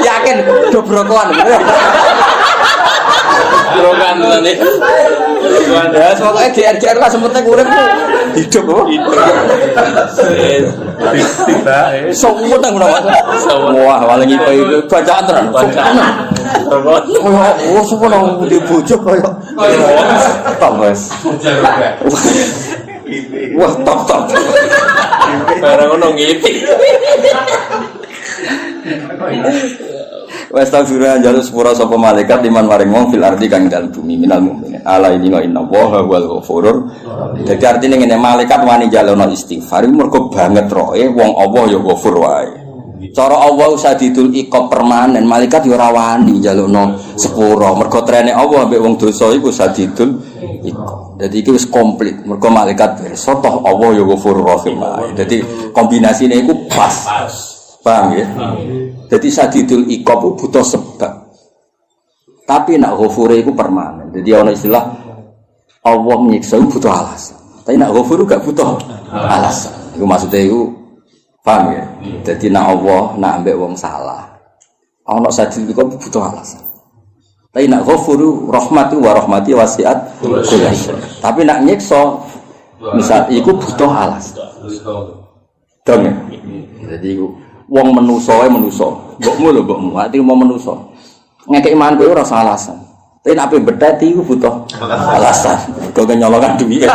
Yakin dobrokoan. Drogan tadi. Ya, pokoknya GR lah sementing urip hidup kok. Tiba. Semua nang ngono. Wah, paling itu bacaan tenan. Bacaan. Oh, semua nang di bojo koyo. Tok wes. Wah, tok. Barang ngono ngipik. Wa astaghfirullah jalus sepura sapa malaikat liman maring wong fil ardi kang dalem bumi minal mukminin. Ala inna innallaha wal ghafurur. Dadi artine ngene malaikat wani jalono istighfar mergo banget roe wong Allah ya ghafur wae. Cara Allah sadidul iqab permanen malaikat ya ora wani jalono sepura mergo trene Allah mbek wong dosa iku sadidul iqab. Dadi iki wis komplit mergo malaikat pirsa toh Allah ya ghafurur rahim wae. Dadi kombinasine iku pas. Paham ya? Jadi sadidul iqab butuh sebab. Tapi nak ghafure iku permanen. Jadi ana istilah Allah menyiksa butuh alasan. Tapi nak ghafur gak butuh alasan. Iku maksudnya iku paham ya? Jadi nak Allah nak ambek wong salah. Ana sadidul iqab butuh alasan. Tapi nak ghafur rahmatu wa rahmati wasiat kulli syai. Tapi nak nyiksa misal iku butuh alasan. Dong ya? Jadi iku wong menusa wae menusa. Mbokmu lho mbokmu, ati mau menusa. Ngekeki iman kowe ora salah alasan. Tapi nek ape bedati iku butuh alasan. Kok nyolongan duwike.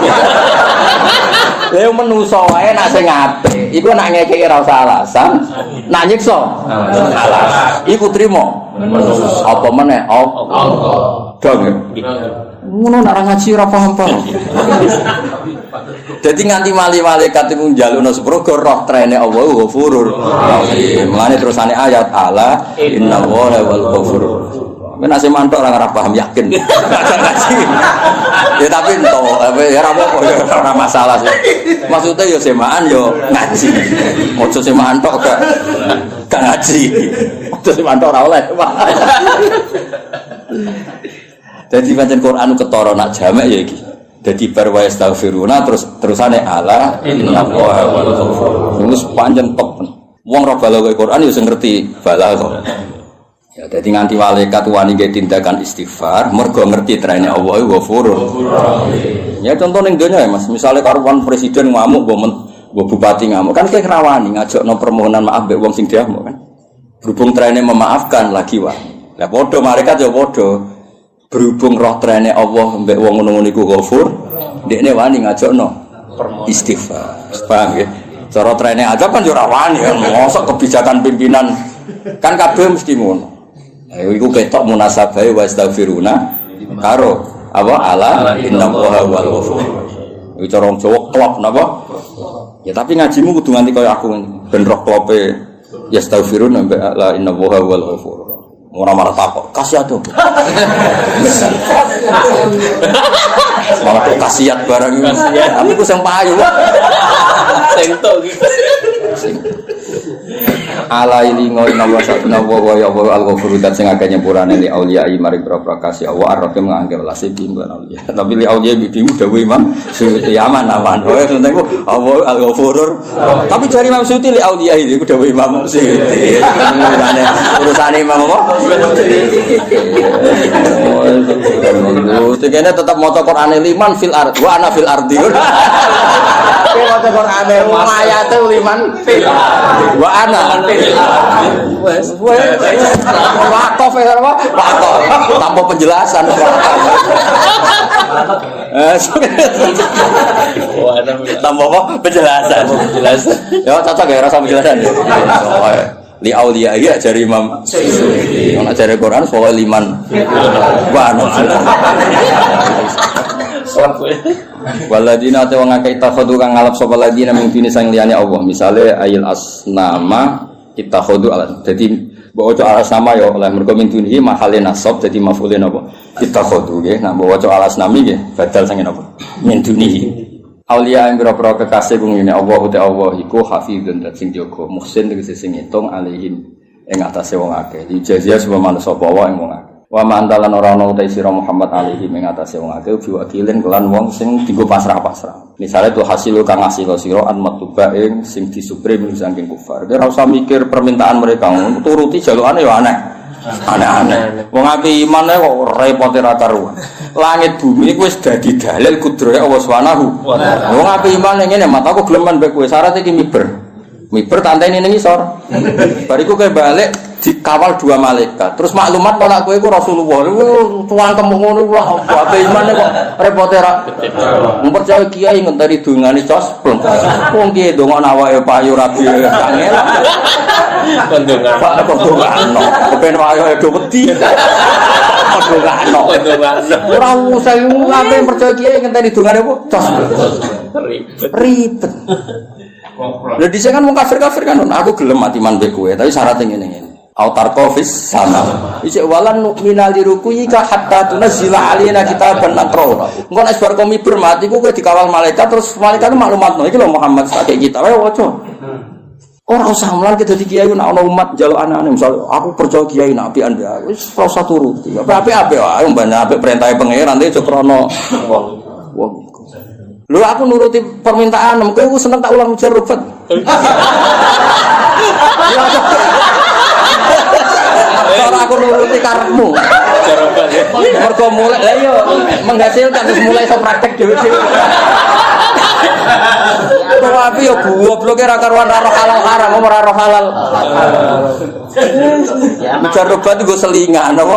Lha menusa wae nek sing apik, iku nek ngekeki ora usah alasan, nak nyiksa alasan. Iku trimo. Apa meneh? Allah. Dong. Ngono nek ngaji ora paham-paham. Jadi nganti malaikat itu njalukno sepuro roh trene Allah ghafurur rahim. Mulane terusane ayat ala innallaha wal ghafurur. Men asih mantuk ora paham yakin. Ya tapi ento ya ora apa-apa ya ora masalah sih. Maksudnya ya semaan yo ngaji. Ojo semaan tok gak ngaji. Ojo semaan tok ora oleh. Jadi pancen Quran ketara nak jamek ya iki. Jadi barwa astaghfiruna terusane ala innallaha wal ghafur. Wis panjang top. Wong ora balaghah Quran ya sing ngerti balaghah. Ya dadi nganti malaikat wani nggih tindakan istighfar mergo ngerti trene Allah ghafurur. Ya contoh ning donya ya Mas, misale karuan presiden ngamuk mbok bupati ngamuk kan kek rawani ngajakno permohonan maaf mbek wong sing diamuk kan. Berhubung trene memaafkan lagi wae. Lah padha malaikat ya padha. Berhubung roh trene Allah mbek wong ngono-ngono iku ghafur, ndekne wani ngajakno istighfar. Paham nggih? Cara trene aja kan yo ora wani kan mosok kebijakan pimpinan kan kabeh mesti ngono. Iku ketok munasabahe wa astaghfiruna karo apa ala innallaha wal ghafur. Iku cara wong Jawa klop napa? Ya tapi ngajimu kudu nganti kaya aku ben roh klope ya astaghfiruna mbek ala innallaha wal ghafur. Ora marah takok, kasiat to. Malah kok kasiat barang iki. Tapi ku sing payu. Sing tok iki. Ala ilingo inawa satuna wa ya wa al-ghafuru dat sing akeh nyepurane li auliya mari prakasi Allah arep ngangge welase bimbang auliya. Tapi li auliya bibimu dawuh Imam Suyuti aman aman. Wae tentang Allah al-ghafurur. Tapi dari Imam Suyuti li auliya iki dawuh Imam Suyuti. Urusane Imam apa? Tegene tetap maca Qur'ane liman fil ard wa ana fil ardi. Kowe maca Qur'ane ayate liman fil wa ana wes wakaf ya apa wakaf tanpa penjelasan tanpa apa penjelasan ya cocok ya rasa penjelasan li auliya ya jari Imam Suyuti. Ana jare Quran soal liman. Wah, waladina te wong akeh takhudhu kang ngalap sapa ladina ming dini sang liyane Allah. Misale ayil asnama ittakhudhu ala. Dadi mbok waca alasnama ya oleh mergo min dini mahale nasab dadi maf'ulin apa? Ittakhudhu nggih. Nah mbok waca alasnami nggih badal sange napa? Min dini. Aulia yang berapa kekasih kung ini Allah uti Allah iku hafidun dan sing jaga muhsin tegese sing ngitung alihim ing atase wong akeh dijazia sebab manusa bawa ing wong akeh wa mantalan ora ana uti sira Muhammad alihim ing atase wong akeh biwakilin kelan wong sing dienggo pasrah-pasrah misale tuh hasil kang ngasih sira an matuba ing sing disuprim saking kufar ora usah mikir permintaan mereka turuti jalukane ya aneh-aneh wong api iman kok repote ra karuan langit bumi iku wis dadi dalil kudrahe Allah Subhanahu wa taala wong api iman ngene mat aku geleman mbek kowe syarat iki miber tanteni ning isor bariku kowe balik dikawal dua malaikat terus maklumat nek kowe iku Rasulullah tuan temu ngono wah api iman kok repote ra mempercayai kiai ngenteni dongane cosplong wong kiye ndonga awake payu rabi angel Kondongan. Pak kondongan. Kepen wae do wedi. Kondongan. Ora usah ngapain percaya kiai ngenteni dongane apa? Cos. Ribet. Lha dhisik kan wong kafir-kafir kan aku gelem mati man mbek kowe, tapi syaratnya ngene-ngene. Autar kofis sama. Isik walan nu'mina lirukuika hatta tunazzila alaina kitaban naqra. Engko nek bar komi bermati kowe dikawal malaikat terus malaikat maklumatno iki lho Muhammad sakek kita wae waca. Orang usah mulan kita di kiai nak ono umat jaluk anak-anak misal aku percaya kiai nabi anda wis ora usah turuti apik-apik wae mbane apik perintahe pangeran iki cokrono wong lho aku nuruti permintaan kowe ku seneng tak ulang mujarrabat ora aku nuruti karepmu mujarrabat ya mergo mulai lha yo menghasilkan terus mulai iso praktek dhewe-dhewe tapi ya goblok ora karuan ora halal haram ora roh halal. Mujarrabat itu selingan apa?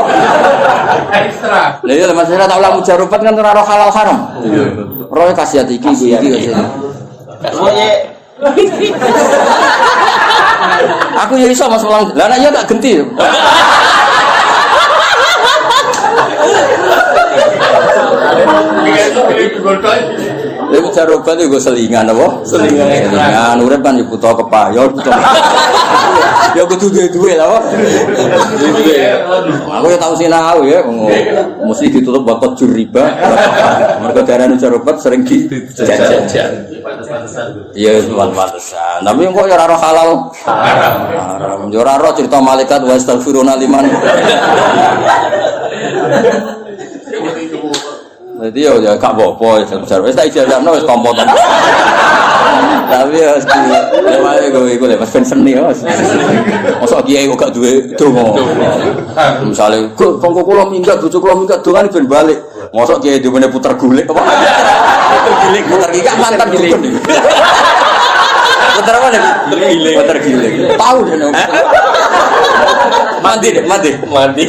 Ekstra. Lah iya masalah tak ulah mujarrabat kan ora roh halal haram. Roh kasiat iki iki. Aku ya iso Mas ulang. Lah nek ya tak genti. Lha mujarrabat iku selingan apa? Selingan urip kan butuh kepayon, butuh. Ya kudu duwe lah, apa? Aku ya tau sinau ya, mesti ditutup bakot juriba. Mergo darane mujarrabat sering dijajan. Iya, pantesan. Tapi kok ya ora roh halal. Haram. Ya ora roh cerita malaikat wa astaghfiruna liman. Jadi ya gak apa-apa ya wis tak ijazahno wis kompoten. Tapi ya lewat iku lewat seni ya. Mosok kiai kok gak duwe donga. Misale kok kanggo kula minggat bojo kula minggat dongane ben balik. Mosok kiai duwene puter gulik apa? Puter gilik mantan gilik. Puter apa nih? Puter gilik. Tahu deh. Mandi.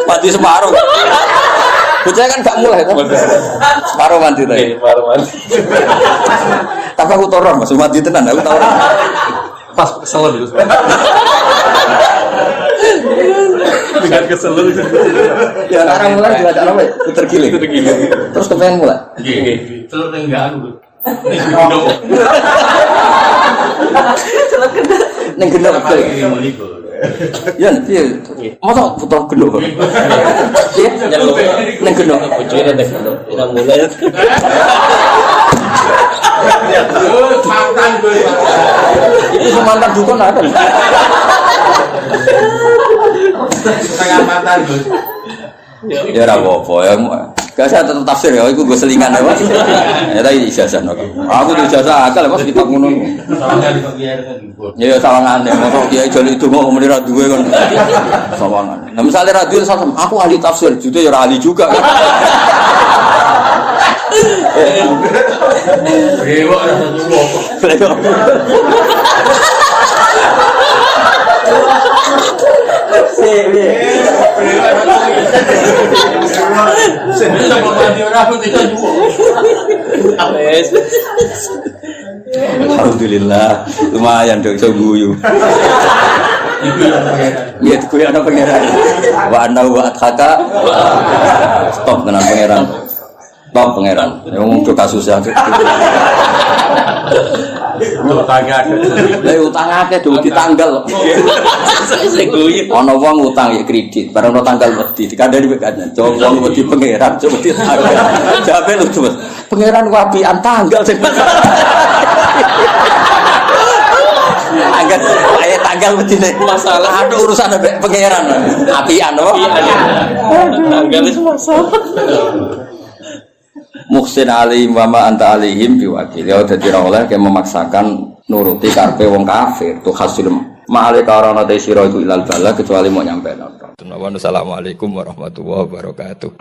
Mati separuh. Bocah kan gak mulai kan? Separuh mandi tadi. Separuh mandi. Tapi aku toron Mas, mati tenan aku toron. Pas kesel dulu. Dengan kesel dulu. Ya orang mulai juga ada apa? Puter giling. Terus kepengen mulai. Nggih. Telur ning gak aku. Ning gendok betul. Ya, iya. Masa putar gendok. Iya, ning gendok. Bojone nek ora mulai. Mantan gue. Itu semantan dukun ada. Setengah mantan gue. Ya ora apa-apa ya. Gak saya tetap tafsir ya, iku gue selingan ya Mas. Ya tadi ijazah no. Aku tuh ijazah akal Mas kitab ngono. Ya sawangane, mosok kiai jali itu mau muni ra duwe kon. Sawangane. Nah misale ra duwe aku ahli tafsir, jute ya ora ahli juga. Dewa ora satu wong. Alhamdulillah, lumayan dong iso guyu. Iku yang pengeran. Iya, guyu ana pangeran. Wa anna wa athaka. Stop tenan pangeran. Stop pangeran. Yang untuk kasus ya. Utangnya ada. Lah utang akeh do ditanggal. Saya guyu. Ana wong utang ya kredit, bareng ono tanggal wedi dikandani mek kan. Coba wong wedi pangeran, coba ditanggal. Jabe lu coba. Pangeran wapian tanggal sing. Angkat ayo tanggal wedine masalah ada urusan ambek pangeran. Apian apa? Tanggal itu masalah. Muhsin alaihim wa ma anta alaihim biwakil. Ya dadi ora oleh ke memaksakan nuruti karepe wong kafir. Tu hasil ma'ale karana te sira iku ilal bala kecuali mau nyampe. Assalamualaikum warahmatullahi wabarakatuh.